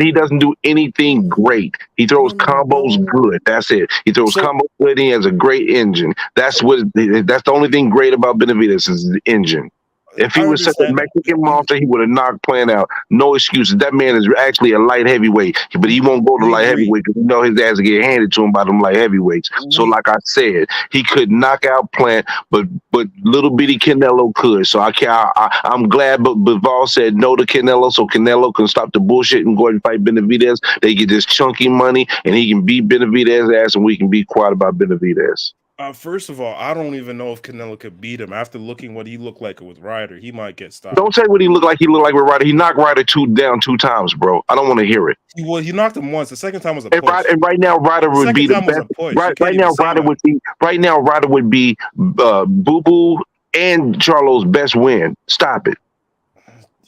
F: He doesn't do anything great. He throws combos good. That's it. He throws combos good. He has a great engine. That's the only thing great about Benavidez is the engine. If he
L: I
F: was such a
L: understand that.
F: Mexican monster, he would have knocked Plant out. No excuses. That man is actually a light heavyweight, but he won't go to
L: We
F: light
L: agree.
F: heavyweight because his ass will get handed to him by them light heavyweights. So, like I said, he could knock out Plant, but little bitty Canelo could. So I'm glad, but Bivol said no to Canelo, so Canelo can stop the bullshit and go ahead and fight Benavidez. They get this chunky money, and he can beat Benavidez's ass, and we can be quiet about Benavidez.
L: First of all, I don't even know if Canelo could beat him. After looking what he looked like with Ryder, he might get stopped.
F: Don't say what he looked like. He looked like with Ryder. He knocked Ryder down 2 times, bro. I don't want to hear it.
L: Well, he knocked him once. The second time was a push.
F: And right now, Ryder would be the best. Right now, Ryder would be Boo Boo and Charlo's best win. Stop it.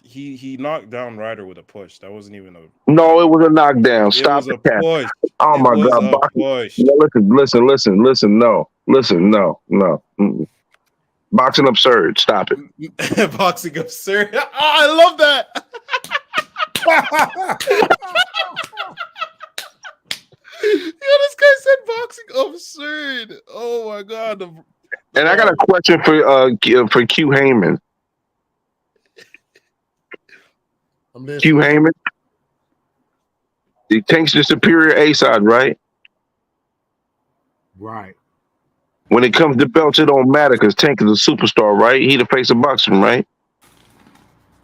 L: He knocked down Ryder with a push. That wasn't even a.
F: No, it was a knockdown.
L: It
F: Stop
L: was a
F: the cap.
L: push.
F: Oh
L: It
F: my
L: was
F: God,
L: a
F: boxing.
L: push.
F: No, listen. No, listen, no. Mm-mm. Boxing absurd. Stop it.
L: Boxing absurd. Oh, I love that. This guy said boxing absurd. Oh my God.
F: And I got a question for Q Heyman. Q Heyman. He takes the superior A side, right?
E: Right.
F: When it comes to belts, it don't matter because Tank is a superstar, right? He the face of boxing, right?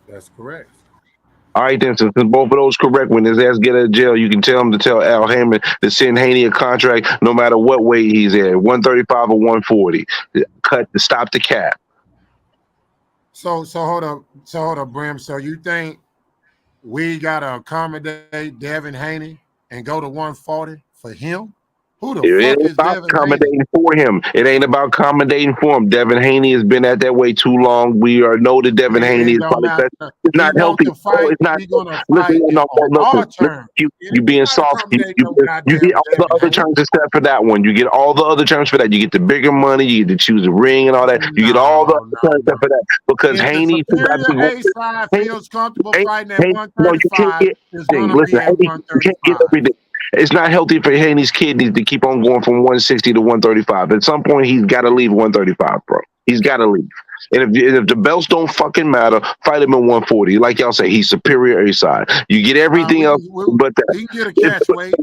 E: That's correct.
F: All right, then, since both of those correct, when his ass get out of jail, you can tell him to tell Al Heyman to send Haney a contract no matter what weight he's at, 135 or 140. Cut to stop the cap.
E: So hold up, Brim. So you think we gotta accommodate Devin Haney and go to 140 for him? Who the
F: It
E: fuck
F: ain't
E: is
F: about
E: Devin
F: accommodating for him. It ain't about accommodating for him. Devin Haney has been at that way too long. We know that Devin Haney
E: It
F: is
E: don't
F: probably
E: matter.
F: best. It's
E: He
F: not
E: wants
F: healthy.
E: to fight.
F: No, it's not.
E: He's gonna
F: Listen,
E: fight on our terms.
F: you being soft. You get all the other terms except for that one. You get all the other terms for that. You get the bigger money. You get to choose a ring and all that. You get all the other terms except for that because
E: If the
F: Haney.
E: superior A side feels comfortable fighting at
F: No, you can't
E: 135,
F: get
E: it's
F: everything.
E: gonna
F: Listen,
E: be at
F: Haney, you can't get
E: 135.
F: everything. It's not healthy for Haney's kidneys to keep on going from 160 to 135. At some point, he's got to leave 135, bro. He's got to leave. And if the belts don't fucking matter, fight him at 140. Like y'all say, he's superior A side. You get everything else but that.
E: He can get a catch weight.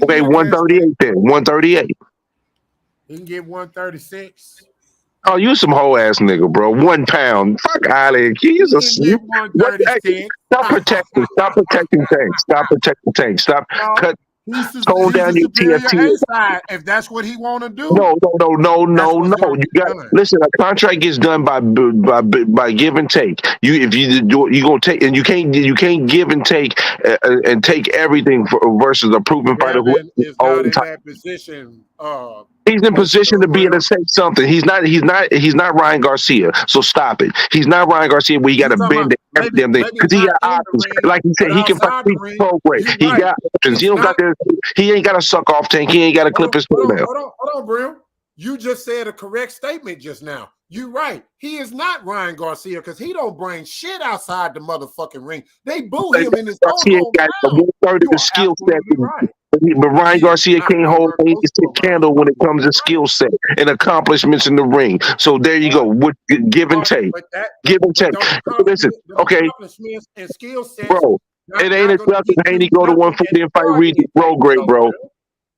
F: Okay, 138 then. 138.
E: He can get 136.
F: Oh, you some whole ass nigga, bro. 1 pound. Fuck out of here. You
E: get 136.
F: Stop protecting. Stop protecting tanks. Stop protecting tanks. Stop. Cut. Tone down your TFT.
E: Side, if that's what he want to do.
F: No. You got listen. A contract gets done by give and take. If you do, you gonna take, and you can't give and take everything versus a proven fighter who
E: is not in that position.
F: He's in position to be able to say something. He's not Ryan Garcia. So stop it. He's not Ryan Garcia where he got to bend every damn thing because he got options. Like he said, he can fight progress. He got options. He ain't got to suck off Tank. He ain't got to clip his toenail.
E: Hold on, Brim. You just said a correct statement just now. You're right. He is not Ryan Garcia because he don't bring shit outside the motherfucking ring. They boo him in his own
F: Garcia got the 1/3 of the skill set. but Ryan
E: He is
F: Garcia
E: not
F: can't
E: gonna
F: hold
E: work
F: a
E: close to a Ryan
F: candle when it
E: Garcia.
F: comes to skill set and accomplishments in the ring. So there you go. With give and take, give and take. Listen, okay,
E: accomplishments and skill sets
F: bro. It ain't
E: not
F: a
E: gonna
F: duck
E: get
F: if Haney
E: you
F: go to
E: nothing at
F: 140 and
E: the
F: fight Regis
E: targeting phase,
F: Prograde,
E: though,
F: bro.
E: bro.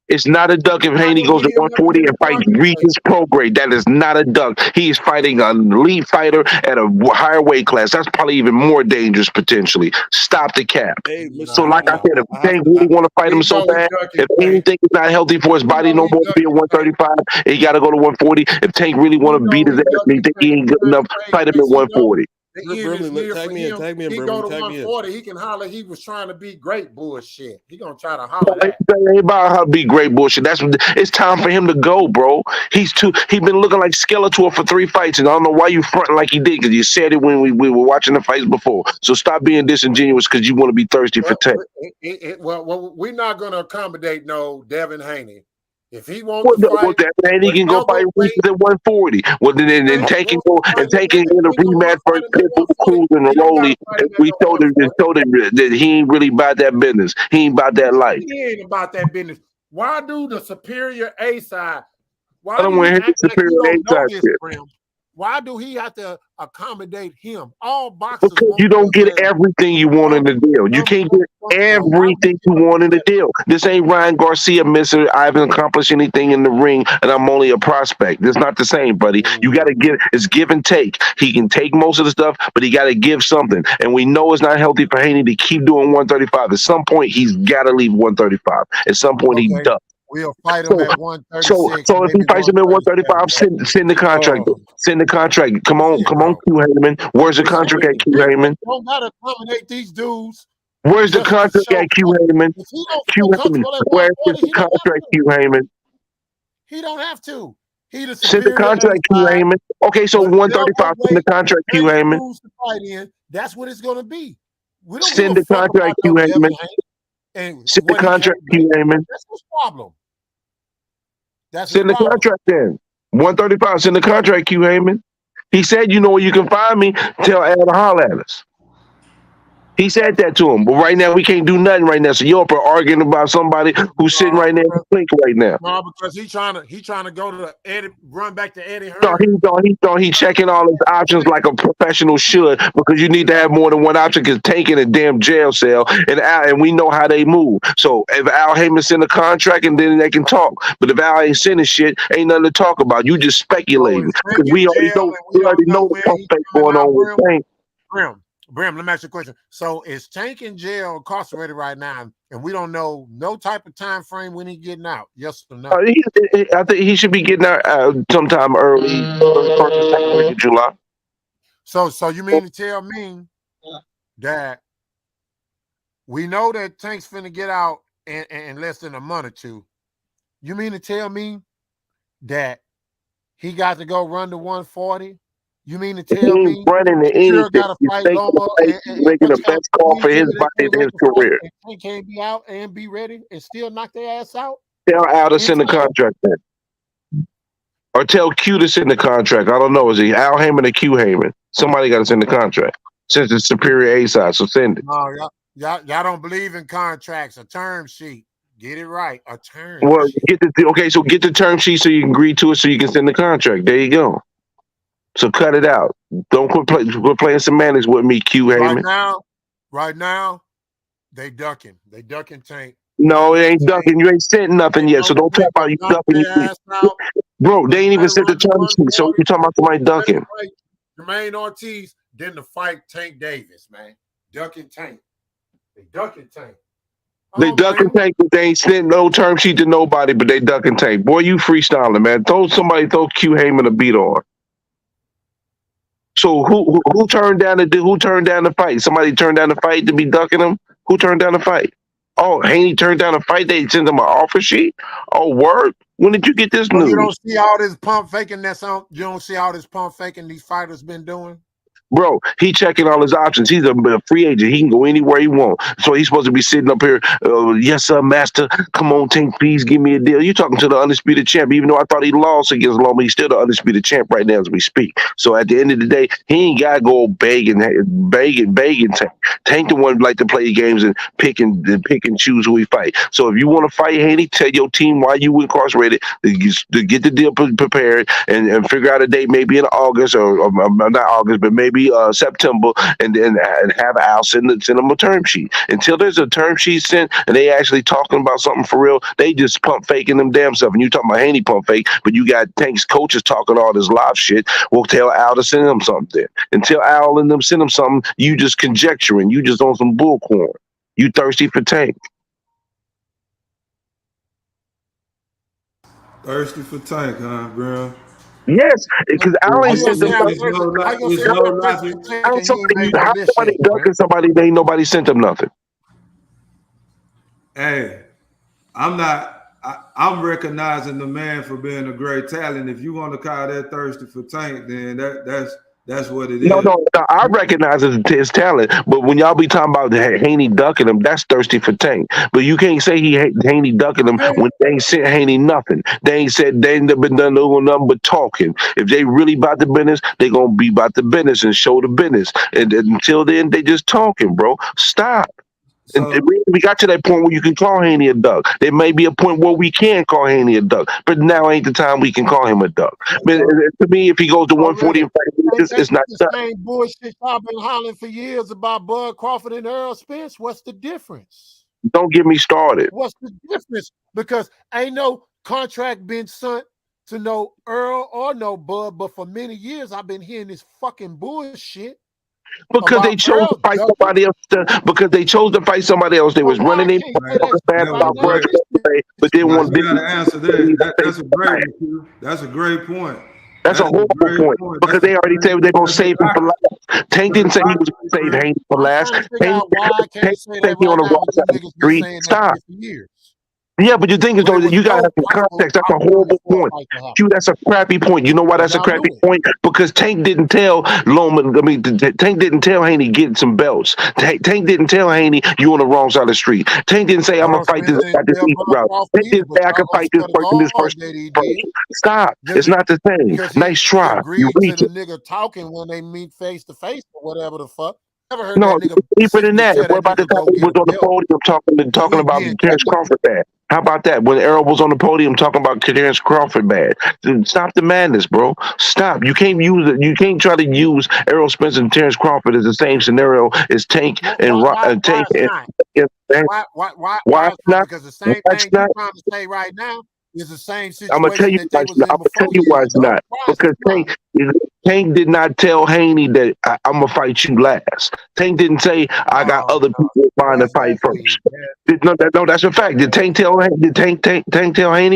F: It's not a duck if
E: It's not
F: Haney
E: gonna
F: goes to
E: get him nothing
F: 140
E: in the
F: and fights
E: targeting phase.
F: Regis Prograde. That is not a duck. He is fighting an elite fighter at a higher weight class. That's probably even more dangerous potentially. Stop the cap.
L: Hey,
F: So,
L: Mr.
F: like I
L: Haney,
F: said, if
L: I have
F: Tank
L: to.
F: really want to fight him
E: We
F: so
E: know he
F: bad,
E: ducking
F: if
E: Tank.
F: anything is not healthy for his
E: We
F: body
E: know
F: no
E: he
F: more to be at
E: ducking Tank.
F: 135, he got to go to 140. If Tank really
E: We
F: want to beat
E: know
F: his
E: he
F: ass and he
E: ducking
F: think he
E: Tank.
F: ain't good
E: Time
F: enough, fight him at
E: phase, he know
F: 140.
E: the end is
L: Brimley,
E: near
L: tag
E: for
L: me in,
E: him.
L: tag me in,
E: He
L: Brimley,
E: go to
L: tag me in.
E: 140. He can holler he was trying to be great bullshit. He gonna try to
F: No,
E: holler that.
F: it ain't about how be great bullshit. That's what it's time for him to go, bro. He been looking like Skeletor for 3 fights, and I don't know why you fronting like he did because you said it when we were watching the fights before. So stop being disingenuous because you want to be thirsty for Tank.
E: Well, we're not gonna accommodate no Devin Haney. If he wants to
F: Well,
E: fight,
F: then he can go
E: whatever
F: fight
E: weight,
F: Regis at 140. Well, then Tank can go and Tank can get a
E: he don't
F: rematch
E: want to fight
F: versus
E: him at
F: Pitbull
E: 140.
F: Cruz and
E: He don't gotta
F: Rolly.
E: fight
F: And
E: him at
F: we
E: no 140.
F: told him that he ain't really about that business. He ain't about that life.
E: He ain't about that business. Why do the superior A side?
F: I
E: Why do
F: don't
E: you
F: want his
E: act like
F: superior
E: you
F: A
E: don't know
F: side
E: this,
F: shit.
E: Brim? Why do he have to accommodate him? All boxers
F: Because
E: want
F: you don't
E: to
F: get
E: win.
F: everything you want in the deal. You can't get everything you want in the deal. This ain't Ryan Garcia missing. I haven't accomplished anything in the ring, and I'm only a prospect. It's not the same, buddy. You got to get it's give and take. He can take most of the stuff, but he got to give something. And we know it's not healthy for Haney to keep doing 135. At some point, he's got to leave 135. At some point, he
E: Okay,
F: does.
E: we'll fight him at
F: So
E: 136,
F: if he
E: maybe
F: fights him at 135,
E: 137.
F: send the contract. Send the contract. Come on,
E: Bro.
F: Q Heyman. Where's the
E: Listen,
F: contract at Q
E: we
F: Heyman?
E: don't gotta accommodate these dudes
F: Where's the
E: just to
F: contract
E: show
F: at Q
E: fight.
F: Heyman?
E: If he don't
F: Q
E: feel
F: Heyman.
E: comfortable at
F: Where is
E: 140,
F: the
E: he don't have
F: contract,
E: to.
F: Q Heyman?
E: He don't have to. He the
F: Send the
E: superior A
F: contract, Q
E: side.
F: Heyman. Okay, so
E: Whatever
F: 135. Send the
E: weight
F: contract, Q
E: Haney
F: Heyman.
E: choose to fight in, that's what it's gonna be. We don't give a
F: Send the
E: fuck about
F: contract,
E: no
F: Q
E: Devin
F: Heyman.
E: Haney and
F: Send the
E: what he
F: contract,
E: can't
F: Q
E: make.
F: Heyman.
E: That's his problem. That's his
F: Send the
E: problem.
F: contract then. 135. Send the contract, Q Heyman. He said, you know where you can find me. Tell Al to holler at us. He said that to him, but right now we can't do nothing right now. So you're up here arguing about somebody who's sitting right there in the clink right now.
E: No, because he trying to go to Eddie, run back to Eddie
F: Thought
E: Hearn.
F: he thought he checking all his options like a professional should because you need to have more than one option because taking a damn jail cell and we know how they move. So if Al Heyman send a contract and then they can talk. But if Al ain't sending shit, ain't nothing to talk about. You just speculating because we already know the pump fake going on with Tank.
E: Brim, let me ask you a question. So is Tank in jail incarcerated right now, and we don't know no type of time frame when he getting out? Yes or no?
F: I think he should be getting out sometime early first or second week of July.
E: So you mean to tell me that we know that Tank's finna get out in less than a month or two? You mean to tell me that he got to go run to 140? You mean to tell
F: He ain't
E: me
F: running to
E: Shakur
F: anything.
E: got to
F: He's
E: fight
F: making
E: Loma
F: making the best call for his body and his career.
E: and Tank can't be out and be ready and still knock their ass out?
F: Tell Al to send the contract then. Or tell Q to send the contract. I don't know. Is it Al Heyman or Q Heyman? Somebody got to send the contract since it's superior A side. So send it.
E: No, y'all don't believe in contracts. A term sheet. Get it right. A term
F: Well,
E: sheet.
F: so get the term sheet so you can agree to it so you can send the contract. There you go. So cut it out. Don't quit playing semantics with me, Q Heyman.
E: Right now, they ducking. They ducking Tank.
F: No, it ain't ducking. You ain't sent nothing yet. So don't talk about you ducking. Bro, they ain't even sent the term sheet. So you talking about somebody ducking.
E: Jermaine Ortiz, then to fight Tank Davis, man. Ducking Tank. They ducking Tank.
F: They ducking Tank, but they ain't sent no term sheet to nobody, but they ducking Tank. Boy, you freestyling, man. Throw Q Heyman a beat on. So who turned down the fight? Somebody turned down the fight to be ducking him? Who turned down the fight? Oh, Haney turned down the fight. They sent him an offer sheet. Oh, word. When did you get this news?
E: You don't see all this pump faking that's on. You don't see all this pump faking these fighters been doing.
F: Bro, he checking all his options. He's a free agent. He can go anywhere he wants. So he's supposed to be sitting up here. Yes, sir, master. Come on, Tank, please give me a deal. You talking to the undisputed champ? Even though I thought he lost against Loma, he's still the undisputed champ right now as we speak. So at the end of the day, he ain't got to go begging Tank. Tank the one like to play games and pick and choose who he fight. So if you want to fight Haney, tell your team why you incarcerated to get the deal prepared and figure out a date maybe in August or not August, but maybe September, and have Al send them a term sheet. Until there's a term sheet sent and they actually talking about something for real, they just pump faking them damn stuff. And you talking about Haney pump fake, but you got Tank's coaches talking all this live shit. We'll tell Al to send them something. Until Al and them send them something, you just conjecturing. You just on some bullcorn. You thirsty for Tank.
D: Thirsty for Tank, huh, bro?
F: Yes, because Al ain't sent them
E: How
F: nothing.
E: you say I'm thirsty for Tank and he ain't made no list
F: Somebody
E: yet,
F: ducking somebody, they ain't nobody sent them nothing.
D: Hey, I'm recognizing the man for being a great talent. If you want to call that thirsty for Tank, then that's what it is.
F: No, I recognize his talent, but when y'all be talking about Haney ducking him, that's thirsty for Tank. But you can't say Haney ducking him when they ain't sent Haney nothing. They ain't said they ain't been done nothing but talking. If they really about the business, they gonna be about the business and show the business. And until then, they just talking, bro. Stop. And we got to that point where you can call Haney a duck. There may be a point where we can call Haney a duck, but now ain't the time we can call him a duck. But to me, if he goes to 140 and it's not
E: the
F: duck.
E: same bullshit y'all been hollering for years about Bud Crawford and Errol Spence. What's the difference?
F: Don't get me started.
E: What's the difference? Because ain't no contract been sent to no Earl or no Bud, but for many years I've been hearing this fucking bullshit.
F: Because they chose to fight somebody else. Because they chose to fight somebody else. They was running in fast about Bud, but they want
D: to answer that. That's a great one. That's a great point.
F: That's a horrible point because they already said they're gonna save him for last. Tank didn't say he was gonna save Haney for last. Tank said he on the wrong side of the street. Stop. Yeah, but you think is though you gotta have some context. That's a horrible point. That's a crappy point. You know why that's a crappy point? Because Tank didn't tell Loma. I mean, Tank didn't tell Haney get some belts. Tank didn't tell Haney you on the wrong side of the street. Tank didn't say I'm gonna fight this guy this easy route. Tank didn't say I can fight this person. This person. Stop. It's not the same. Nice try. You reach
E: the nigga talking when they meet face to face or whatever the fuck. Never heard
F: no,
E: that nigga
F: deeper than that. What about the time he was on the podium talking about Terrence Crawford bad? How about that? When Errol was on the podium talking about Terrence Crawford bad. Stop the madness, bro. Stop. You can't use it. You can't try to use Errol Spence and Terrence Crawford as the same scenario as Tank and Tank. Why not?
E: Because the same thing you're trying to say right now is the same situation.
F: I'm gonna tell you why it's not. Because Tank did not tell Haney that I'm gonna fight you last. Tank didn't say I got other people in mind to fight first. No, that's a fact. Did Tank tell Haney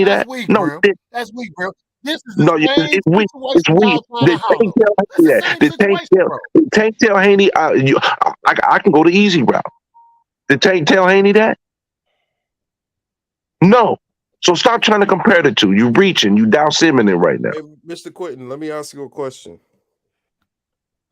F: that? No,
E: that's weak, bro. This is
F: it's weak. It's weak. Did Tank tell Haney that? Did Tank tell Haney I can go the easy route? Did Tank tell Haney that? No. So stop trying to compare the two. You reaching, you Dow Simmons right now.
L: Hey, Mr. Quentin, let me ask you a question.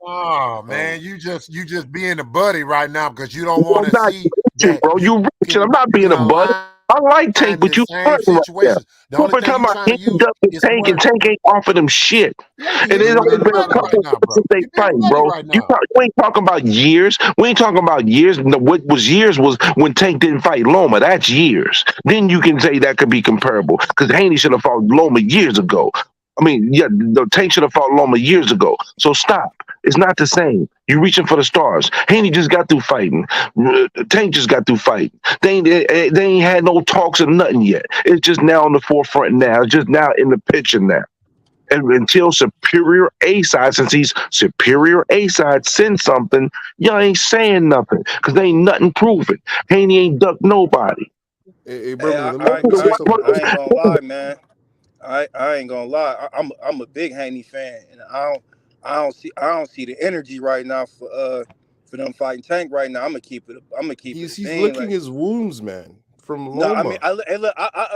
E: Oh man, you just being a buddy right now because you don't want to see that,
F: bro. You reaching. I'm not being a buddy. I like Tank, but you hurting right there. People talking about Tank and Tank ain't offered him shit. And it's only been a couple since they fight, bro. You ain't talking about years. We ain't talking about years. No, what was years was when Tank didn't fight Loma. That's years. Then you can say that could be comparable because Haney should have fought Loma years ago. I mean, yeah, the Tank should have fought Loma years ago. So stop. It's not the same. You're reaching for the stars. Haney just got through fighting. Tank just got through fighting. They ain't had no talks or nothing yet. It's just now on the forefront now. It's just now in the picture now. And until superior A side, since he's superior A side, send something, y'all ain't saying nothing because there ain't nothing proven. Haney ain't ducked nobody.
J: Hey, brother, I ain't gonna lie, man. I ain't gonna lie. I'm a big Haney fan, and I don't see the energy right now for them fighting Tank right now. I'm gonna keep it.
L: He's licking his wounds, man. From Loma.
J: No, I mean,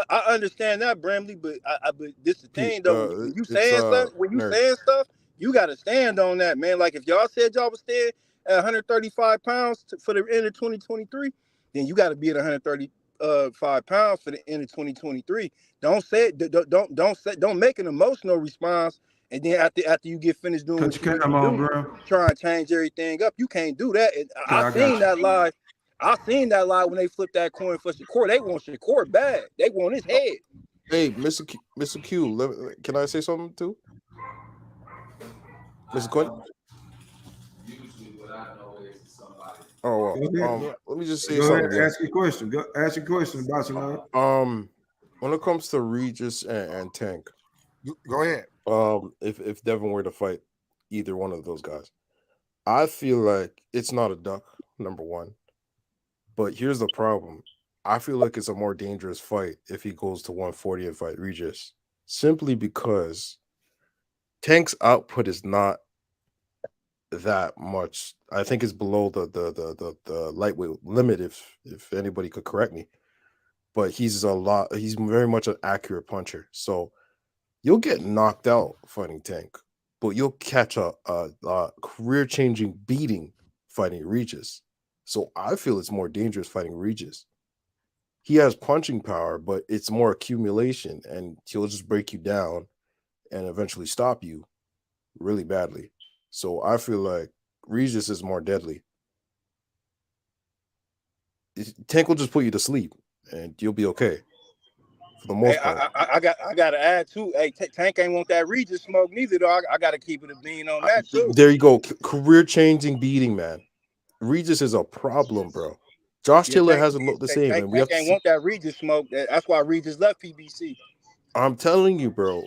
J: I understand that, Bramley, but but this the thing though. When you saying stuff,
O: You got to stand on that, man. Like if y'all said y'all was staying at 135 pounds for the end of 2023, then you got to be at 135 pounds for the end of 2023. Don't say it. Don't make an emotional response, and then after you get finished doing
D: Cut
O: what you
D: your
O: need
D: cam
O: to
D: on,
O: do,
D: bro.
O: try and change everything up. You can't do that. And
D: Okay,
O: I
D: I got
O: seen
D: you.
O: that live. I seen that live when they flipped that coin for Shakur. They want Shakur bad. They want his head.
L: Hey, Mr. Q, can I say something too? Mr. Quinn? Oh well. Let me just say
D: Go ahead,
L: something. Yeah.
D: ask your question. Go ask your question, Barcelona.
L: When it comes to Regis and Tank,
E: Go ahead.
L: If Devin were to fight either one of those guys, I feel like it's not a duck, number one. But here's the problem. I feel like it's a more dangerous fight if he goes to 140 and fight Regis. Simply because Tank's output is not that much. I think it's below the lightweight limit, if anybody could correct me. But he's very much an accurate puncher. So you'll get knocked out fighting Tank, but you'll catch a career-changing beating fighting Regis. So I feel it's more dangerous fighting Regis. He has punching power, but it's more accumulation, and he'll just break you down and eventually stop you really badly. So I feel like Regis is more deadly. Tank will just put you to sleep, and you'll be okay for the most part.
O: I got to add too. Hey, Tank ain't want that Regis smoke neither, though. I got to keep it a bean on that too.
L: There you go, career-changing beating, man. Regis is a problem, bro. Josh Taylor hasn't looked the same, and we have to
O: ain't want that Regis smoke. That's why Regis left PBC.
L: I'm telling you, bro.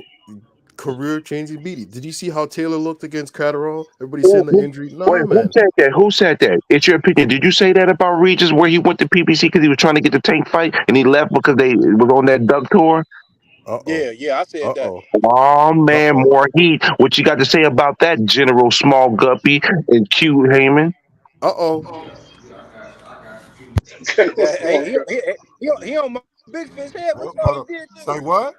L: Career-changing beating. Did you see how Taylor looked against Catterall? Everybody saying the injury. No,
F: Wait,
L: man.
F: who said that? Who said that? It's your opinion. Did you say that about Regis, where he went to PBC because he was trying to get the Tank fight and he left because they was on that duck tour?
O: Yeah, I said that.
F: Oh man, more heat. What you got to say about that, General Small Guppy and Q Heyman?
O: Hey, he on my big fish head. What y'all did?
E: Say what?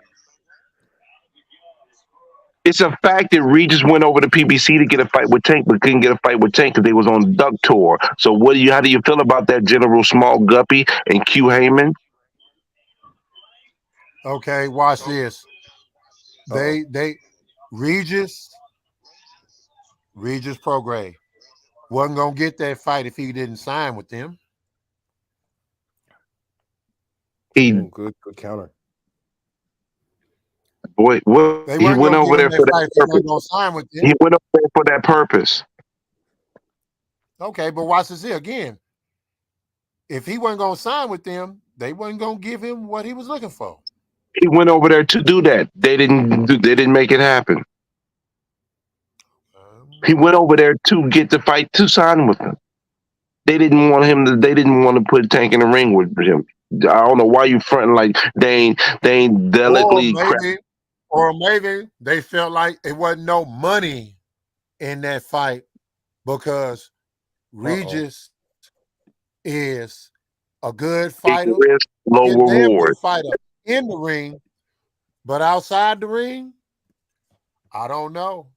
F: It's a fact that Regis went over to PBC to get a fight with Tank, but couldn't get a fight with Tank because they was on duck tour. So how do you feel about that, General Small Guppy and Q Heyman?
E: Okay, watch this. Regis Prograis wasn't gonna get that fight if he didn't sign with them.
L: Good counter.
F: Boy, he went over there for that purpose. He went over there for that purpose.
E: Okay, but watch this here again. If he wasn't gonna sign with them, they wasn't gonna give him what he was looking for.
F: He went over there to do that. They didn't make it happen. He went over there to get the fight to sign with them. They didn't want to put Tank in the ring with him. I don't know why you fronting like they ain't delicately.
E: Or maybe they felt like it wasn't no money in that fight because Regis is a good fighter,
F: low reward
E: fighter in the ring, but outside the ring, I don't know.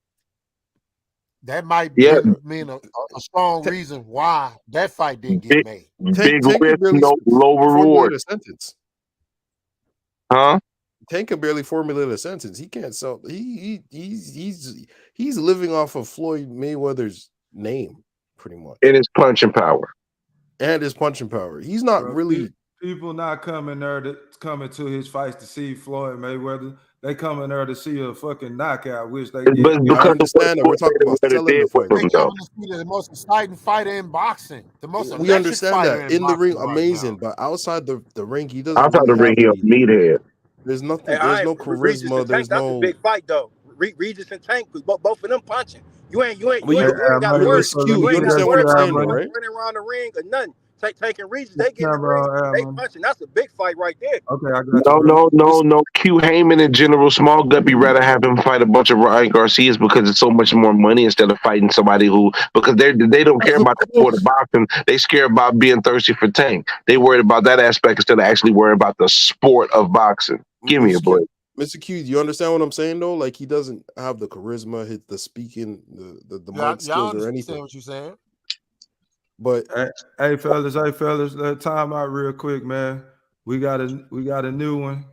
E: That might mean a strong reason why that fight didn't get made.
F: Big risk, low reward. Huh?
L: Tank can barely formulate a sentence. He can't sell. He's living off of Floyd Mayweather's name, pretty much,
F: and his punching power.
L: He's not really.
D: People not coming to his fights to see Floyd Mayweather. They coming there to see a fucking knockout, which they get.
L: I understand that we're talking about selling the fight.
E: They coming to see the most exciting fighter in boxing. The most
L: we understand that in the ring, amazing, but outside the ring, he doesn't.
F: Outside the ring, he's a meathead.
L: There's nothing. There's no charisma. There's no.
O: That's a big fight though. Regis and Tank, both of them punching. You ain't got to worry.
L: You understand what I'm saying, right?
O: Running around the ring or nothing. Taking Regis, they get in the ring, they punching. That's a big fight right there.
D: Okay, I got you.
F: No. Q Heyman and General Small Guppy rather have him fight a bunch of Ryan Garcias because it's so much more money instead of fighting somebody because they don't care about the sport of boxing. They scared about being thirsty for Tank. They worried about that aspect instead of actually worrying about the sport of boxing. Give me a break.
L: Mr. Q, do you understand what I'm saying though? Like he doesn't have the charisma, the speaking, the mic skills or
E: understand
L: anything.
E: what you're saying.
L: But
D: hey fellas, let time out real quick, man. We got a new one.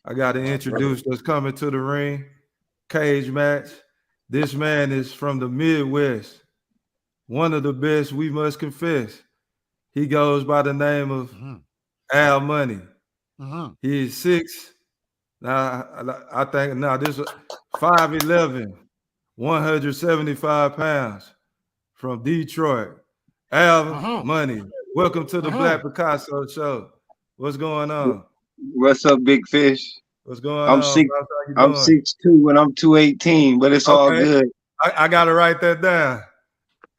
D: I got to introduce that's coming to the ring. Cage match. This man is from the Midwest. One of the best, we must confess. He goes by the name of Al Money. He is 6. Now I think now this is 5'11", 175 pounds from Detroit. Al Money. Welcome to the Black Picasso Show. What's going on?
P: What's up, Big Fish?
D: What's going
P: I'm
D: on,
P: 6.
D: bro? How you
P: I'm
D: doing?
P: 6'2" and I'm 218, but it's all
D: Okay.
P: good.
D: I gotta write that down.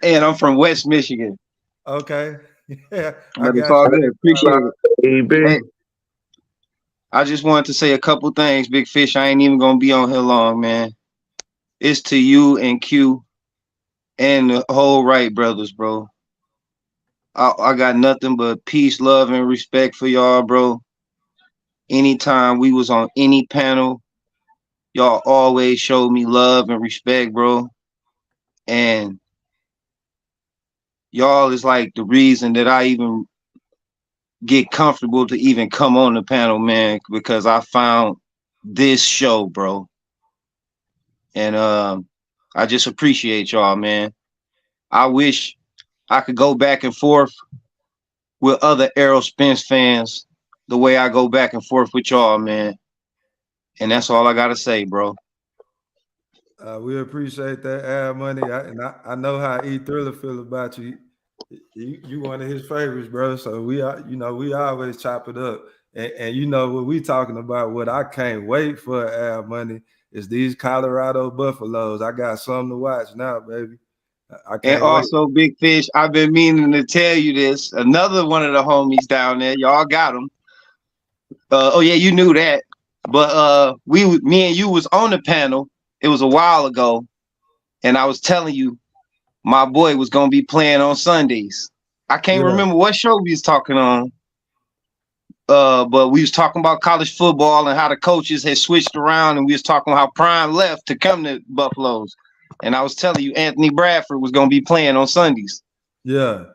P: And I'm from West Michigan.
D: Okay. Yeah, I
P: But it's
D: got
P: all
D: you.
P: good. Appreciate it.
F: Baby.
P: Hey, I just wanted to say a couple things, Big Fish. I ain't even gonna be on here long, man. It's to you and Q and the whole Wright brothers, bro. I got nothing but peace, love, and respect for y'all, bro. Anytime we was on any panel, y'all always showed me love and respect, bro. And y'all is like the reason that I even get comfortable to even come on the panel, man, because I found this show, bro. And I just appreciate y'all, man. I wish I could go back and forth with other Errol Spence fans the way I go back and forth with y'all, man. And that's all I gotta say, bro.
D: We appreciate that, Al Money. I know how E Thriller feel about you. You one of his favorites, bro. So we always chop it up. And you know what we talking about, what I can't wait for, Al Money, is these Colorado Buffaloes. I got something to watch now, baby. I
P: And
D: can't wait.
P: also, Big Fish, I've been meaning to tell you this. Another one of the homies down there, y'all got him. Oh yeah, you knew that. But me and you was on the panel. It was a while ago, and I was telling you my boy was gonna be playing on Sundays. I can't
D: Yeah.
P: remember what show we was talking on. But we was talking about college football and how the coaches had switched around, and we was talking about how Prime left to come to Buffaloes. And I was telling you Anthony Bradford was gonna be playing on Sundays.
D: Yeah.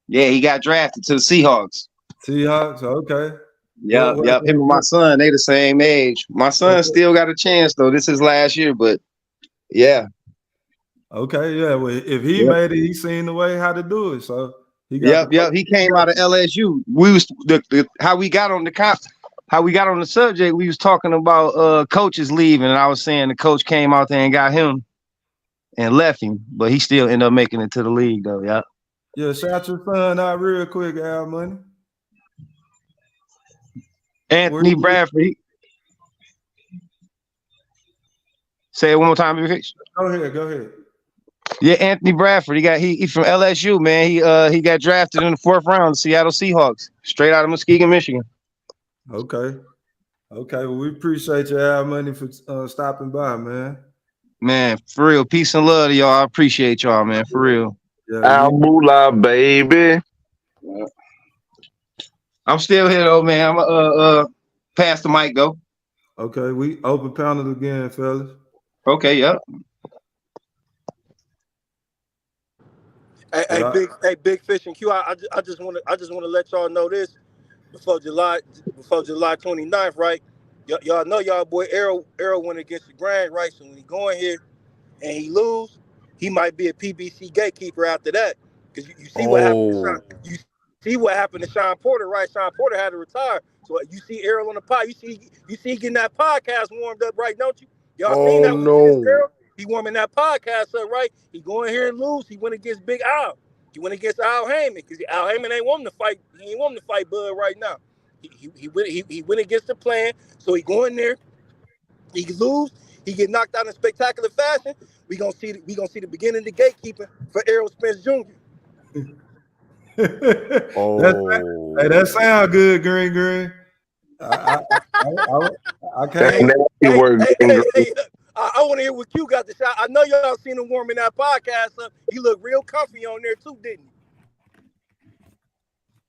P: Yeah, he got drafted to the Seahawks.
D: Seahawks, okay.
P: Yep. Him and my son, they the same age. My son still got a chance though. This is last year, but yeah.
D: Okay, yeah. Well, if he made it, he seen the way how to do it. So he got
P: Yep. He came out of LSU. We was how we got on the subject. We was talking about coaches leaving, and I was saying the coach came out there and got him and left him, but he still ended up making it to the league though. Yeah.
D: Yeah, shout your son out real quick, Al Money.
P: Anthony Bradford. Say it one more time, Big.
D: Go ahead.
P: Yeah, Anthony Bradford. He from LSU, man. He got drafted in the 4th round, the Seattle Seahawks, straight out of Muskegon, Michigan.
D: Okay. Well, we appreciate you, Al Money, for stopping by, man.
P: Man, for real, peace and love to y'all. I appreciate y'all, man, for real.
F: Al Moolah, baby.
P: I'm still here though, man. I'm pass the mic though.
D: Okay, we open panel again, fellas.
P: Okay, yep.
O: Hey, Big Fish and Q. I just want to let y'all know this before July 29th, right? Y'all know y'all boy Errol went against the grain, right? So when he go in here and he lose, he might be a PBC gatekeeper after that. Because you see what happened to Sean. You see what happened to Sean Porter, right? Sean Porter had to retire. So you see Errol on the pod. You see getting that podcast warmed up, right? Don't you? Y'all seen that when he against Errol? He warming that podcast up, right? He going here and lose. He went against Big Al. He went against Al Heyman because Al Heyman ain't wanting to fight. He ain't wanting to fight Bud right now. He went against the plan. So he go in there. He lose. He get knocked out in spectacular fashion. We gonna see the beginning of the gatekeeping for Errol Spence Jr.
D: That sound good, Green. I can't.
O: I want to hear what you got to say. I know y'all seen him warming that podcast up. He looked real comfy on there too, didn't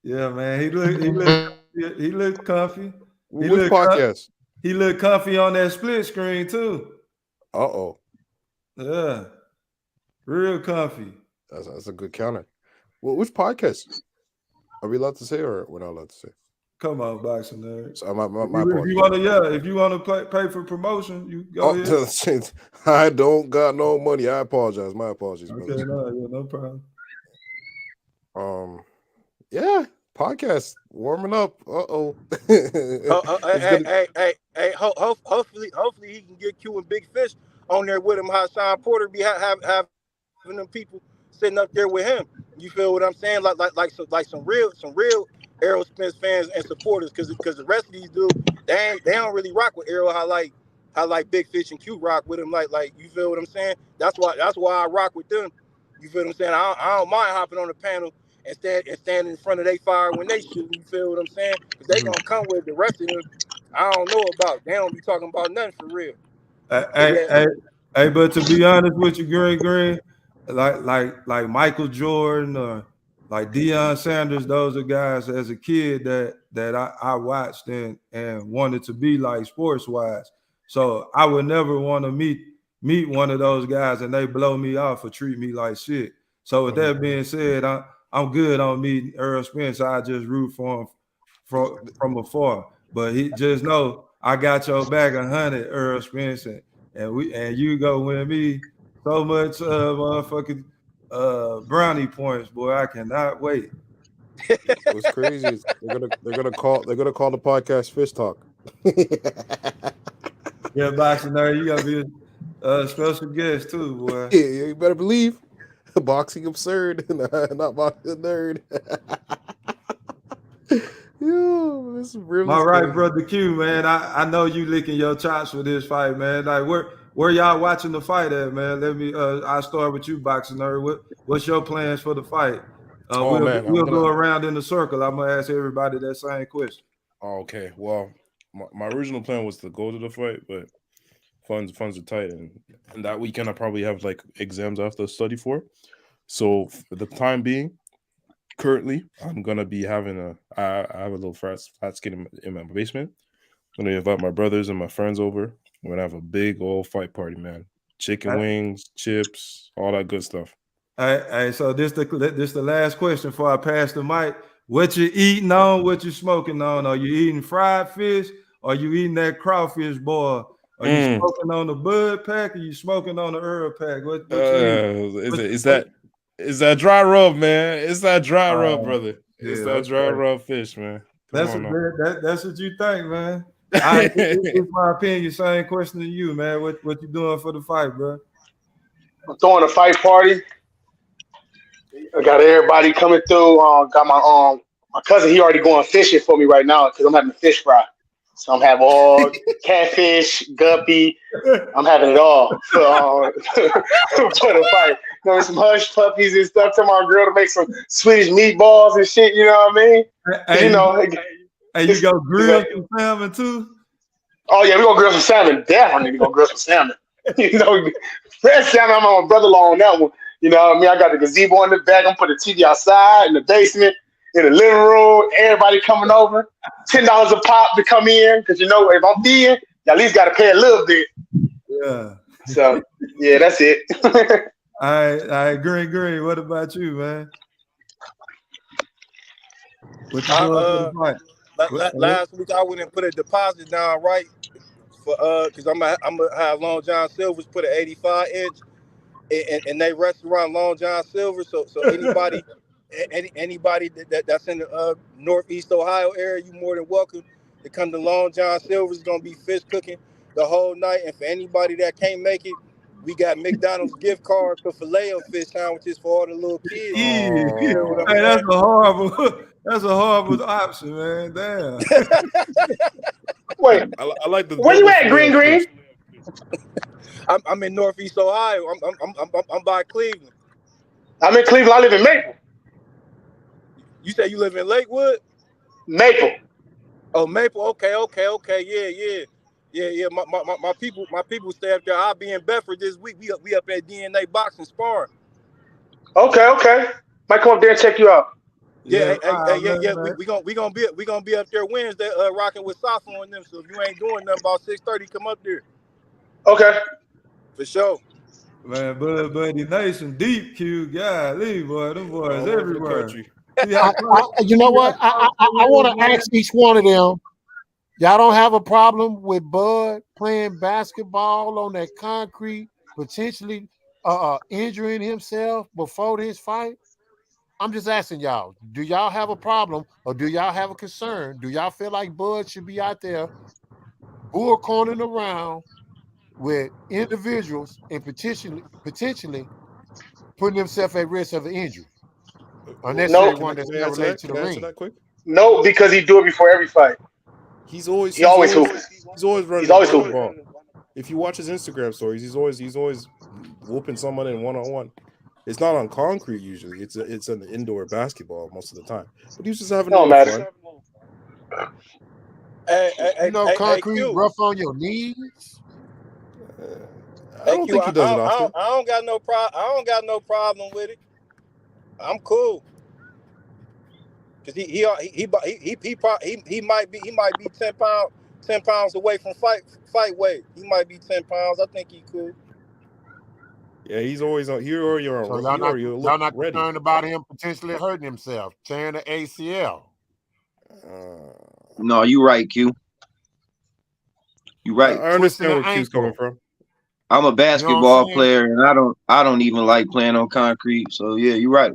O: he?
D: Yeah, man. He looked comfy.
L: Which podcast?
D: He looked comfy on that split screen too.
L: Uh-oh.
D: Yeah. Real comfy.
L: That's a good counter. Well, which podcast are we allowed to say, or we're not allowed to say?
D: Come on, boxing nerd.
L: So my
D: If you
L: apologies.
D: want to, if you want to pay for promotion, you go ahead.
L: I don't got no money. I apologize. My apologies,
D: Okay,
L: brother.
D: no problem.
L: Yeah, podcast warming up. Uh-oh.
O: Hey, hopefully he can get Q and Big Fish on there with him. How Sean Porter be having them people sitting up there with him. You feel what I'm saying? Like some real Errol Spence fans and supporters, because the rest of these dudes, they don't really rock with Errol. How Big Fish and Q rock with him. Like you feel what I'm saying? That's why I rock with them. You feel what I'm saying? I don't mind hopping on the panel and stand in front of they fire when they shoot. You feel what I'm saying? Because they gonna come with the rest of them. I don't know about. They don't be talking about nothing for real.
D: Hey, but to be honest with you, Green, like Michael Jordan or like Deion Sanders, those are guys as a kid that I watched and wanted to be like sports wise. So I would never want to meet one of those guys and they blow me off or treat me like shit. So with that being said, I'm good on meeting Errol Spence. I just root for him from afar. But he just know I got your back 100, Errol Spence, and you go win me so much motherfucking brownie points, boy. I cannot wait.
L: What's crazy is they're gonna call the podcast Fish Talk.
D: Yeah, boxing nerd, you gotta be a special guest too, boy.
L: Yeah, you better believe. Boxing absurd, not boxing nerd. Yo, this is really
D: My right
L: crazy.
D: brother Q, man. I know you licking your chops for this fight, man. Like where y'all watching the fight at, man? Let me I'll start with you, boxing nerd. What's your plans for the fight? We'll go around in the circle. I'm gonna ask everybody that same question.
L: Okay, well, my original plan was to go to the fight, but funds are tight, and that weekend I probably have like exams I have to study for. So for the time being, currently I'm gonna be having I have a little flat skin in my basement. I'm gonna invite my brothers and my friends over. We're gonna have a big old fight party, man. Chicken wings, chips, all that good stuff.
D: Hey, so this the last question before I pass the mic. What you eating on? What you smoking on? Are you eating fried fish? Or are you eating that crawfish boil? Are you smoking on the Bud pack? Or you smoking on the Earl pack? What
L: Is that dry rub, man? It's that dry rub, brother. It's that dry rub fish, man.
D: That's what you think, man. It's my opinion. Same question to you, man. What you doing for the fight, bro?
N: I'm throwing a fight party. I got everybody coming through. Got my cousin. He already going fishing for me right now because I'm having a fish fry. So I'm having all catfish, guppy. I'm having it all for the fight. You know, some hush puppies and stuff. Tell my girl to make some Swedish meatballs and shit. You know what I mean?
D: Hey, you go grill some salmon too?
N: Oh yeah, we gonna grill some salmon. Definitely gonna grill some salmon. You know, fresh salmon. I'm on my brother-in-law on that one. You know what I mean? I got the gazebo in the back. I'm putting the TV outside in the basement, in the living room. Everybody coming over. $10 a pop to come in because you know if I'm feeding, you at least got to pay a little bit.
D: Yeah.
N: So yeah, that's it.
D: All right, Green. What about you, man? What you doing for the fight?
O: Last week I went and put a deposit down, right? For because I'm gonna have Long John Silver's put an 85 inch in their restaurant, Long John Silver. So anybody that's in the Northeast Ohio area, you more than welcome to come to Long John Silver's. It's gonna be fish cooking the whole night, and for anybody that can't make it, we got McDonald's gift cards for Filet-O-Fish sandwiches for all the little kids.
D: Hey, that's a horrible option, man. Damn.
N: Wait,
L: I like the.
N: Where you at, Green?
O: I'm in Northeast Ohio. I'm by Cleveland.
N: I'm in Cleveland. I live in Maple.
O: You say you live in Lakewood?
N: Maple.
O: Oh, Maple. Okay. Yeah. My people stay up there. I'll be in Bedford this week. We up at DNA boxing sparring.
N: Okay. Might come up there and check you out.
O: Yeah, yeah.
D: man.
O: We gonna be up there Wednesday, rocking with Safa on them. So if you ain't doing nothing about 6:30, come up there
N: Okay.
O: for sure.
D: Man, Buddy Nation, deep Q, golly, boy, them boys
L: All over the
D: everywhere.
L: country.
D: See how
E: You know what? I want to ask each one of them. Y'all don't have a problem with Bud playing basketball on that concrete, potentially injuring himself before this fight? I'm just asking y'all, do y'all have a problem or do y'all have a concern? Do y'all feel like Bud should be out there bull cornering around with individuals and potentially putting himself at risk of an injury? Unnecessary
N: No,
E: one that's
L: Can I
E: not
L: answer
E: related
L: that?
E: to
L: Can
E: the
L: I answer
E: ring.
L: that quick?
N: no, because he do it before every fight.
L: He's always
N: He always hooping.
L: running
N: He's always
L: the
N: hooping.
L: ball. If you watch his Instagram stories, he's always whooping someone in one-on-one. It's not on concrete usually. It's an indoor basketball most of the time. But he's just having
N: No
L: a little
N: matter.
L: fun.
E: You know, concrete
O: Q.
E: rough on your knees.
L: I don't think he does it often.
O: I don't got no problem. I don't got no problem with it. I'm cool. Cause he might be 10 pounds away from fight weight. He might be 10 pounds. I think he cool.
L: Yeah, he's always on. He already
E: So y'all
L: look
E: not
L: ready.
E: concerned about him potentially hurting himself, tearing the ACL.
P: No, you right, Q. You right.
L: I understand where Q's coming from.
P: I'm a
E: You know what I'm
P: basketball
E: saying?
P: player, and I don't even like playing on concrete. So yeah, you're right.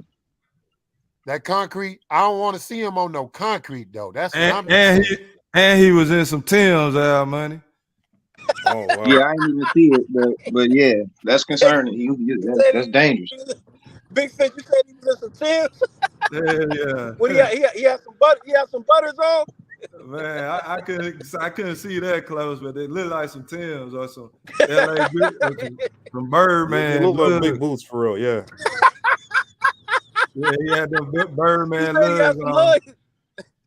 E: That concrete, I don't want to see him on no concrete though. That's what I'm
D: and
E: saying.
D: he was in some Tim's, Al Money.
L: Oh wow.
P: Yeah, I didn't even see it, but yeah, that's concerning. That's dangerous.
O: Big Fish, you said he was in some Tim's.
D: Yeah.
O: When he had some butter, he had some butters on.
D: Man, I couldn't see that close, but it looked like some Tim's or some LA or some
L: They
D: Birdman
L: look like
D: lugs.
L: big boots for real. Yeah.
D: Yeah, he had them
O: You
D: Birdman
O: said he had
D: lugs
O: some
D: on.
O: lugs.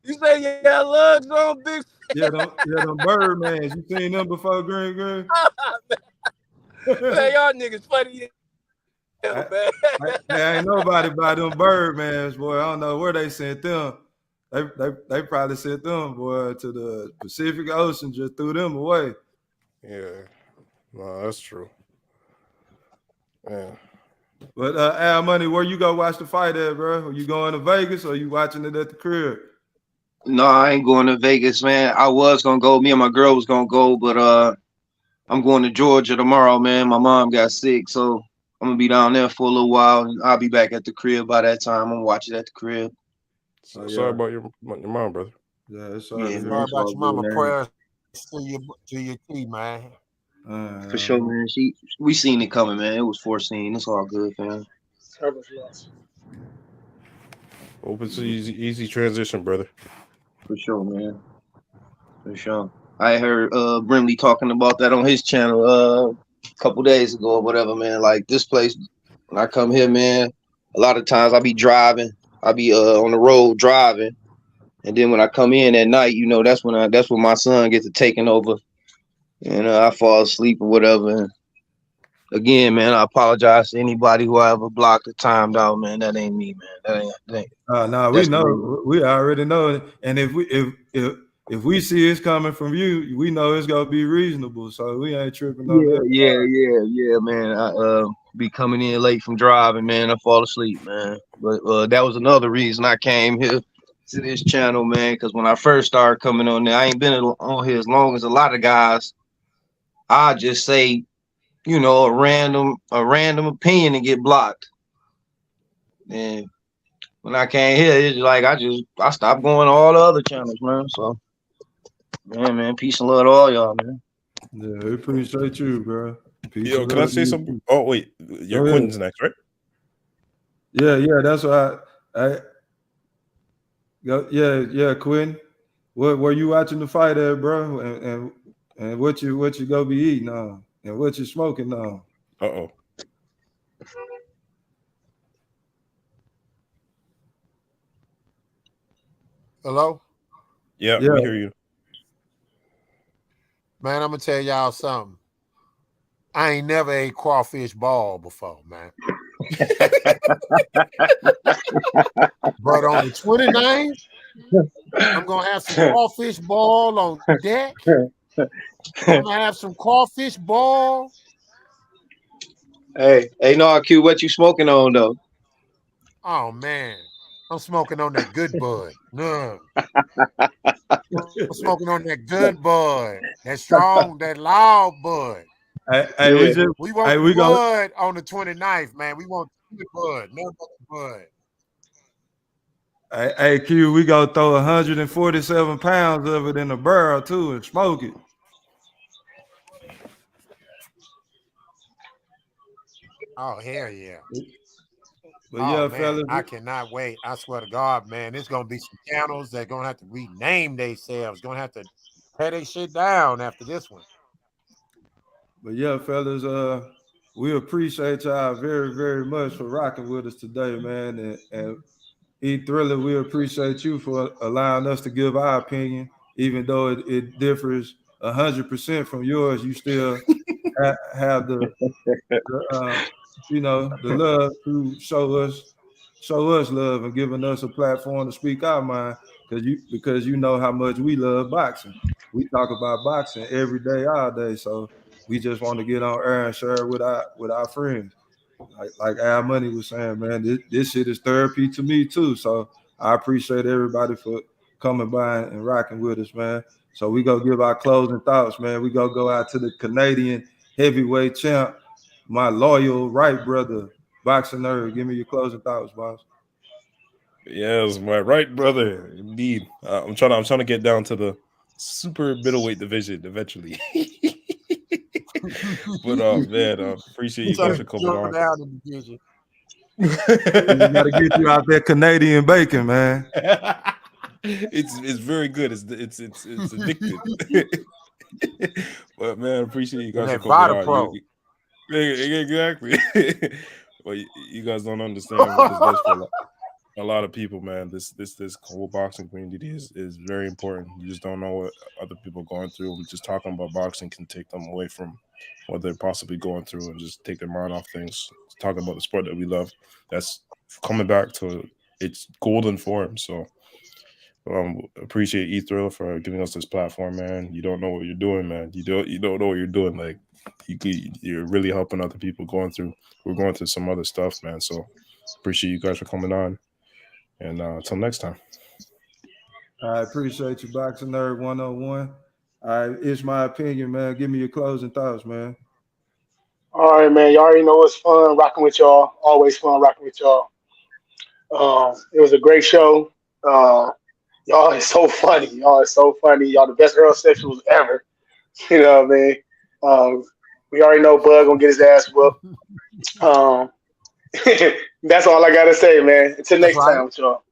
O: You said he had lugs on, Big Fish.
D: Yeah, them Birdmans. You seen them before, Green?
O: Man, y'all niggas funny. Man.
D: I ain't nobody buy them Birdmans, boy. I don't know where they sent them. They probably sent them, boy, to the Pacific Ocean, just threw them away.
L: Yeah. No, that's true. Yeah.
D: But Al Money, where you go watch the fight at, bro? Are you going to Vegas or you watching it at the crib?
P: No, I ain't going to Vegas, man. I was gonna go. Me and my girl was gonna go, but I'm going to Georgia tomorrow, man. My mom got sick, so I'm gonna be down there for a little while, and I'll be back at the crib by that time. I'm gonna watch it at the crib.
L: Sorry about your mom, brother.
D: Yeah,
P: Yeah, man,
E: Sorry
P: it's
E: about
P: all
E: your mama.
P: good, man.
E: Prayers to your key, man.
P: For sure, man. We seen it coming, man. It was foreseen. It's all good, fam.
L: Hope it's an easy transition, brother.
P: For sure, man. For sure. I heard Brimley talking about that on his channel a couple days ago or whatever, man. Like this place, when I come here, man, a lot of times I be driving. I be on the road driving. And then when I come in at night, you know, that's when my son gets to taking over. And I fall asleep or whatever. And again, man, I apologize to anybody who I ever blocked or timed out, man. That ain't me, man. That ain't
D: No, we know. We already know. And if we see it's coming from you, we know it's gonna be reasonable. So we ain't tripping on that.
P: Yeah, man. I be coming in late from driving, man. I fall asleep, man. But that was another reason I came here to this channel, man. Because when I first started coming on there, I ain't been on here as long as a lot of guys. I just say, you know, a random opinion and get blocked. And when I came here, it's like I stopped going to all the other channels, man. So, man, peace and love to all y'all, man.
D: Yeah, we appreciate you, bro. Peace
L: Yo,
D: and
L: can I
D: love
L: say
D: to you,
L: something?
D: too.
L: Oh wait, your
D: Go ahead.
L: Quentin's next, right?
D: Yeah, that's why Quinn. Where you watching the fight at, bro? And what you go be eating on, and what you smoking on?
L: Uh-oh.
E: Hello?
L: Yeah, we hear you.
E: Man, I'm gonna tell y'all something. I ain't never ate crawfish ball before, man. But on the 29th, I'm gonna have some crawfish ball on deck. I'm gonna have some crawfish ball.
P: Hey, no, Q, what you smoking on though?
E: Oh man, I'm smoking on that good bud. No. I'm smoking on that good bud, that strong, that loud bud.
D: Hey, we just,
E: We want
D: hey,
E: the
D: we go.
E: bud on the 29th, man. We want the bud, no bud.
D: Hey, Q, we go throw 147 pounds of it in a barrel too and smoke it.
E: Oh hell yeah!
D: But
E: Oh
D: yeah,
E: man,
D: fellas,
E: I cannot wait. I swear to God, man, it's gonna be some channels that gonna have to rename themselves. Gonna have to pay their shit down after this one.
D: but yeah, fellas, we appreciate y'all very, very much for rocking with us today, man. And E Thriller, we appreciate you for allowing us to give our opinion, even though it differs 100% from yours. You still have the the love to show us love and giving us a platform to speak our mind because you know how much we love boxing. We talk about boxing every day, all day. So we just want to get on air and share it with our friends. Like Al Money was saying, man, this shit is therapy to me too. So I appreciate everybody for coming by and rocking with us, man. So we go give our closing thoughts, man. We go out to the Canadian heavyweight champ, my loyal right brother, Boxing Nerd. Give me your closing thoughts, boss.
L: Yes, my right brother. Indeed, I'm trying to get down to the super middleweight division eventually. But man, appreciate you guys for coming on.
E: Down in the division.
D: We got to get you out there Canadian bacon, man.
L: It's very good. It's addicted. But man, appreciate you guys for coming on. Exactly. Well, you guys don't understand what this does for a lot of people, man. This whole boxing community is very important. You just don't know what other people are going through. And just talking about boxing can take them away from what they're possibly going through and just take their mind off things. Talking about the sport that we love, that's coming back to its golden form. So appreciate E Thriller for giving us this platform, man. You don't know what you're doing, man. You don't know what you're doing. Like you're really helping other people we're going through some other stuff, man. So appreciate you guys for coming on. And until next time.
D: I appreciate you, Boxing Nerd 101. It's my opinion, man. Give me your closing thoughts, man.
N: All right, man. You already know it's fun rocking with y'all. Always fun rocking with y'all. It was a great show. Y'all is so funny. Y'all is so funny. Y'all the best Earl sexuals ever. You know what I mean? We already know Bud gonna get his ass whooped. That's all I gotta say, man. Until next time with y'all.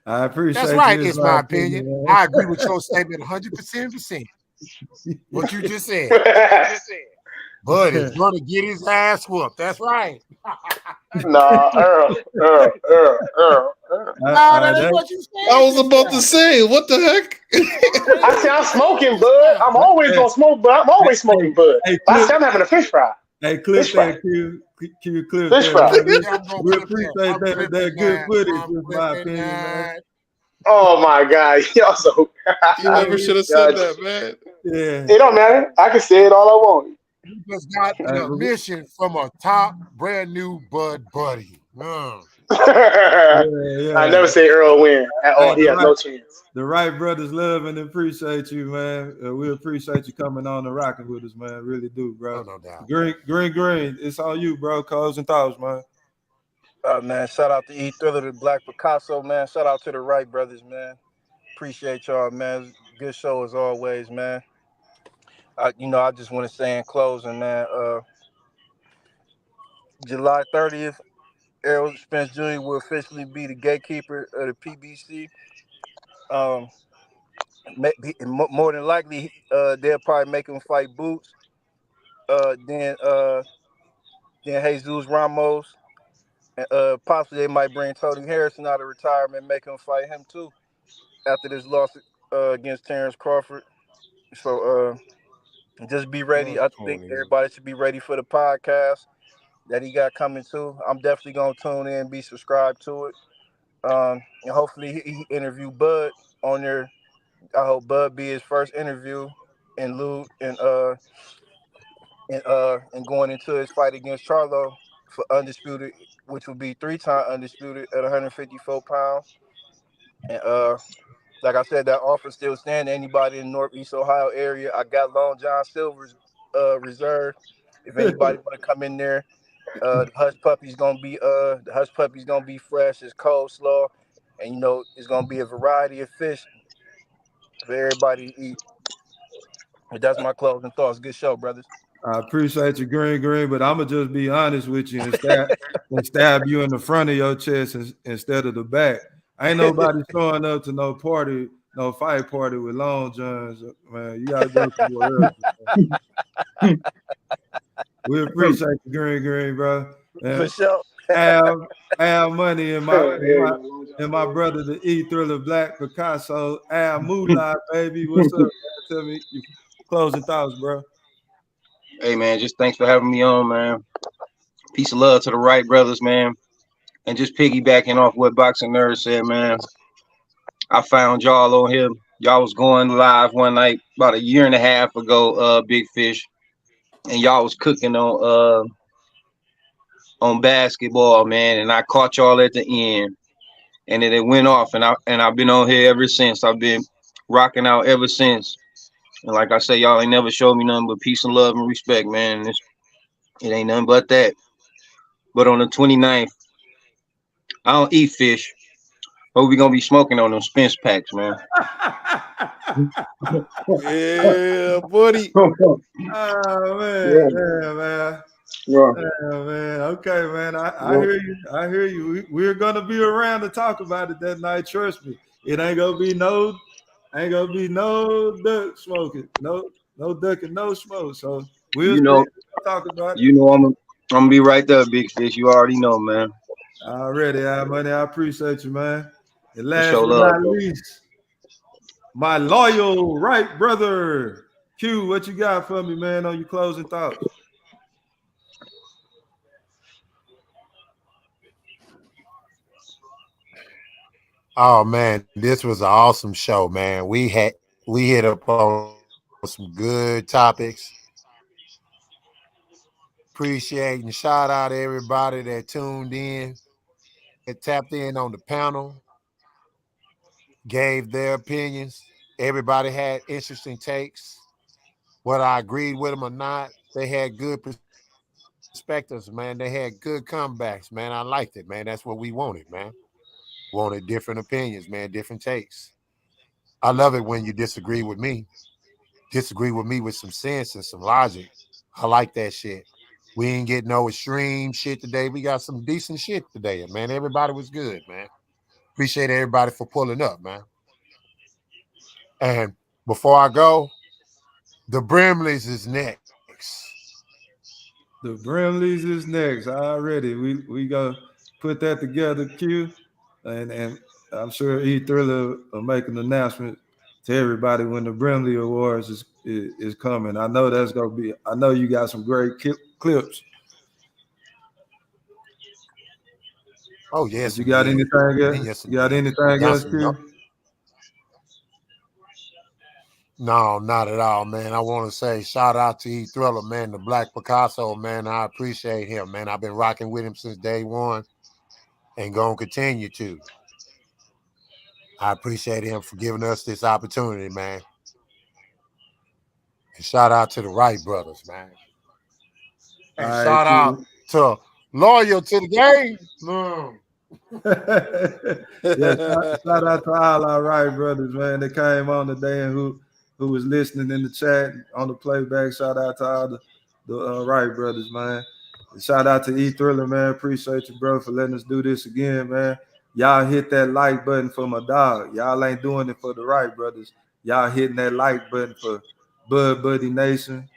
D: I appreciate
E: That's right.
D: you.
E: It's my opinion. I agree with your statement 100%. What you just said. Bud is gonna get his ass whooped. That's right.
N: Nah, Earl.
E: Nah, that ain't what you said.
C: I was about to say, what the heck?
N: I said I'm smoking Bud. I'm always gonna smoke, but I'm always smoking Bud. I said I'm having a fish fry.
D: Hey, clip that, Q clip
N: fish
D: that.
N: fry.
D: We appreciate that good footage, is my opinion, man.
N: Oh my God, y'all so.
C: You never should have said that, man.
D: Yeah.
N: It don't matter. I can say it all I want.
E: You just got an admission from a top brand new Bud buddy.
N: I never say Earl win at all. He has no chance.
D: The Wright brothers love and appreciate you, man. We appreciate you coming on and rocking with us, man. Really do, bro.
E: No doubt.
D: Green. It's on you, bro. Closing thoughts, man.
O: Man, shout out to E Thriller, the Black Picasso, man. Shout out to the Wright brothers, man. Appreciate y'all, man. Good show as always, man. I just want to say in closing, man. July 30th, Errol Spence Jr. will officially be the gatekeeper of the PBC. More than likely, they'll probably make him fight Boots. Then Jesus Ramos. And possibly they might bring Tony Harrison out of retirement and make him fight him too after this loss against Terrence Crawford. So just be ready. I think everybody should be ready for the podcast. that he got coming too. I'm definitely gonna tune in, be subscribed to it, and hopefully he interview Bud on there. I hope Bud be his first interview and and going into his fight against Charlo for undisputed, which would be 3-time undisputed at 154 pounds. And like I said, that offer still standing. Anybody in Northeast Ohio area, I got Long John Silver's reserved. If anybody want to come in there, the hush puppy's gonna be fresh. It's coleslaw, and it's gonna be a variety of fish for everybody to eat. But that's my closing thoughts. Good show, brothers.
D: I appreciate you, Green, but I'ma just be honest with you and stab you in the front of your chest instead of the back. Ain't nobody showing up to no party, no fight party with Long Johns, man. You gotta go somewhere else. We appreciate you, Green, bro.
O: For
D: And
O: sure.
D: Al Money and my brother, the E Thriller Black Picasso, Al Moolah, baby. What's up, man? Tell me your closing thoughts, bro.
P: Hey man, just thanks for having me on, man. Peace of love to the Wright brothers, man. And just piggybacking off what Boxing Nerd said, man. I found y'all on here. Y'all was going live one night about a year and a half ago, Big Fish, and y'all was cooking on basketball, man. And I caught y'all at the end, and then it went off, and I've been on here ever since. I've been rocking out ever since. And like I say, y'all ain't never showed me nothing but peace and love and respect, man. It ain't nothing but that. But on the 29th, I don't eat fish, but we gonna be smoking on them Spence packs, man.
L: Yeah, buddy.
D: Oh man,
K: Yeah.
D: man.
K: Yeah.
D: Yeah, man. Okay, man. I hear you. I hear you. We're gonna be around to talk about it that night. Trust me. It ain't gonna be no duck smoking. No duck and no smoke. So we'll
P: You
D: see.
P: know,
D: We'll talk about it.
P: I'm gonna be right there, Big Fish. You already know, man.
D: Already, Money. I appreciate you, man. And
P: For
D: last
P: sure
D: but
P: love,
D: not
P: bro.
D: least, my loyal right brother, Q. What you got for me, man, on your closing thoughts?
E: Oh man, this was an awesome show, man. We hit up on some good topics. Appreciate and shout out everybody that tuned in, that tapped in on the panel, gave their opinions. Everybody had interesting takes. Whether I agreed with them or not, they had good perspectives, man. They had good comebacks, man. I liked it, man. That's what we wanted, man. Wanted different opinions, man, different takes. I love it when you disagree with me. Disagree with me with some sense and some logic. I like that shit. We ain't get no extreme shit today. We got some decent shit today, man. Everybody was good, man. Appreciate everybody for pulling up, man. And before I go, the Brimleys is next.
D: The Brimleys is next. Already. We gonna put that together, Q. And I'm sure E Thriller will make an announcement to everybody when the Brimley Awards is coming. I know that's gonna be. I know you got some great clips.
E: Oh,
D: But
E: yes,
D: you got
E: indeed.
D: anything else?
E: Yes,
D: You got
E: indeed.
D: anything
E: Y'all
D: else,
E: some,
D: Q?
E: no, not at all, man. I want to say shout out to E Thriller, man, the Black Picasso, man. I appreciate him, man. I've been rocking with him since day one and gonna continue to. I appreciate him for giving us this opportunity, man. And shout out to the Wright brothers, man.
D: All
E: And
D: right,
E: shout out
D: Q.
E: to Loyal to the Game. No.
D: Yeah, shout out to all our right brothers, man. They came on today and who was listening in the chat on the playback. Shout out to all the Wright brothers, man. And shout out to E Thriller, man. Appreciate you, bro, for letting us do this again, man. Y'all hit that like button for my dog. Y'all ain't doing it for the Wright brothers. Y'all hitting that like button for Bud Buddy Nation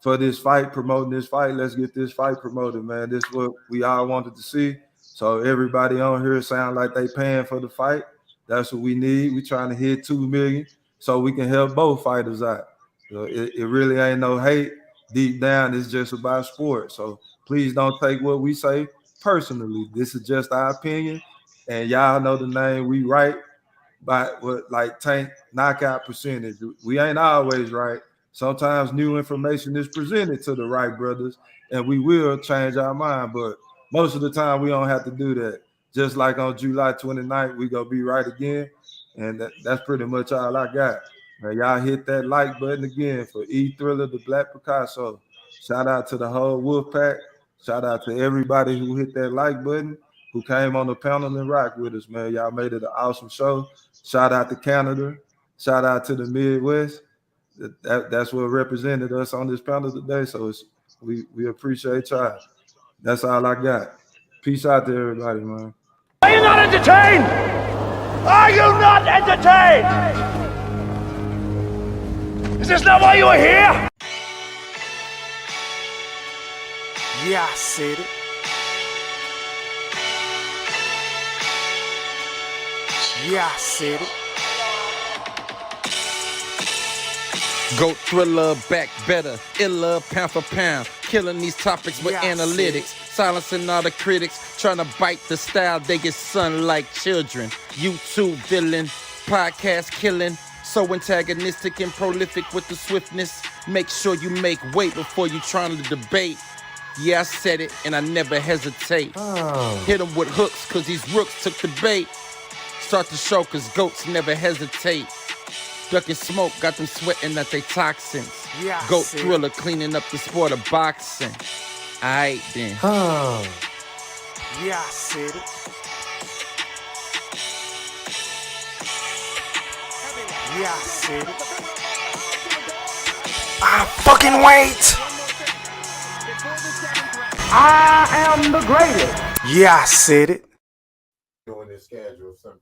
D: for this fight, promoting this fight. Let's get this fight promoted, man. This is what we all wanted to see. So everybody on here sound like they paying for the fight. That's what we need. We trying to hit 2 million so we can help both fighters out. So it really ain't no hate, deep down it's just about sports. So please don't take what we say personally. This is just our opinion, and y'all know the name we write by what like tank knockout percentage. We ain't always right. Sometimes new information is presented to the right brothers, and we will change our mind. But most of the time, we don't have to do that. Just like on July 29th, we gonna be right again, and that's pretty much all I got. Man, y'all hit that like button again for E Thriller, the Black Picasso. Shout out to the whole Wolf Pack. Shout out to everybody who hit that like button, who came on the panel and rock with us, man. Y'all made it an awesome show. Shout out to Canada. Shout out to the Midwest. That's what represented us on this panel today. So we appreciate y'all. That's all I got. Peace out to everybody, man.
A: Are you not entertained? Are you not entertained? Is this not why you are here?
B: Yeah, I said it. Yeah, I said it.
C: Goat thriller, back better, iller, pound for pound. Killing these topics with analytics. Silencing all the critics. Trying to bite the style, they get sun like children. YouTube villain, podcast killing. So antagonistic and prolific with the swiftness. Make sure you make weight before you trying to debate. Yeah, I said it and I never hesitate. Hit them with hooks cause these rooks took the bait. Start the show cause goats never hesitate. Ducking smoke, got them sweating at they toxins. Goat thriller, cleaning up the sport of boxing. Aight then.
B: Yeah, I said it. Yeah, I said it.
A: I fucking wait. I am the greatest.
B: Yeah, I said it.
E: Doing this schedule sometime.